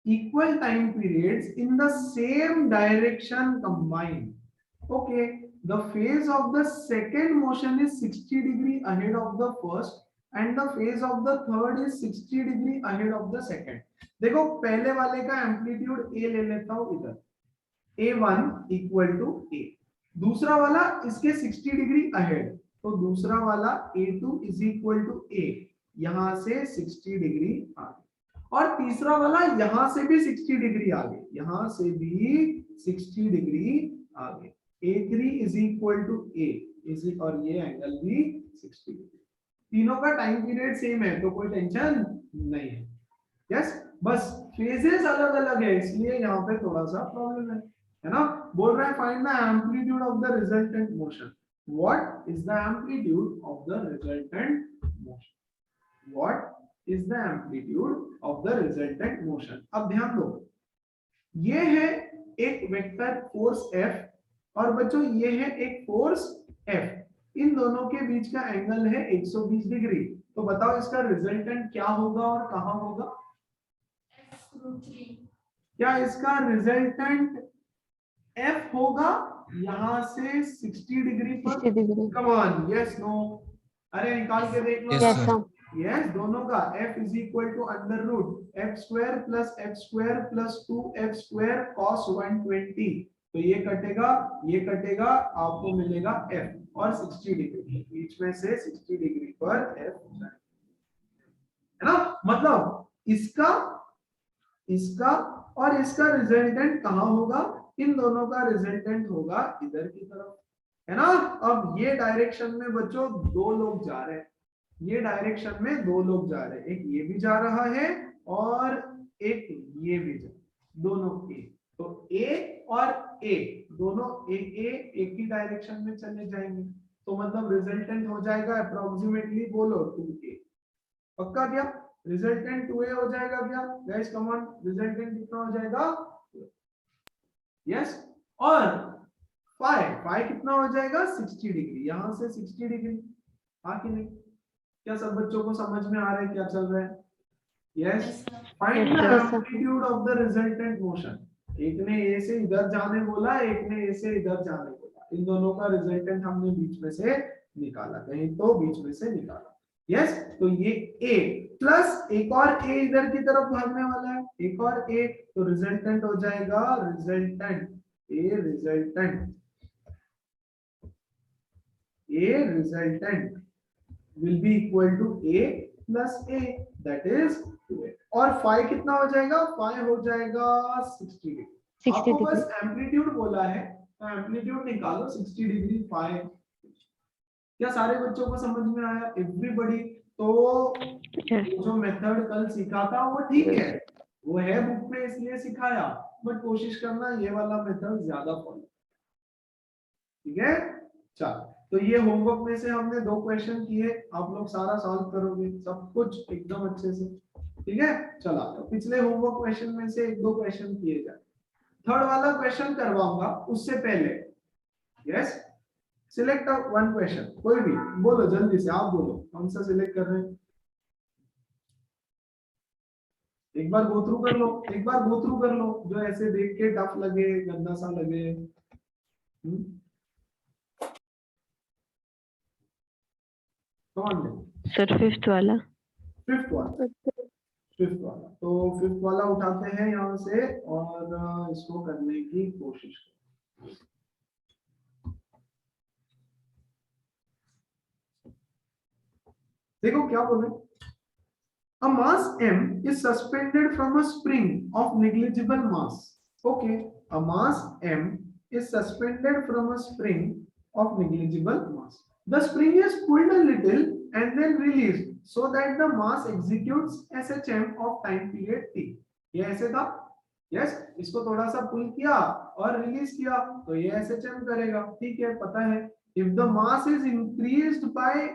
equal time periods in the same direction combined. Okay, the phase of the second motion is 60 degree ahead of the first and the phase of the third is 60 degree ahead of the second. देखो पहले वाले का amplitude a ले लेता हूं इधर, a1 equal to a, दूसरा वाला इसके 60 डिग्री अहेड, तो दूसरा वाला a2 is equal to a, यहां से 60 डिग्री आगे, और तीसरा वाला यहां से भी 60 डिग्री आगे, यहां से भी 60 डिग्री आगे, a3 is equal to a is, और ये एंगल भी 60 डिग्री, तीनों का टाइम पीरियड सेम है तो कोई टेंशन नहीं है। यस, बस फेजेस अलग अलग है इसलिए यहाँ पे थोड़ा सा प्रॉब्लम है ना। बोल रहा है find the amplitude of the resultant motion, what is the amplitude of the resultant motion, what is the amplitude of the resultant motion. अब ध्यान दो, ये है एक वेक्टर फोर्स F और बच्चों ये है एक फोर्स F, इन दोनों के बीच का एंगल है 120 डिग्री, तो बताओ इसका रिजल्टेंट क्या होगा और कहां होगा, F√3. क्या इसका रिजल्टेंट F होगा यहां से 60 डिग्री पर, 60 degree. Come on, yes no, अरे निकाल के देख लो, Yes, Yes, sir. sir. Yes दोनों का F is equal to under root f square plus f square plus 2f square cos 120, तो ये कटेगा, आपको मिलेगा F और 60 डिग्री, बीच में से 60 डिग्री पर F हो जाएगा, है ना। मतलब इसका और इसका रिजल्टेंट कहाँ होगा, इन दोनों का रिजल्टेंट होगा इधर की तरफ, है ना। अब ये डायरेक्शन में बच्चों दो लोग जा रहे हैं, ये डायरेक्शन में दो लोग जा रहे हैं, एक ये भी जा रहा है और एक ये भी जा, दोनों ए, तो ए और ए दोनों एक ही डायरेक्शन में चले जाएंगे, तो मतलब रिजल्टेंट हो जाएगा अप्रोक्सीमेटली, बोलो 2a, पक्का क्या, रिजल्टेंट 2a हो जाएगा क्या गाइस, कम ऑन, रिजल्टेंट कितना हो जाएगा, यस, और फाई कितना हो जाएगा 60 डिग्री, यहां से 60 डिग्री, हाँ कि नहीं, क्या सब बच्चों को समझ में आ रहा है क्या चल रहा है, yes. Yes, sir. Find the Yes, sir. Amplitude of the resultant motion, एक ने ए से इधर जाने बोला, एक ने ए से इधर जाने बोला, इन दोनों का रिजल्टेंट हमने बीच में से निकाला, कहीं तो बीच में से निकाला, यस। तो ये ए प्लस एक और ए इधर की तरफ भागने वाला है, एक और ए, तो रिजल्टेंट हो जाएगा resultant will be equal to a plus a, that is 2a, और फाई कितना हो जाएगा, फाई हो जाएगा 60 डिग्री, 60 आपको डिग्री। बस एम्पलीट्यूड बोला है तो एम्पलीट्यूड निकालो 60 डिग्री फाई। क्या सारे बच्चों को समझ में आया, एवरीबॉडी, तो Yes. जो मेथड कल सीखा था वो ठीक है, वो है बुक में इसलिए सिखाया, बट कोशिश करना ये वाला मेथड ज्यादा फॉलो, ठीक है। चलो, तो ये होमवर्क में से हमने 2 क्वेश्चन किए, आप लोग सारा सॉल्व करोगे सब कुछ एकदम अच्छे से, ठीक है। चलो तो पिछले होमवर्क क्वेश्चन में से 1-2 क्वेश्चन किए जाए, थर्ड वाला क्वेश्चन करवाऊंगा उससे पहले, यस, सिलेक्ट वन क्वेश्चन, कोई भी बोलो जल्दी से, आप बोलो कौन सा सिलेक्ट कर रहे हैं, एक बार गो थ्रू कर लो, जो ऐसे देख के टफ लगे, गंदा सा लगे, कौन है Sir, fifth वाला. फिफ्थ वाला, तो फिफ्थ वाला उठाते हैं यहाँ से और इसको करने की कोशिश करें। देखो क्या बोले, a mass m is suspended from a spring of negligible mass, okay, a mass m is suspended from a spring of negligible mass, the spring is pulled a little and then released so that the mass executes SHM of time period t, ये ऐसे था, yes, इसको थोड़ा सा पुल किया और release किया तो ये SHM करेगा, ठीक है, पता है। If the mass is increased by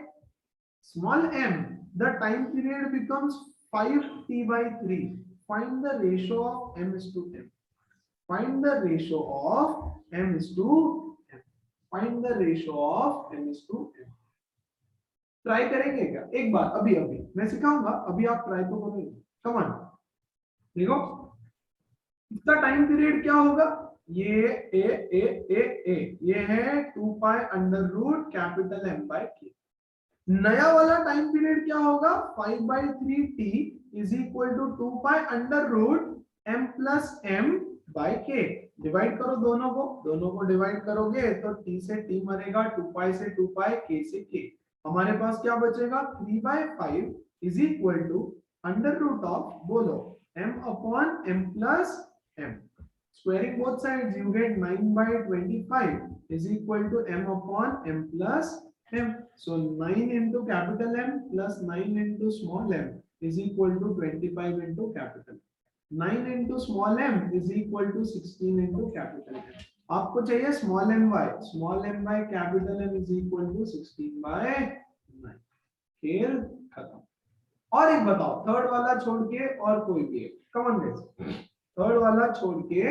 small m, the time period becomes 5t/3. Find the ratio of m is to m. Find the ratio of m is to m. Find the ratio of m is to m. Try करेंगे क्या एक बार? अभी अभी मैं सिखाऊंगा, अभी आप try तो करेंगे। कम ऑन, देखो इसका टाइम पीरियड क्या होगा? ये ये है 2 pi under root capital M by K। नया वाला टाइम पीरियड क्या होगा? 5/3t is equal to 2 pi under root m plus m by k। Divide करो दोनों को डिवाइड करोगे तो t से t मरेगा, 2 पाई से 2 पाई, k से k। हमारे पास क्या बचेगा? 3/5 is equal to under root of, बोलो, m upon m plus m। Squaring both sides, you get 9/25 is equal to m upon m plus m. So 9 into capital M plus 9 into small m is equal to 25 into capital M. 9 into small m is equal to 16 into capital M. आपको चाहिए small m by capital M is equal to 16/9. खेल खत्म। और एक बताओ, third वाला छोड़ के और कोई भी एक, कम ऑन गाइस, थर्ड वाला छोड़ के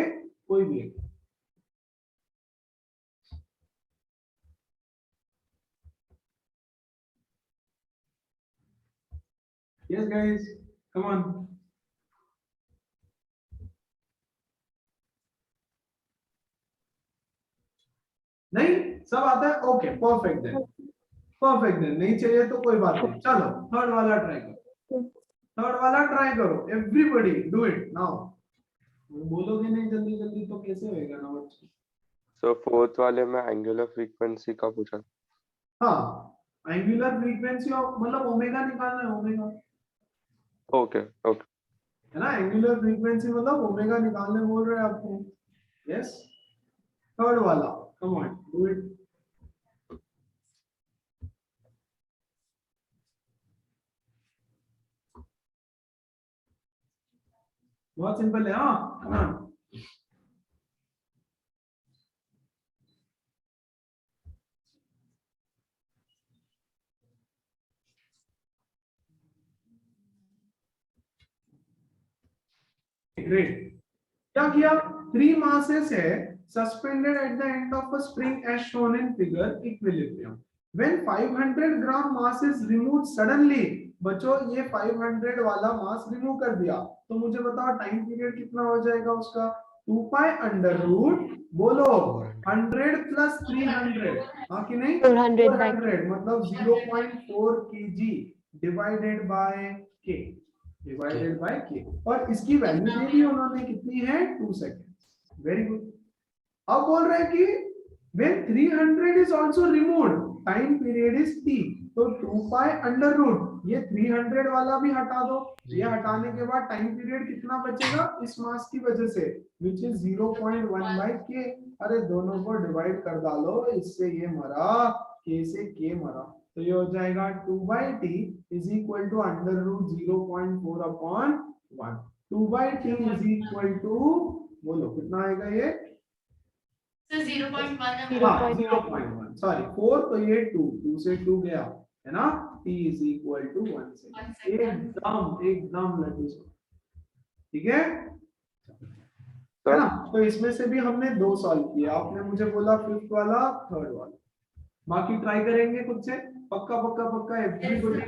कोई भी एक। Yes guys, come on. नहीं सब आता है? Okay, perfect then, perfect then. नहीं चाहिए तो कोई बात नहीं, चलो थर्ड वाला ट्राई करो, थर्ड वाला ट्राई करो, एवरीबॉडी डू इट नाउ। बोलोगे नहीं जल्दी जल्दी तो कैसे होएगा ना बच्चे? सो फोर्थ वाले में एंगुलर फ्रीक्वेंसी का पूछा। हाँ, एंगुलर फ्रीक्वेंसी ऑफ, मतलब ओमेगा निकालना है, ओमेगा, ओके ओके है ना? एंगुलर फ्रीक्वेंसी मतलब ओमेगा निकालने बोल रहे हैं आपको। यस, थर्ड वाला, कम ऑन डू इट। बहुत सिंपल है, हाँ, कम ऑन। ग्रेट। क्या किया? 3 masses है suspended at the end of a spring as shown in figure equilibrium. When 500 gram mass is removed suddenly, बच्चों ये 500 वाला मास रिमूव कर दिया तो मुझे बताओ टाइम पीरियड कितना हो जाएगा उसका? 2 पाई अंडर रूट, बोलो, 100 प्लस 300, हाँ कि नहीं? 400 मतलब 0.4 kg divided by k, divided by k। और इसकी वैल्यू दे दी उन्होंने, कितनी है? 2 सेकंड। Very good. अब बोल रहे हैं कि when 300 is also removed, time period is t, तो 2 पाई अंडर रूट, ये 300 वाला भी हटा दो, ये हटाने के बाद टाइम पीरियड कितना बचेगा इस मास की वजह से, which is 0.1 by k। अरे दोनों को डिवाइड कर डालो, इससे ये मरा, k से k मरा, तो ये हो जाएगा 2/t is equal to under root 0.4 upon 1। 2/t is equal to, बोलो कितना आएगा ये? So 0.1 0.1, सॉरी 4, तो ये 2 से 2 गया, है ना? t is equal to 1 second. एकदम लड्डू, ठीक है ना? तो इसमें से भी हमने 2 सॉल्व किया, आपने मुझे बोला फिफ्थ वाला, थर्ड वाला, बाकी ट्राई करेंगे खुद से, पक्का पक्का पक्का एवरीबॉडी।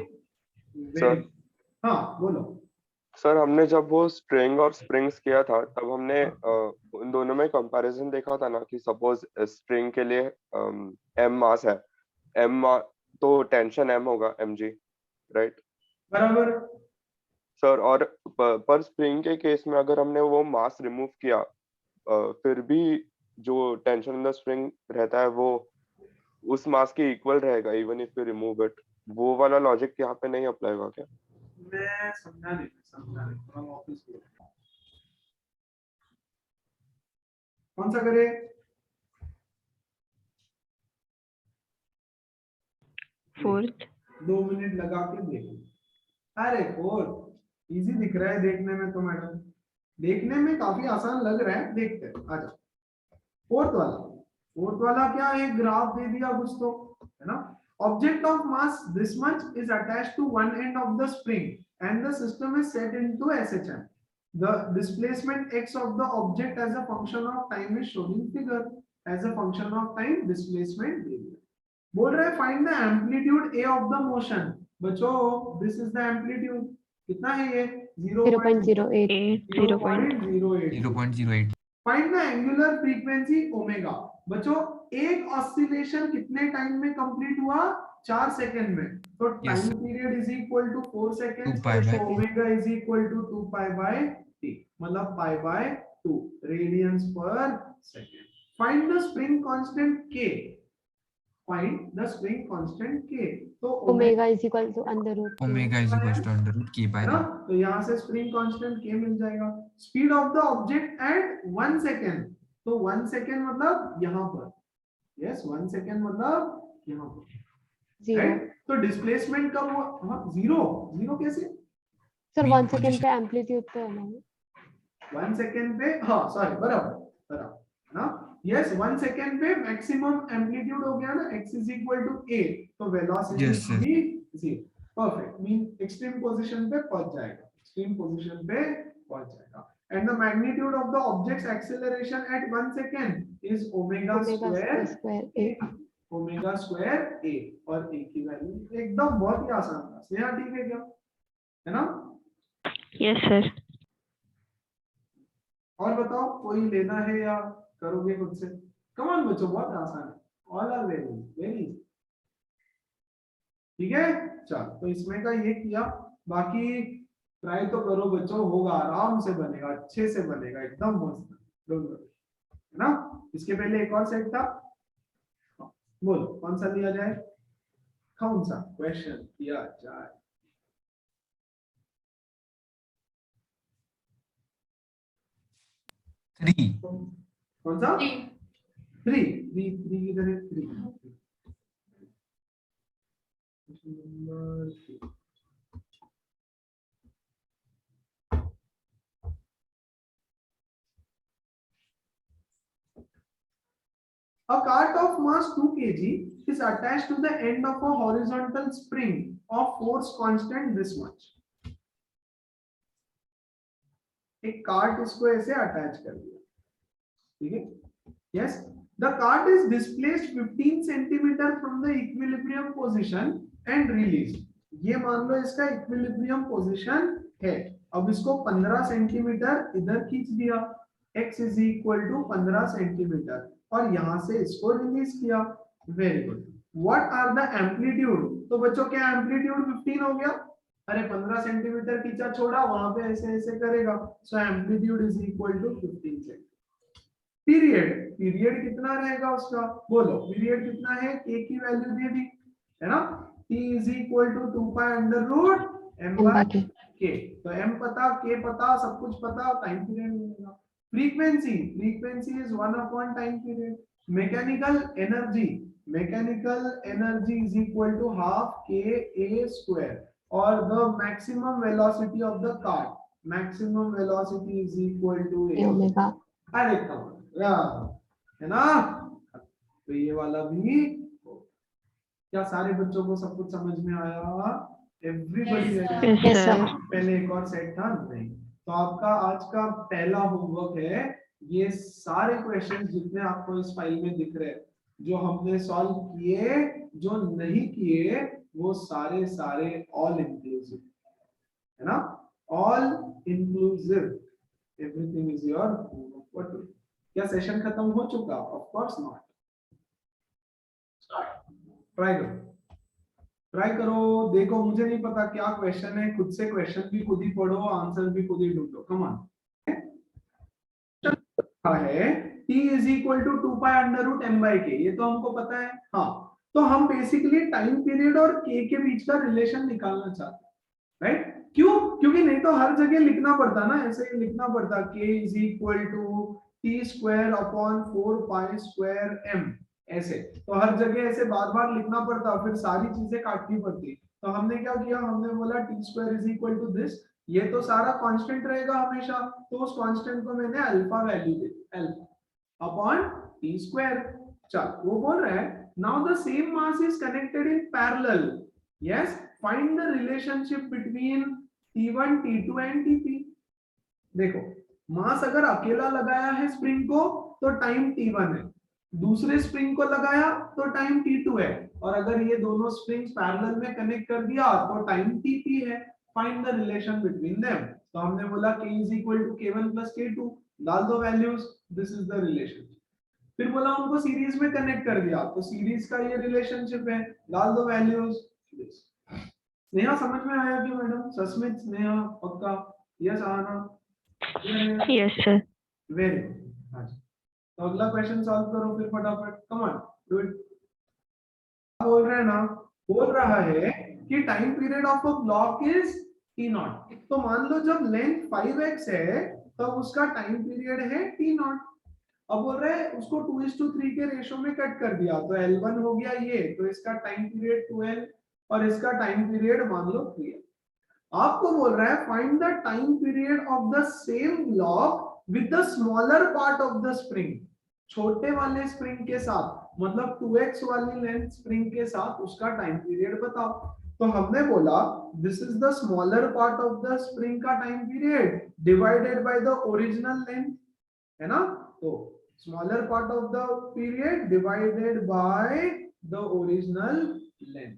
हाँ बोलो सर, हमने जब वो स्ट्रिंग और स्प्रिंग्स किया था तब हमने उन दोनों में कंपैरिजन देखा था ना कि सपोज स्ट्रिंग के लिए m मास है, तो टेंशन m होगा mg, राइट? बराबर सर, और पर स्प्रिंग के केस में अगर हमने वो मास रिमूव किया फिर भी जो टेंशन इन द स्प्रिंग रहता है वो उस मास के इक्वल रहेगा even if you remove it. वो वाला लॉजिक यहाँ पे नहीं अप्लाई होगा क्या? मैं समझा नहीं थोड़ा वापस बोलो। कौन सा करे? फोर्थ। 2 मिनट लगा के देखो। अरे फोर्थ इजी दिख रहा है देखने में तो मैडम, देखने में काफी आसान लग रहा है, देखते हैं। आ जाओ फोर्थ वाला क्या है, ग्राफ दे दिया कुछ तो, है ना। Object of mass this much is attached to one end of the spring and the system is set into SHM. The displacement x of the object as a function of time is shown in figure. As a function of time, displacement area. बोल रहे find the amplitude a of the motion. बच्चों, this is the amplitude. कितना है ये? 0.08. 0.08. 0.08. Find the angular frequency omega. बच्चों, एक oscillation कितने time में कंप्लीट हुआ? 4 सेकंड में। तो Yes. Time period is equal to 4 second, 2 pi by तो omega is equal to 2 pi by t, मतलब पाई बाय 2 रेडियंस पर second. Find the spring constant k. Find the spring constant k। तो Omega is equal to under root K. Omega is equals to under root K by है ना, r. तो यहाँ से spring constant k मिल जाएगा। Speed of the object at 1 second, तो 1 second मतलब यहाँ पर, यस 1 सेकंड मतलब यहाँ पर, 0. राइट। तो डिस्प्लेसमेंट कब हुआ? हाँ, जीरो कैसे? Sir Mean 1 second position. पे एम्पलीट्यूड पे है ना? 1 सेकंड पे, हाँ सॉरी, बराबर ना, यस 1 सेकंड पे मैक्सिमम एम्पलीट्यूड हो गया ना, x is equal to a, तो वेलोसिटी Yes, sir. भी 0। परफेक्ट, मीन एक्सट्रीम पोजीशन पे पहुंच जाएगा, एक्सट्रीम पोजीशन पे पहुंच जाएगा। And the magnitude of the objects acceleration at 1 second is omega Omega square square A. Omega square a, और a की वैल्यू एकदम बहुत ही आसान था। स्नेहा ठीक है क्या? है ना? Yes, sir. और बताओ, कोई लेना है या करोगे खुद से? कम ऑन बच्चों, बहुत आसान है, ऑल आर वेरी। ठीक है, चलो तो इसमें का ये किया, बाकी ट्राई तो करो बच्चों, होगा, आराम से बनेगा, अच्छे से बनेगा, एकदम मस्त, है ना। इसके पहले एक और सेट था, बोलो कौन सा लिया जाए, कौन सा क्वेश्चन किया जाए? Three. कौन सा? थ्री इधर है, three. A cart of mass 2 kg is attached to the end of a horizontal spring of force constant this much. एक कार्ट इसको ऐसे अटैच कर दिया, ठीक है, yes. The cart is displaced 15 centimetre from the equilibrium position and release. ये मान लो इसका इक्विलिब्रियम पोजीशन है, अब इसको 15 सेंटीमीटर इधर खींच दिया, x is equal to 15 centimetre, और यहां से इसको रिलीज किया। Very good. What are the amplitude? तो बच्चों क्या एम्पलीट्यूड 15 हो गया? अरे 15 सेंटीमीटर खींचा छोड़ा, वहां पे ऐसे ऐसे करेगा, so amplitude is equal to 15 centimetre. Period कितना रहेगा उसका? बोलो पीरियड कितना है? k की वैल्यू दे दी है ना, t is equal to 2 pi under root m by k। तो m पता, k पता, सब कुछ पता, टाइम पीरियड मिलेगा। Frequency is 1 upon time period. Mechanical energy is equal to half k a square, or the maximum velocity of the cart, maximum velocity is equal to a Omega. अरे है ना। तो ये वाला भी, क्या सारे बच्चों को सब कुछ समझ में आया? Everybody Yes, sir. पहले एक और सेट था नहीं, तो आपका आज का पहला होमवर्क है, ये सारे क्वेश्चन जितने आपको इस फाइल में दिख रहे हैं, जो हमने सॉल्व किए, जो नहीं किए, वो सारे ऑल इंक्लूसिव, है ना, all inclusive, everything is your homework. क्या सेशन खत्म हो चुका? Of course not. ट्राई करो, देखो, मुझे नहीं पता क्या क्वेश्चन है, खुद से क्वेश्चन भी खुद ही पढ़ो, आंसर भी खुद ही ढूंढो। Come on. है t is equal to 2 pi under root m by k, ये तो हमको पता है। हाँ, तो हम बेसिकली टाइम पीरियड और k के बीच का रिलेशन निकालना चाहते हैं, राइट? क्यों? क्योंकि नहीं तो हर जगह लिखना पड़ता ना, ऐसे ही लिखना पड़ता, k is equal to t square upon 4 pi square m, ऐसे तो हर जगह ऐसे बार बार लिखना पड़ता, फिर सारी चीजें काटनी पड़ती। तो हमने क्या किया, हमने बोला t square is equal to this, ये तो सारा कांस्टेंट रहेगा हमेशा, तो उस कांस्टेंट को मैंने अल्फा वैल्यू दे दी, अल्फा अपॉन टी स्क्वायर। चल वो बोल रहा है now the same mass is connected in parallel, yes find the relationship between T1 T2 and T3। देखो मास अगर अकेला लगाया है स्प्रिंग को तो टाइम T1 है, दूसरे स्प्रिंग को लगाया तो टाइम T2 है, और अगर ये दोनों स्प्रिंग्स पैरेलल में कनेक्ट कर दिया तो टाइम T3 है। Find the relation between them. तो हमने बोला k is equal to k1 plus k2, डाल दो values, this is the relation. फिर बोला उनको सीरीज में कनेक्ट कर दिया तो सीरीज का ये रिलेशनशिप है, डाल दो वैल्यूज। नेहा समझ में आया कि मैडम? सस्मित, नेहा, पक्का? यस आना? Yes, sir. Very good. अच्छा तो अगला क्वेश्चन सॉल्व करो फिर फटाफट, कम ऑन डू इट। बोल रहे हैं ना, बोल रहा है कि time period of a block is T not. तो मान लो जब लेंथ 5x है तब उसका टाइम पीरियड है टी नॉट। अब बोल रहे हैं उसको 2:3 के रेशो में कट कर दिया तो L1 हो गया ये, तो इसका टाइम पीरियड 12 और इसका टाइम पीरियड मान लो 3। आपको बोल रहा है find the time period of the same block with the smaller part of the spring. छोटे वाले स्प्रिंग के साथ, मतलब 2x वाली लेंथ स्प्रिंग के साथ उसका टाइम पीरियड बताओ। तो हमने बोला this is the smaller part of the spring का time period divided by the original length, है ना? तो smaller part of the period divided by the original length,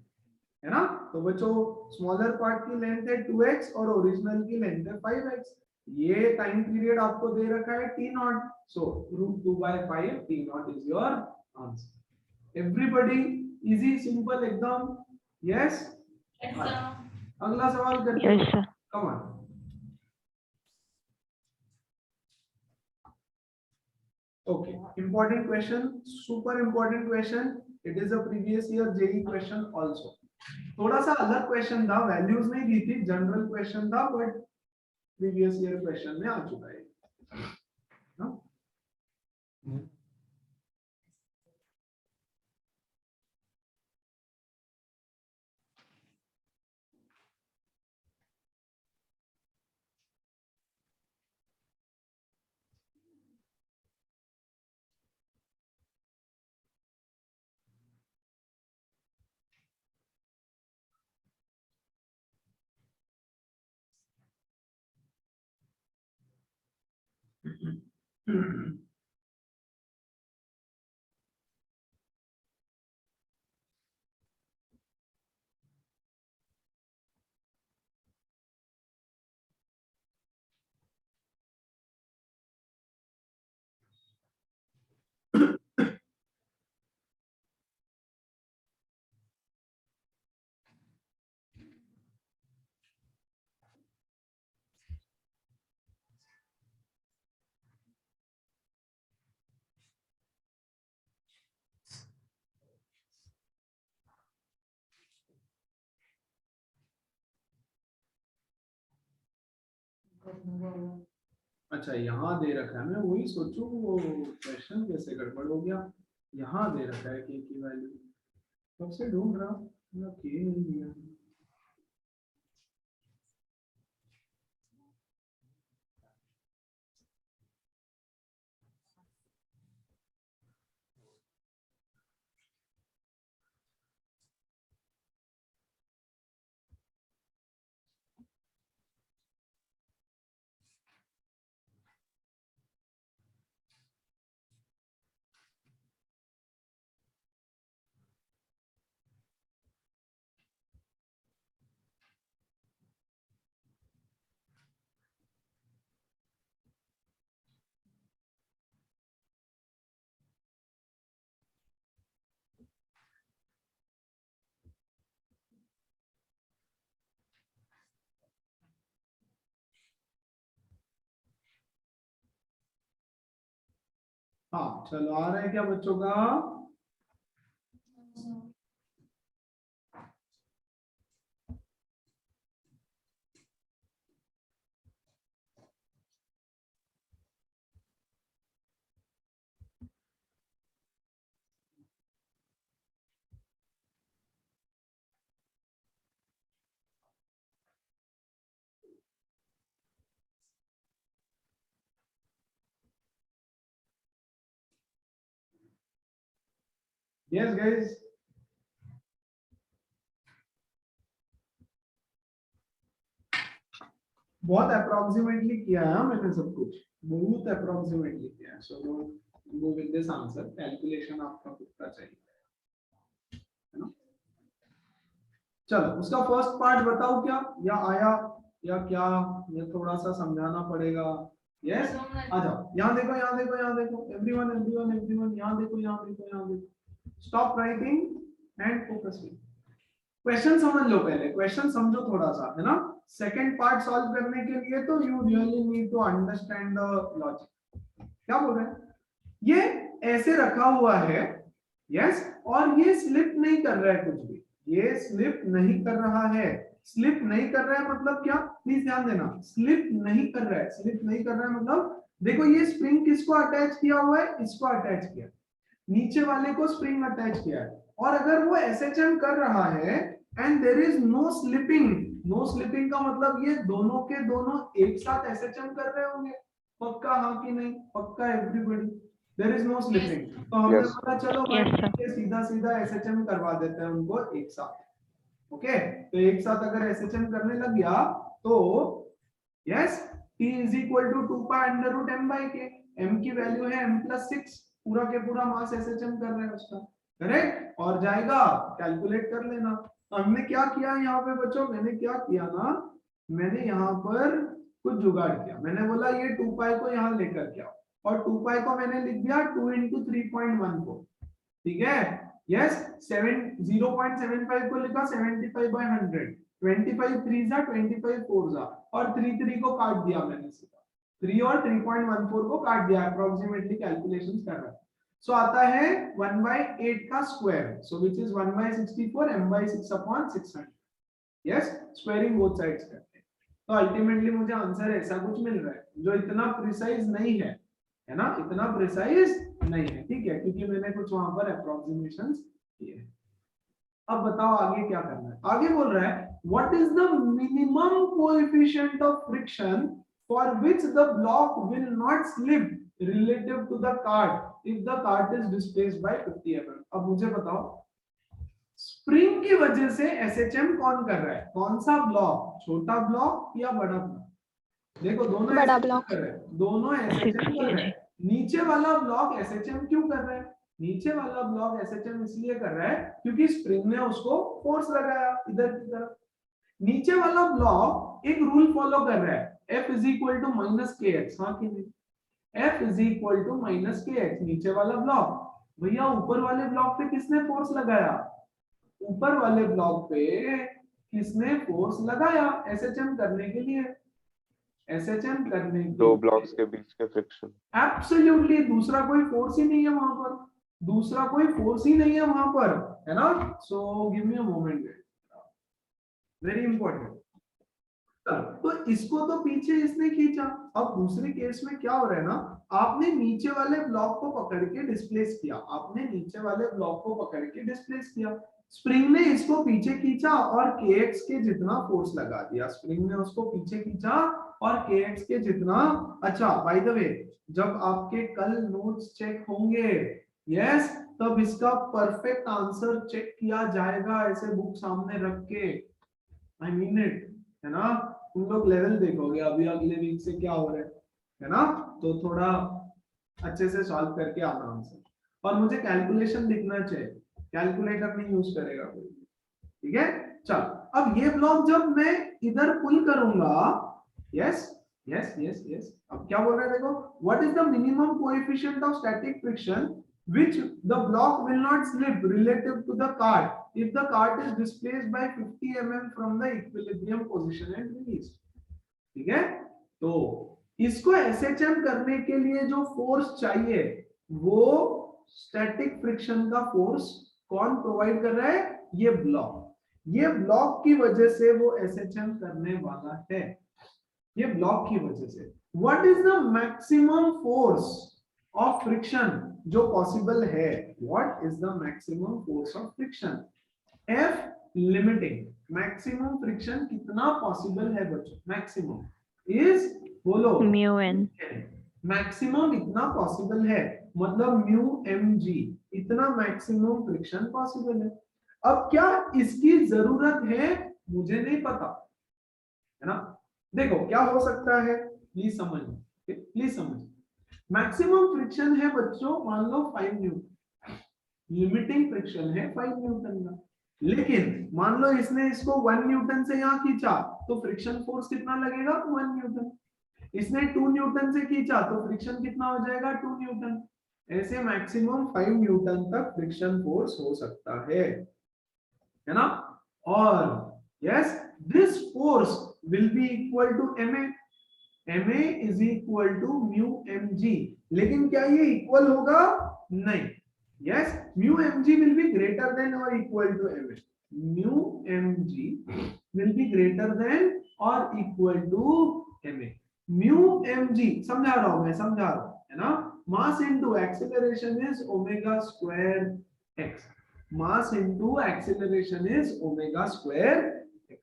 है ना? तो बच्चों स्मॉलर पार्ट की लेंथ है 2x और ओरिजिनल की लेंथ है 5x। ये टाइम पीरियड आपको दे रखा है t not, so √2/5 t not is your answer. Everybody easy, simple एकदम? यस। Yes, sir. अगला सवाल करते Yes, हैं, sir. Come on. Okay, important question, super important question. It is a previous year JEE question also. थोड़ा सा अलग question था, values नहीं दी थी, जनरल क्वेश्चन था, बट प्रीवियस ईयर क्वेश्चन में आ चुका है। हाँ? अच्छा यहाँ दे रखा है, मैं वही सोचूं वो क्वेश्चन कैसे गड़बड़ हो गया। यहाँ दे रखा है k की वैल्यू, कब से ढूंढ रहा हूँ, k नहीं दिया। हाँ चलो, आ रहा है क्या बच्चों का? यस गाइस, बहुत अप्रोक्सीमेटली किया है मैंने सब कुछ, बहुत अप्रोक्सीमेटली किया है। So don't go with this answer, calculation आपका खुद का चाहिए, है ना। चलो उसका फर्स्ट पार्ट बताओ क्या, या आया या क्या, ये थोड़ा सा समझाना पड़ेगा। यस, आ जाओ, यहाँ देखो, यहाँ देखो, यहाँ देखो, एवरीवन एवरीवन एवरीवन, यहाँ देखो, यहाँ देखो, यहाँ देखो। Stop writing and focusing. Question समझ लो पहले, क्वेश्चन समझो थोड़ा सा, है ना। सेकंड पार्ट सॉल्व करने के लिए तो you really need to understand the logic. क्या बोल रहे हैं, ये ऐसे रखा हुआ है, यस, और ये स्लिप नहीं कर रहा है कुछ भी, ये स्लिप नहीं कर रहा है। स्लिप नहीं कर रहा है मतलब क्या, प्लीज ध्यान देना, स्लिप नहीं कर रहा है, स्लिप नहीं कर रहा है मतलब देखो ये स्प्रिंग किसको अटैच किया हुआ है, इसको अटैच किया, नीचे वाले को स्प्रिंग अटैच किया है। और अगर वो एसएचएम कर रहा है and there is no slipping, no slipping का मतलब ये दोनों के दोनों एक साथ एसएचएम कर रहे होंगे, पक्का हाँ कि नहीं, पक्का everybody, there is no slipping. तो हमने Yes. बोला चलो Yes, sir. भाई सीधा सीधा एसएचएम करवा देते हैं उनको एक साथ। ओके, तो एक साथ अगर एसएचएम करने लग गया तो yes, t is equal to 2 pi under root m by k, m की वैल्यू है m+6, पूरा के पूरा मास एसएचएम कर रहे हैं उसका, करेक्ट, और जाएगा, कैलकुलेट कर लेना। हमने क्या किया यहाँ पे बच्चों, मैंने क्या किया ना, मैंने यहाँ पर कुछ जुगाड़ किया, मैंने बोला ये 2 पाई को यहाँ लेकर के आओ, और 2 पाई को मैंने लिख दिया 2 × 3.14, ठीक है। यस, 0.75 को लिखा 75/100, 25 3 जा 25 4 जा, और 3 को काट दिया मैंने सीधा, 3 और 3.14 को काट दिया, अप्रोक्सीमेटली कैलकुलेशंस कर रहा है। सो आता है 1/8 का square, so which is 1/64 m/6/600। Yes, squaring both sides करते हैं, तो अल्टीमेटली मुझे आंसर ऐसा कुछ मिल रहा है जो इतना प्रिसाइज नहीं है, है ना, इतना प्रिसाइज नहीं है, ठीक है, क्योंकि मैंने कुछ वहां पर अप्रोक्सीमेशंस किए। अब बताओ आगे क्या करना है, आगे बोल रहा है what is the minimum coefficient of friction for which the block will not slip relative to the cart if the cart is displaced by 50 mm। अब मुझे बताओ स्प्रिंग की वजह से एसएचएम कौन कर रहा है, कौन सा ब्लॉक, छोटा ब्लॉक या बड़ा ब्लॉक, देखो दोनों बड़ा SHM ब्लॉक। कर रहे हैं, दोनों एसएचएम कर रहे हैं। नीचे वाला ब्लॉक एसएचएम क्यों कर रहा है, नीचे वाला ब्लॉक एसएचएम इसलिए कर रहा है क्योंकि स्प्रिंग ने उसको फोर्स लगाया इधर की तरफ। नीचे वाला ब्लॉक एक रूल फॉलो कर रहा है, F = -kx, हाँ कि नहीं, F = -kx, नीचे वाला ब्लॉक। भैया ऊपर वाले ब्लॉक पे किसने फोर्स लगाया, ऊपर वाले ब्लॉक पे किसने फोर्स लगाया एसएचएम करने के लिए, एसएचएम करने के दो ब्लॉक्स के बीच के फ्रिक्शन। एब्सोल्युटली, दूसरा कोई फोर्स ही नहीं है वहां पर, दूसरा कोई फोर्स ही नहीं है वहां पर, है ना। So give me a moment, very important. तो इसको तो पीछे इसने खींचा, अब दूसरे केस में क्या हो रहा है ना, आपने नीचे वाले ब्लॉक को पकड़ के डिस्प्लेस किया, आपने नीचे वाले ब्लॉक को पकड़ के डिस्प्लेस किया, स्प्रिंग ने इसको पीछे खींचा और kx के जितना फोर्स लगा दिया, स्प्रिंग ने उसको पीछे खींचा और kx के जितना। अच्छा बाय द वे, जब आपके कल नोट्स चेक होंगे, यस, तब इसका परफेक्ट आंसर चेक किया जाएगा, ऐसे बुक सामने रख के, आई मीन इट, है ना। तुम लोग लेवल देखोगे अभी अगले वीक से क्या हो रहा है ना, तो थोड़ा अच्छे से सॉल्व करके आना आंसर, और मुझे कैलकुलेशन दिखना चाहिए, कैलकुलेटर नहीं यूज करेगा कोई, ठीक है। चल अब ये ब्लॉक जब मैं इधर पुल करूंगा, यस यस यस यस, अब क्या बोल रहा है देखो, what is the minimum coefficient of static friction which the block will not slip relative to the cart if the cart is displaced by 50 mm from the equilibrium position and released, ठीक है। तो इसको SHM करने के लिए जो force चाहिए वो स्टैटिक फ्रिक्शन का फोर्स कौन प्रोवाइड कर रहा है, ये ब्लॉक, ये ब्लॉक की वजह से वो एसएचएम करने वाला है, ये ब्लॉक की वजह से। What is the maximum force of friction जो पॉसिबल है, what is the maximum force of friction, F limiting, maximum friction कितना पॉसिबल है बच्चों, मैक्सिमम इज, बोलो mu n, मैक्सिमम इतना पॉसिबल है, मतलब म्यू एम जी, इतना मैक्सिमम फ्रिक्शन पॉसिबल है। अब क्या इसकी जरूरत है, मुझे नहीं पता, है ना। देखो क्या हो सकता है, प्लीज समझ, प्लीज समझ। मैक्सिमम फ्रिक्शन है बच्चों मान लो 5 न्यूटन, लिमिटिंग फ्रिक्शन है 5 न्यूटन का, लेकिन मान लो इसने इसको 1 न्यूटन से यहाँ खींचा तो फ्रिक्शन फोर्स कितना लगेगा, 1 न्यूटन। इसने 2 न्यूटन से खींचा तो फ्रिक्शन कितना हो जाएगा, 2 न्यूटन। ऐसे मैक्सिमम 5 न्यूटन तक फ्रिक्शन फोर्स हो सकता है ना। और yes, this force will be equal to ma, ma is equal to mu mg। लेकिन क्या ये इक्वल होगा, नहीं। Yes, mu mg will be greater than और equal to ma, mu mg will be greater than और equal to ma। Mu mg समझा रहा हूं मैं, समझा रहा हूं, है ना। Mass into acceleration is omega square x, mass into acceleration is omega square x,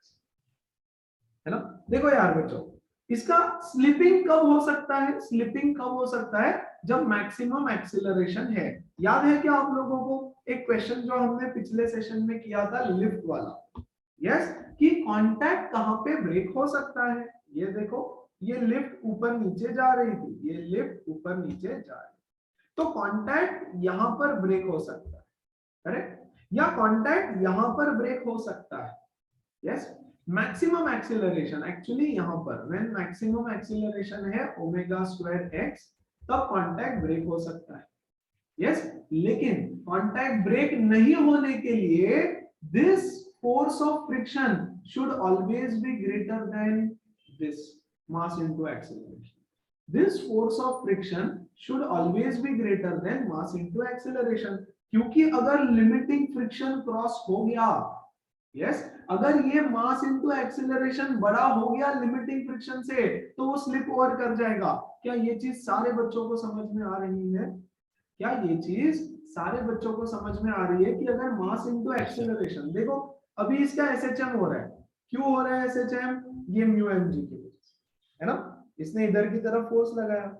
है ना। देखो यार बच्चों, इसका स्लिपिंग कब हो सकता है, स्लिपिंग कब हो सकता है, जब मैक्सिमम एक्सीलरेशन है। याद है क्या आप लोगों को एक क्वेश्चन जो हमने पिछले सेशन में किया था लिफ्ट वाला, यस, कि कांटेक्ट कहां पे ब्रेक हो सकता है। ये देखो, ये लिफ्ट ऊपर नीचे जा रही थी, ये लिफ्ट ऊपर नीचे जा रही, तो कांटेक्ट यहां पर ब्रेक हो सकता है, करेक्ट, या कांटेक्ट यहां पर ब्रेक हो सकता है। यस, मैक्सिमम एक्सीलरेशन एक्चुअली यहां पर, व्हेन मैक्सिमम एक्सीलरेशन है ओमेगा स्क्वायर x, तब कांटेक्ट ब्रेक हो सकता है। यस, लेकिन कांटेक्ट ब्रेक नहीं होने के लिए this force of friction should always be greater then this mass into acceleration. This force of friction should always be greater than mass into acceleration, क्योंकि अगर लिमिटिंग फ्रिक्शन क्रॉस हो गया, yes, अगर ये मास इनटू एक्सीलरेशन बड़ा हो गया limiting friction से, तो वो स्लिप ओवर कर जाएगा। क्या ये चीज सारे बच्चों को समझ में आ रही है, क्या ये चीज सारे बच्चों को समझ में आ रही है कि अगर मास इनटू एक्सीलरेशन, देखो अभी इसका एसएचएम हो रहा है, क्यों हो रहा है एसएचएम, ये म्यू एमजी की वजह से, है ना, इसने इधर की तरफ फोर्स लगाया।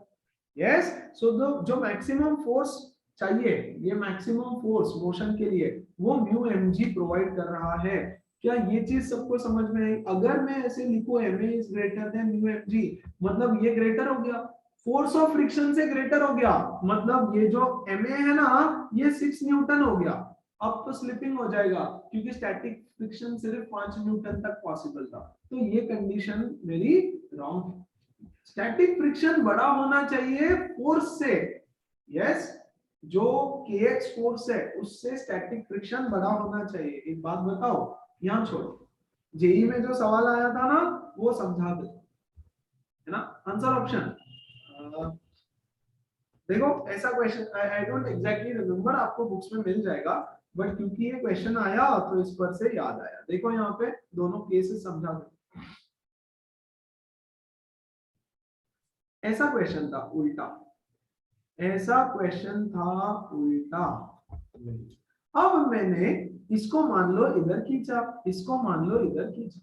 यस, सो जो मैक्सिमम फोर्स चाहिए, ये मैक्सिमम फोर्स मोशन के लिए वो म्यू mg प्रोवाइड कर रहा है। क्या ये चीज सबको समझ में आई? अगर मैं ऐसे लिखूं ma is greater then mu mg, मतलब ये ग्रेटर हो गया, फोर्स ऑफ फ्रिक्शन से ग्रेटर हो गया, मतलब ये जो ma है ना, ये 6 न्यूटन हो गया। अब तो स्लिपिंग हो जाएगा, क्योंकि स्टैटिक फ्रिक्शन सिर्फ 5 न्यूटन तक पॉसिबल था, तो ये कंडीशन मेरी रॉन्ग है। स्टैटिक फ्रिक्शन बड़ा होना चाहिए फोर्स से, यस, जो kx फोर्स है उससे स्टैटिक फ्रिक्शन बड़ा होना चाहिए। एक बात बताओ, यहां छोड़ो, जेई में जो सवाल आया था ना वो समझा दे, है ना। आंसर ऑप्शन देखो, ऐसा question I don't exactly remember, आपको बुक्स में मिल जाएगा, बट क्योंकि ये क्वेश्चन आया तो इस पर से याद आया। देखो यहाँ पे दोनों केसेस समझा दे। ऐसा क्वेश्चन था उल्टा, ऐसा क्वेश्चन था उल्टा। अब मैंने इसको मान लो इधर खींचा, इसको मान लो इधर खींचा,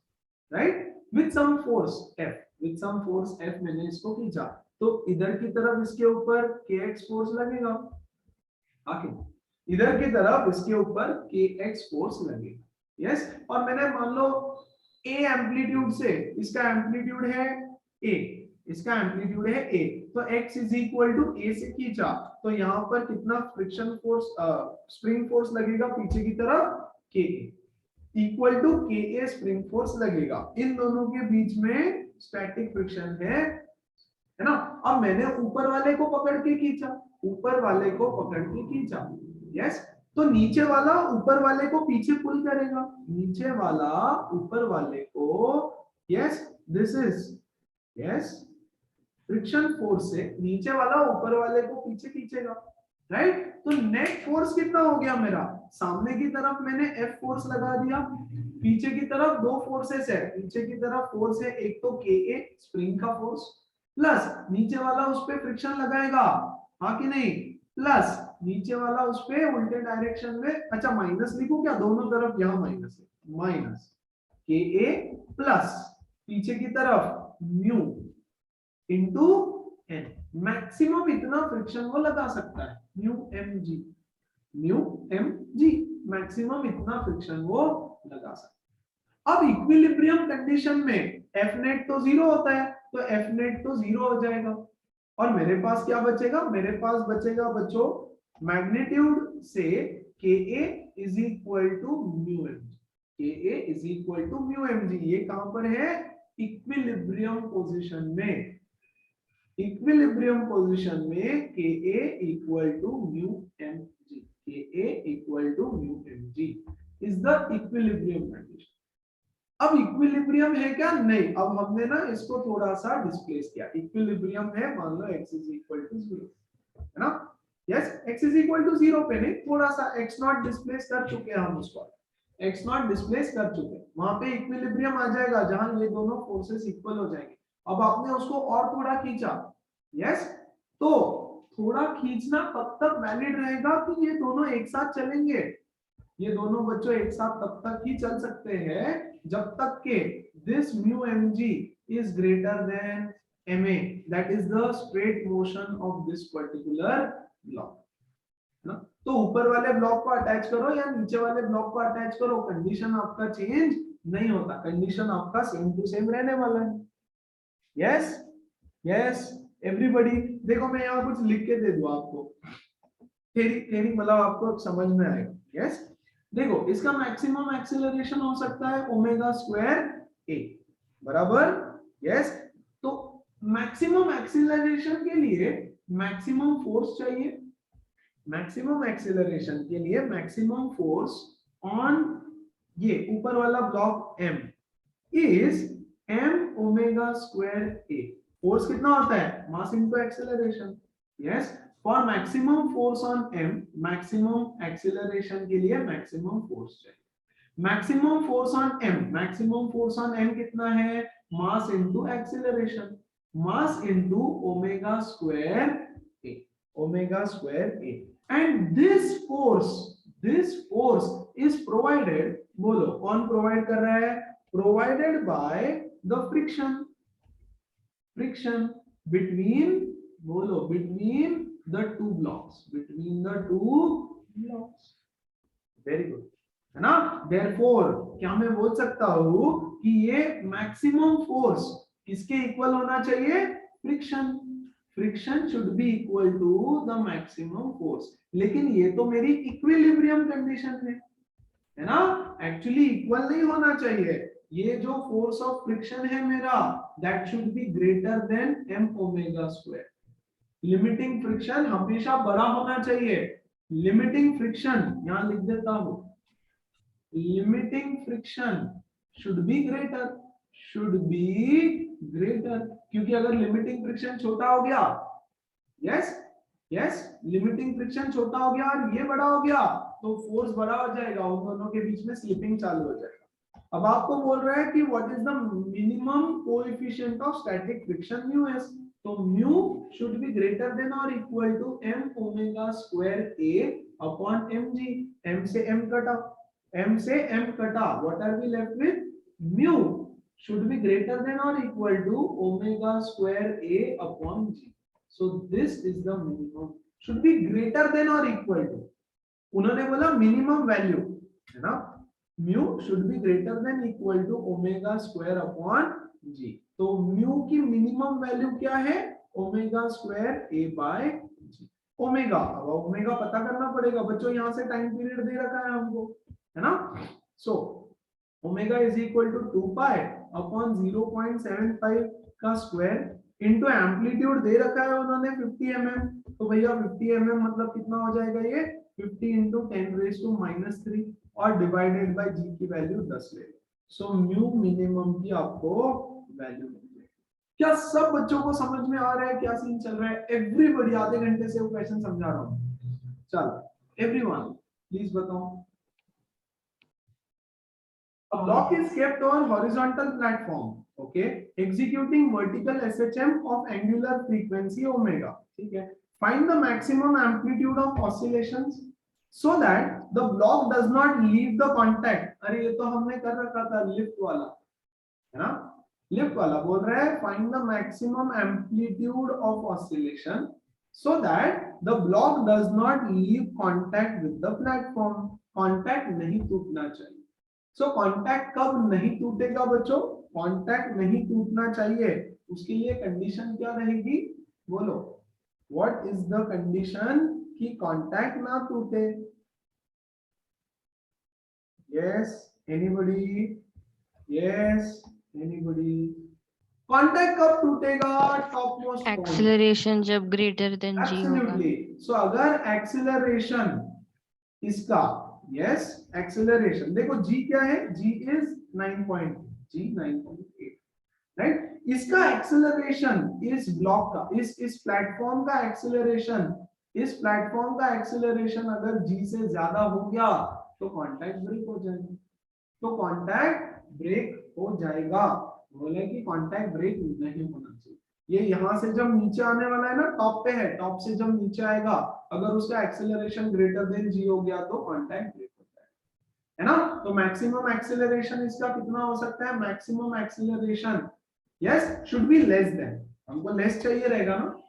right, with some force F, with some force F मैंने इसको खींचा, तो इधर की तरफ इसके ऊपर kx फोर्स लगेगा, आखिर इधर की तरफ इसके ऊपर kx फोर्स लगेगा। यस, और मैंने मान लो a एम्पलीट्यूड से, इसका एम्पलीट्यूड है a, इसका एम्पलीट्यूड है a, तो x is equal to a से खींचा, तो यहाँ पर कितना फ्रिक्शन फोर्स, स्प्रिंग फोर्स लगेगा पीछे की तरफ, Ka equal to Ka spring force लगेगा। इन दोनों के बीच में स्टैटिक फ्रिक्शन है ना। अब मैंने ऊपर वाले को पकड़ के खींचा, ऊपर वाले को पकड़ के खींचा, यस, तो नीचे वाला ऊपर वाले को पीछे पुल करेगा, नीचे वाला ऊपर वाले को, yes, this is, yes, friction force से नीचे वाला ऊपर वाले को पीछे खींचेगा, राइट। तो नेट फोर्स कितना हो गया मेरा, सामने की तरफ मैंने F फोर्स लगा दिया, पीछे की तरफ दो फोर्सेस है, पीछे की तरफ फोर्स है, एक तो Ka स्प्रिंग का फोर्स, प्लस नीचे वाला उस पे फ्रिक्शन लगाएगा, हाँ कि नहीं, प्लस नीचे वाला उस पे उल्टे डायरेक्शन में, अच्छा माइनस लिखूं क्या, दोनों तरफ यहाँ माइनस है, माइनस Ka प्लस पीछे की तरफ म्यू इनटू n, मैक्सिमम इतना फ्रिक्शन वो लगा सकता है, mu m g, mu m g, maximum इतना फ्रिक्शन वो लगा सकता है। अब इक्विलिब्रियम कंडीशन में एफ नेट तो 0 होता है, तो एफ नेट तो 0 हो जाएगा, और मेरे पास क्या बचेगा, मेरे पास बचेगा बच्चों मैग्नीट्यूड से Ka is equal to mu m g, Ka is equal to mu m g. ये कहां पर है, इक्विलिब्रियम पोजीशन में, इक्विलिब्रियम पोजीशन में Ka equal to mu m g, Ka equal to mu m g is the equilibrium condition. अब equilibrium है क्या, नहीं, अब हमने ना इसको थोड़ा सा डिस्प्लेस किया, इक्विलिब्रियम है, मान लो x इज इक्वल टू 0, है ना, yes, x is equal to 0 पे नहीं, थोड़ा सा x नॉट डिस्प्लेस कर चुके हैं हम, उसको x नॉट डिस्प्लेस कर चुके हैं, वहां पे इक्विलिब्रियम आ जाएगा जहां ये दोनों फोर्सेस इक्वल हो जाएंगे। अब आपने उसको और थोड़ा खींचा, यस, तो थोड़ा खींचना तब तक वैलिड रहेगा कि ये दोनों एक साथ चलेंगे, ये दोनों बच्चों एक साथ तब तक ही चल सकते हैं जब तक के this mu m g is greater than ma, that is the straight motion of this particular block, है ना। तो ऊपर वाले ब्लॉक को अटैच करो या नीचे वाले ब्लॉक को अटैच करो, कंडीशन आपका चेंज नहीं होता, कंडीशन आपका सेम टू सेम रहने वाला है। यस यस एवरीबॉडी, देखो मैं यहाँ कुछ लिख के दे दूं आपको, थेरी मतलब आपको समझ में आएगा। यस, देखो इसका मैक्सिमम एक्सीलरेशन हो सकता है ओमेगा स्क्वायर ए, बराबर, यस। तो मैक्सिमम एक्सीलरेशन के लिए मैक्सिमम फोर्स चाहिए, मैक्सिमम एक्सीलरेशन के लिए मैक्सिमम फोर्स ऑन ये ऊपर वाला block m is m omega square a। Force कितना होता है, mass into acceleration, yes. For maximum force on m, maximum acceleration के लिए मैक्सिमम फोर्स चाहिए। Maximum force on m, maximum force on m कितना है, mass into acceleration, mass into omega square a, omega square a, and this force is provided, बोलो कौन provide कर रहा है, provided by the friction between, बोलो between the two blocks, between the two blocks, very good, है ना। therefore क्या मैं बोल सकता हूँ कि ये मैक्सिमम फोर्स किसके इक्वल होना चाहिए, friction should be equal to the maximum force. लेकिन ये तो मेरी इक्विलिब्रियम कंडीशन है ना, एक्चुअली इक्वल नहीं होना चाहिए, ये जो फोर्स ऑफ फ्रिक्शन है मेरा, that should be greater then m omega square. Limiting friction हमेशा बड़ा होना चाहिए, लिमिटिंग फ्रिक्शन यहां लिख देता हूं, limiting friction should be greater, क्योंकि अगर लिमिटिंग फ्रिक्शन छोटा हो गया, यस, लिमिटिंग फ्रिक्शन छोटा हो गया और ये बड़ा हो गया तो फोर्स बड़ा हो जाएगा, उन दोनों के बीच में स्लिपिंग चालू हो जाएगा। अब आपको बोल रहा है कि what is the minimum coefficient of static friction, mu S, तो mu should be greater than और equal to m omega square a upon mg। m से m कटा, what are we left with, mu should be greater than or equal to omega square a upon g. So this is the minimum, should be greater than or equal to, उन्होंने बोला minimum value है ना, mu should be greater than equal to omega square upon g। तो mu की minimum value क्या है, omega square a by g। Omega, अब omega पता करना पड़ेगा बच्चों, यहाँ से टाइम पीरियड दे रखा है हमको, है ना। So omega is equal to 2 pi upon 0.75 का स्क्वायर इनटू एम्पलीट्यूड दे रखा है उन्होंने 50 mm, तो भैया 50 mm मतलब कितना हो जाएगा, ये 50 इंटू 10⁻³ और डिवाइडेड बाय g की वैल्यू 10 ले लो। सो म्यू मिनिमम की आपको वैल्यू मिल जाएगी। क्या सब बच्चों को समझ में आ रहा है क्या सीन चल रहा है, एवरीबॉडी, आधे घंटे से वो क्वेश्चन समझा रहा हूँ, चलो एवरीवन प्लीज बताओ। A block is kept on horizontal platform, okay, executing vertical SHM of angular frequency omega, ठीक है। Find the maximum amplitude of oscillations so that the block does not leave the contact। अरे ये तो हमने कर रखा था लिफ्ट वाला, है ना, लिफ्ट वाला बोल रहा है find the maximum amplitude of oscillation so that the block does not leave contact with the platform. Contact नहीं टूटना चाहिए। सो कांटेक्ट कब नहीं टूटेगा बच्चों? कांटेक्ट नहीं टूटना चाहिए, उसके लिए कंडीशन क्या रहेगी? बोलो, व्हाट इज द कंडीशन कि कांटेक्ट ना टूटे? Yes anybody? Yes anybody? Contact कब टूटेगा? टॉप मोस्ट पॉइंट, एक्सेलरेशन जब ग्रेटर देन g होगा। एब्सोल्युटली। सो अगर एक्सीलरेशन इसका, यस एक्सीलरेशन देखो g क्या है? g is 9.8, g 9.8, right? इसका एक्सीलरेशन इस ब्लॉक का, इस प्लेटफॉर्म का एक्सीलरेशन, इस प्लेटफॉर्म का एक्सीलरेशन अगर g से ज्यादा हो गया तो कांटेक्ट ब्रेक हो जाएगा। तो कांटेक्ट ब्रेक हो जाएगा। बोले कि कांटेक्ट ब्रेक नहीं होना चाहिए। ये यहाँ से जब नीचे आने वाला है ना, टॉप पे है, टॉप से जब नीचे आएगा अगर उसका एक्सेलरेशन ग्रेटर देन g हो गया तो कांटेक्ट ब्रेक हो जाएगा, है ना? तो मैक्सिमम एक्सेलरेशन इसका कितना हो सकता है? Maximum acceleration yes should be less than, हमको लेस चाहिए रहेगा ना,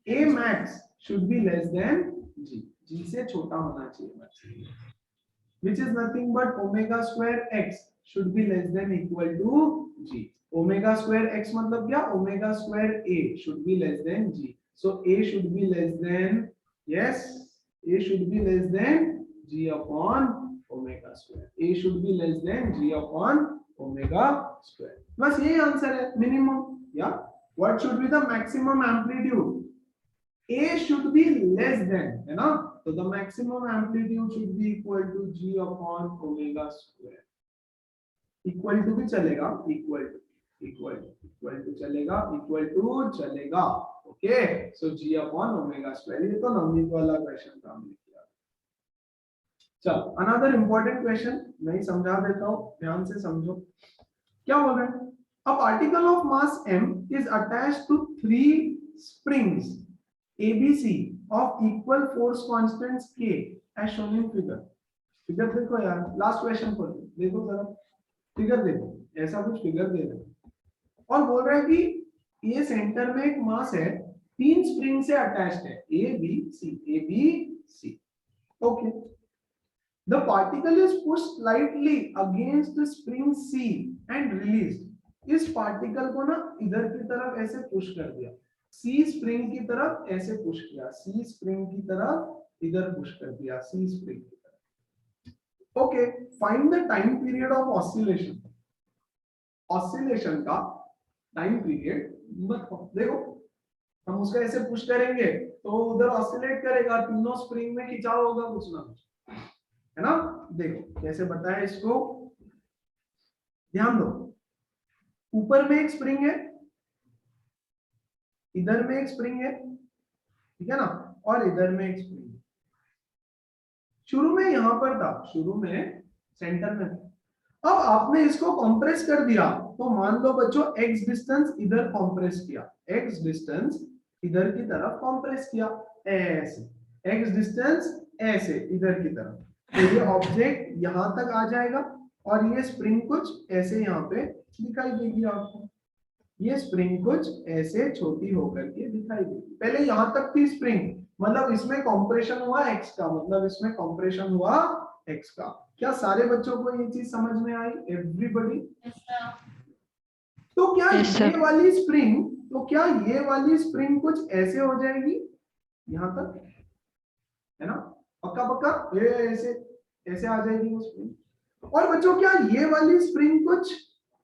a max should be less than g से छोटा होना चाहिए maximum, which is nothing but omega square x should be less than equal to g। Omega square x मतलब क्या? Omega square a should be less than g। so a should be less than, yes, a should be less than g upon omega square, a should be less than g upon omega square। बस यही answer है minimum. या what should be the maximum amplitude? a should be less than, है ना? तो the maximum amplitude should be equal to g upon omega square। Equal to भी चलेगा, equal to चलेगा, इक्वल टू चलेगा। Okay, so g upon omega square. ये तो नवनीत वाला क्वेश्चन था हमने किया। चलो अनदर इंपॉर्टेंट क्वेश्चन मैं ही समझा देता हूँ, ध्यान से समझो। क्या बोल रहे हैं? A particle of mass m is attached to 3 springs ABC of equal force constants K as shown in figure। Figure देखो यार, लास्ट क्वेश्चन पढ़ो, देखो जरा फिगर देखो, ऐसा कुछ फिगर दे रहे हैं और बोल रहा है कि ये सेंटर में एक मास है, 3 स्प्रिंग से अटैच्ड है, A B C। Okay, the particle is pushed slightly against the spring C and released. इस पार्टिकल को ना इधर की तरफ ऐसे पुश कर दिया, C स्प्रिंग की तरफ ऐसे पुश किया, C स्प्रिंग की तरफ इधर पुश कर दिया, C स्प्रिंग की तरफ। Okay, find the time period of oscillation. Oscillation का टाइम पीरियड बताओ। देखो हम उसको ऐसे पुश करेंगे तो उधर ऑसिलेट करेगा, तीनों स्प्रिंग में खिंचाव होगा कुछ ना कुछ, है ना? देखो कैसे बताया इसको, ध्यान दो। ऊपर में एक स्प्रिंग है, इधर में एक स्प्रिंग है, ठीक है ना, और इधर में एक स्प्रिंग है। शुरू में यहां पर था, शुरू में सेंटर में था। अब आपने इसको कंप्रेस कर दिया तो मान लो बच्चों x डिस्टेंस इधर कंप्रेस किया, x डिस्टेंस इधर की तरफ कंप्रेस किया, ऐसे x डिस्टेंस ऐसे इधर की तरफ, तो ये ऑब्जेक्ट यहां तक आ जाएगा और ये स्प्रिंग कुछ ऐसे यहाँ पे दिखाई देगी आपको। ये स्प्रिंग कुछ ऐसे छोटी होकर के दिखाई देगी। पहले यहां तक थी स्प्रिंग, मतलब इसमें कंप्रेशन हुआ x का, मतलब इसमें कंप्रेशन हुआ x का। क्या सारे बच्चों को ये चीज समझ में आई? एवरीबॉडी? तो क्या ये वाली स्प्रिंग, तो क्या ये वाली स्प्रिंग कुछ ऐसे हो जाएगी यहां तक, है ना? पक्का पक्का ये ऐसे ऐसे आ जाएगी वो स्प्रिंग। और बच्चों क्या ये वाली स्प्रिंग कुछ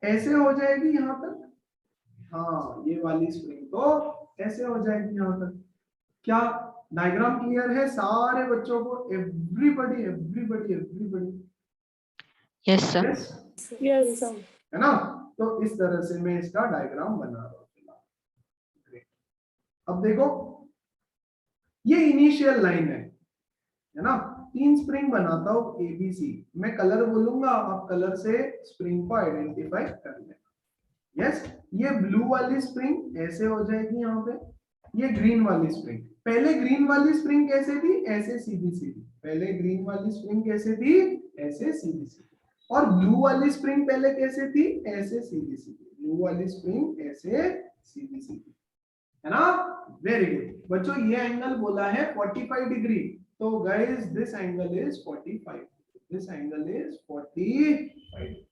ऐसे हो जाएगी यहां तक? हाँ, ये वाली स्प्रिंग तो ऐसे हो जाएगी यहां तक। क्या डायग्राम क्लियर है सारे बच्चों को? Everybody everybody everybody? Yes sir. Yes sir. है ना? तो इस तरह से मैं इसका डायग्राम बना रहा हूँ। अब देखो ये इनिशियल लाइन है ना? 3 स्प्रिंग बनाता हूँ ABC, मैं कलर बोलूंगा, आप कलर से स्प्रिंग को आइडेंटिफाई कर लेना। यस, ये ब्लू वाली स्प्रिंग ऐसे हो जाएगी यहाँ पे, ये ग्रीन वाली स्प्रिंग। पहले ग्रीन वाली स्प्रिंग कैसे थी? ऐसे सीधी सीधी। पहले ग्रीन वाली स्प्रिंग कैसे थी? ऐसे सीधी सीधी। और ब्लू वाली स्प्रिंग पहले कैसे थी? ऐसे सीधी सीधी। ब्लू वाली स्प्रिंग ऐसे सीधी सीधी, है ना। वेरी गुड बच्चों, ये एंगल बोला है 45 डिग्री, तो guys this angle is 45, this angle is 45।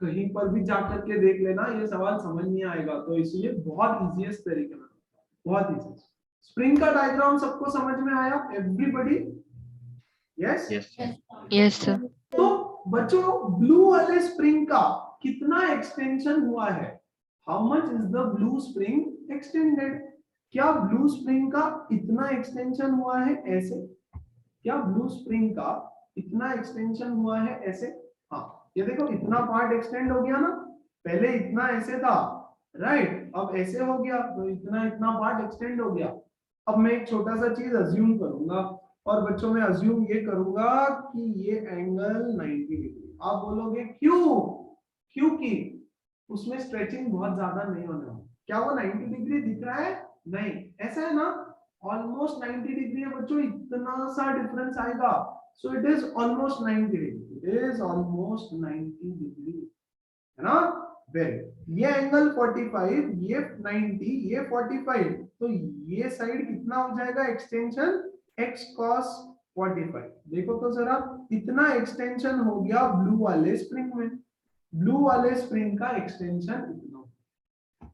कहीं पर भी जाकर के देख लेना, ये सवाल समझ नहीं आएगा, तो इसलिए बहुत इजीएस्ट तरीके में, बहुत इजी। स्प्रिंग का डायग्राम सबको समझ में आया? एवरीबॉडी? यस। Yes, sir. तो बच्चों ब्लू वाले स्प्रिंग का कितना एक्सटेंशन हुआ है? How much is the blue spring extended? क्या ब्लू स्प्रिंग का इतना एक्सटेंशन हुआ है ऐसे? क्या ब्लू स्प्रिंग का इतना एक्सटेंशन हुआ है ऐसे? हाँ, ये देखो इतना पार्ट एक्सटेंड हो गया ना, पहले इतना ऐसे था, राइट, अब ऐसे हो गया, तो इतना इतना पार्ट एक्सटेंड हो गया। अब मैं एक छोटा सा चीज अज्यूम करूंगा, और बच्चों में अज्यूम ये करूंगा कि ये एंगल 90 डिग्री। आप बोलोगे क्यों? क्योंकि उसमें स्ट्रेचिंग बहुत ज्यादा नहीं होने वाली। क्या वो 90 डिग्री दिख रहा है? नहीं, ऐसा है ना, ऑलमोस्ट 90 डिग्री है बच्चों, इतना सा डिफरेंस आएगा, so it is almost 90 degree, it is almost 90 degree, है ना। वेरी, ये एंगल 45, ये 90, ये 45, तो ये साइड कितना हो जाएगा एक्सटेंशन? x cos 45। देखो तो जरा, इतना एक्सटेंशन हो गया ब्लू वाले स्प्रिंग में, ब्लू वाले स्प्रिंग का एक्सटेंशन इतना।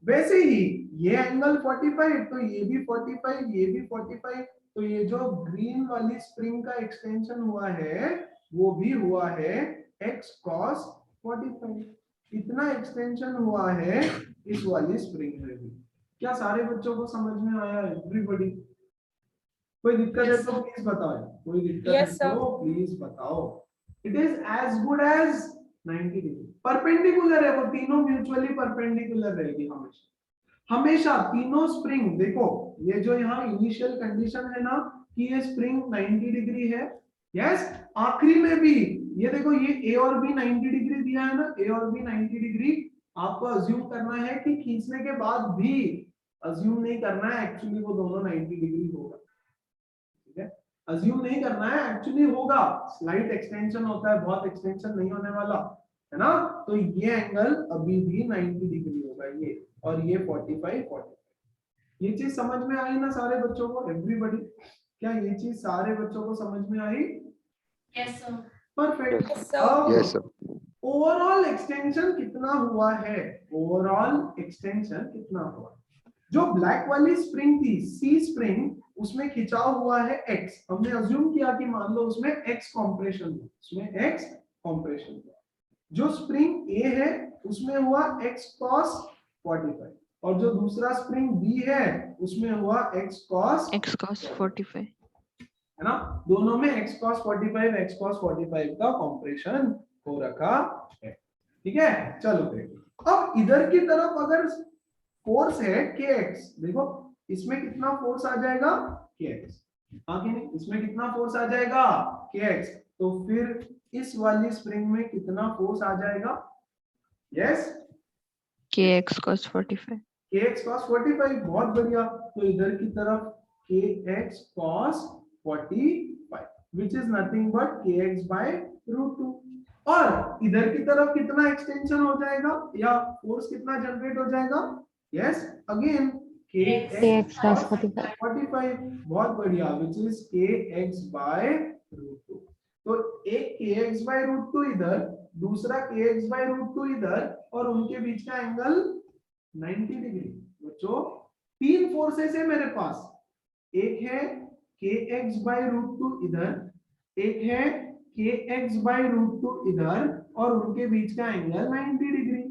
वैसे ही ये एंगल 45, तो ये भी 45, ये भी 45, तो ये जो ग्रीन वाली स्प्रिंग का एक्सटेंशन हुआ है वो भी हुआ है x cos 45। इतना एक्सटेंशन हुआ है इस वाली स्प्रिंग में भी। क्या सारे बच्चों को समझ में आया? एवरीबॉडी? कोई दिक्कत है तो प्लीज बताओ, कोई दिक्कत है तो प्लीज बताओ। It is as good as 90 degree, perpendicular है, वो तीनों म्यूचुअली परपेंडिकुलर रहेगी हमेशा, हमेशा तीनों स्प्रिंग। देखो ये जो यहाँ इनिशियल कंडीशन है ना कि ये स्प्रिंग 90 डिग्री है, यस, आखिरी में भी ये देखो, ये ए और बी 90 डिग्री दिया है ना, ए और बी 90 डिग्री। आपको अज्यूम करना है कि खींचने के बाद भी, अज्यूम नहीं करना है, एक्चुअली वो दोनों 90 डिग्री होगा, ठीक है, अज्यूम नहीं करना है, एक्चुअली होगा। स्लाइट एक्सटेंशन होता है, बहुत एक्सटेंशन नहीं होने वाला, है ना। तो ये एंगल अभी भी 90 डिग्री होगा, ये, और ये 45। ये चीज समझ में आई ना सारे बच्चों को? एवरीबॉडी, क्या ये चीज सारे बच्चों को समझ में आई? Yes sir. Perfect. Yes sir. Overall extension कितना हुआ है? ओवरऑल एक्सटेंशन कितना हुआ? जो ब्लैक वाली स्प्रिंग थी, सी स्प्रिंग, उसमें खिंचाव हुआ है x। हमने अज्यूम किया कि मान लो उसमें x कंप्रेशन हुआ, उसमें x कंप्रेशन हुआ। जो स्प्रिंग A है उसमें हुआ x cos 45, और जो दूसरा स्प्रिंग B है उसमें हुआ x cos 45. है ना। दोनों में x cos 45, x cos 45 का कंप्रेशन हो रखा है, ठीक है। चलो देखो, अब इधर की तरफ अगर फोर्स है kx, देखो इसमें कितना फोर्स आ जाएगा? kx, हाँ कि नहीं? इसमें कितना फोर्स आ जाएगा? kx। तो फिर इस वाली स्प्रिंग में कितना फोर्स आ जाएगा? Yes, Kx cos 45. kx cos 45, बहुत बढ़िया। तो इधर की तरफ kx cos 45, which is nothing but kx by √2। और इधर की तरफ कितना एक्सटेंशन हो जाएगा, या फोर्स कितना जनरेट हो जाएगा? Yes, again kx cos 45। 45, बहुत बढ़िया, which is kx by √2। तो एक kx by √2 इधर, दूसरा kx by √2 इधर, और उनके बीच का एंगल 90 डिग्री। बच्चों तीन फोर्सेस है मेरे पास, एक है kx by √2 इधर, एक है kx by √2 इधर, और उनके बीच का एंगल 90 डिग्री,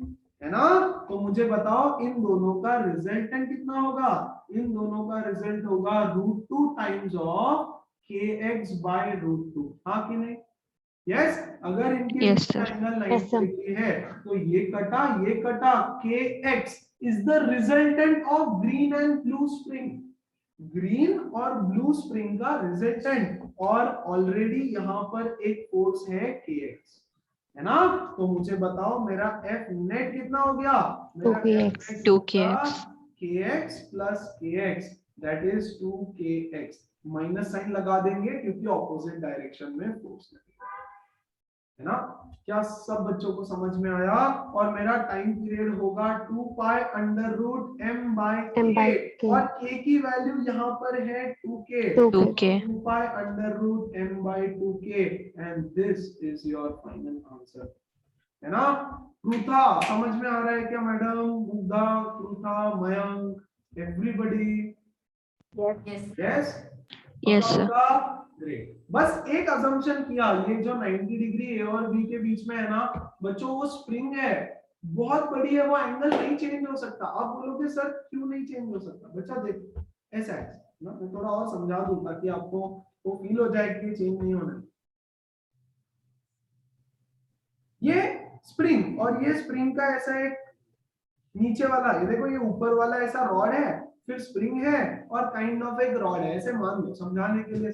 है ना। तो मुझे बताओ इन दोनों का रिजल्टेंट कितना होगा? इन दोनों का रिजल्ट होगा √2 टाइम्स ऑफ kx by √2, हाँ कि नहीं? यस, अगर इनके Yes, बीच का sir. Angle Yes, 90 sir. Degree है तो ये कटा, kx is the resultant of green and blue spring, green और ब्लू स्प्रिंग का रिजल्टेंट, और ऑलरेडी यहाँ पर एक फोर्स है kx, है ना। तो मुझे बताओ मेरा F नेट कितना हो गया? मेरा 2kx. F net 2kx. kx plus kx, that is 2kx। Minus sine लगा देंगे क्योंकि ऑपोजिट डायरेक्शन में फोर्स लगेगा। है ना। क्या सब बच्चों को समझ में आया? और मेरा टाइम पीरियड होगा 2 pi under root m by M by k, K. और k की वैल्यू यहाँ पर है 2k, 2k. 2 pi under root m by 2k, and this is your final answer, है ना। पृथा समझ में आ रहा है क्या madam? Buddha, Pritha, Mayank, everybody? Yes. Yes Yes, sir. Great. बस एक अजम्पशन किया, ये जो 90 डिग्री ए और बी के बीच में है ना बच्चों, वो स्प्रिंग है, बहुत बड़ी है, वो एंगल नहीं चेंज हो सकता। आप बोलोगे सर क्यों नहीं चेंज हो सकता? बच्चा देखो ऐसा है ना, मैं थोड़ा और समझा दूं ताकि आपको वो फील हो जाए कि चेंज नहीं होना। ये स्प्रिंग और ये स्प्रिंग का ऐसा एक नीचे वाला, ये देखो ये ऊपर वाला ऐसा रॉड है, फिर स्प्रिंग है और काइंड ऑफ एक रॉड है, ऐसे मान लो समझाने के लिए।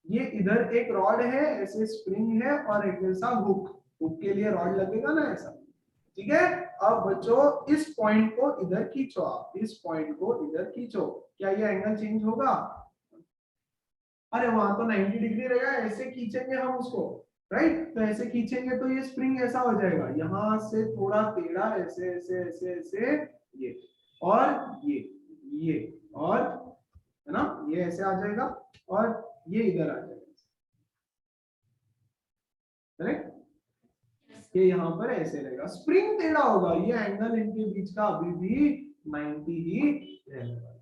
ये इधर एक रॉड है, ऐसे स्प्रिंग है, और एक ऐसा हुक, हुक के लिए रॉड लगेगा ना ऐसा, ठीक है। अब बच्चों इस पॉइंट को इधर खींचो, आप इस पॉइंट को इधर खींचो, क्या ये एंगल चेंज होगा? अरे वहां तो 90 डिग्री रहेगा, ऐसे खींचेंगे हम उसको, राइट। तो ऐसे खींचेंगे तो ये स्प्रिंग ऐसा हो जाएगा, यहां से थोड़ा टेढ़ा, ऐसे ऐसे ऐसे ऐसे, ये और ये और, है ना, ये ऐसे आ जाएगा और ये इधर आ जाएगा, करेक्ट। ये यहाँ पर ऐसे रहेगा, स्प्रिंग टेढ़ा होगा, ये एंगल इनके बीच का अभी भी 90 ही रहने वाला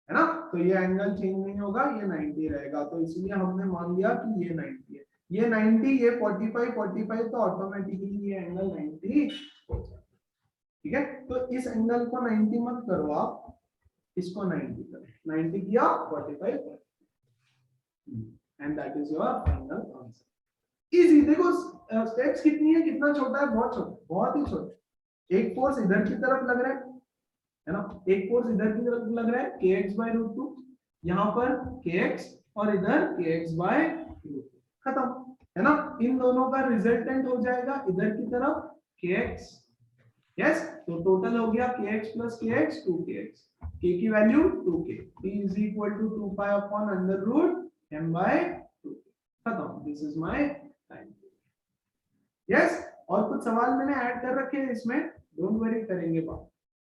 है ना। तो ये एंगल चेंज नहीं होगा, ये 90 रहेगा, तो इसलिए हमने मान लिया कि ये 90 है, ये 90, ये 45 तो ऑटोमेटिकली ये एंगल 90 हो जाएगा, ठीक है। तो इस एंगल को 90 मत करो आप, इसको 90 करो, 90 किया 45, and that is your final answer. Easy, देखो स्टेप्स कितनी है, कितना छोटा है, बहुत छोटा, बहुत ही छोटा। एक फोर्स इधर की तरफ लग रहा है ना, एक फोर्स इधर की तरफ लग रहा है kx/√2, यहाँ पर kx और इधर kx/√2, खत्म, है ना। इन दोनों का रिजल्टेंट हो जाएगा इधर की तरफ kx, यस। तो टोटल हो गया kx plus kx 2kx, k की value 2k, p is equal to 2 pi upon under root m/2, खत्म। This is my time, yes. और कुछ सवाल मैंने ऐड कर रखे हैं इसमें, डोंट वरी, करेंगे बात।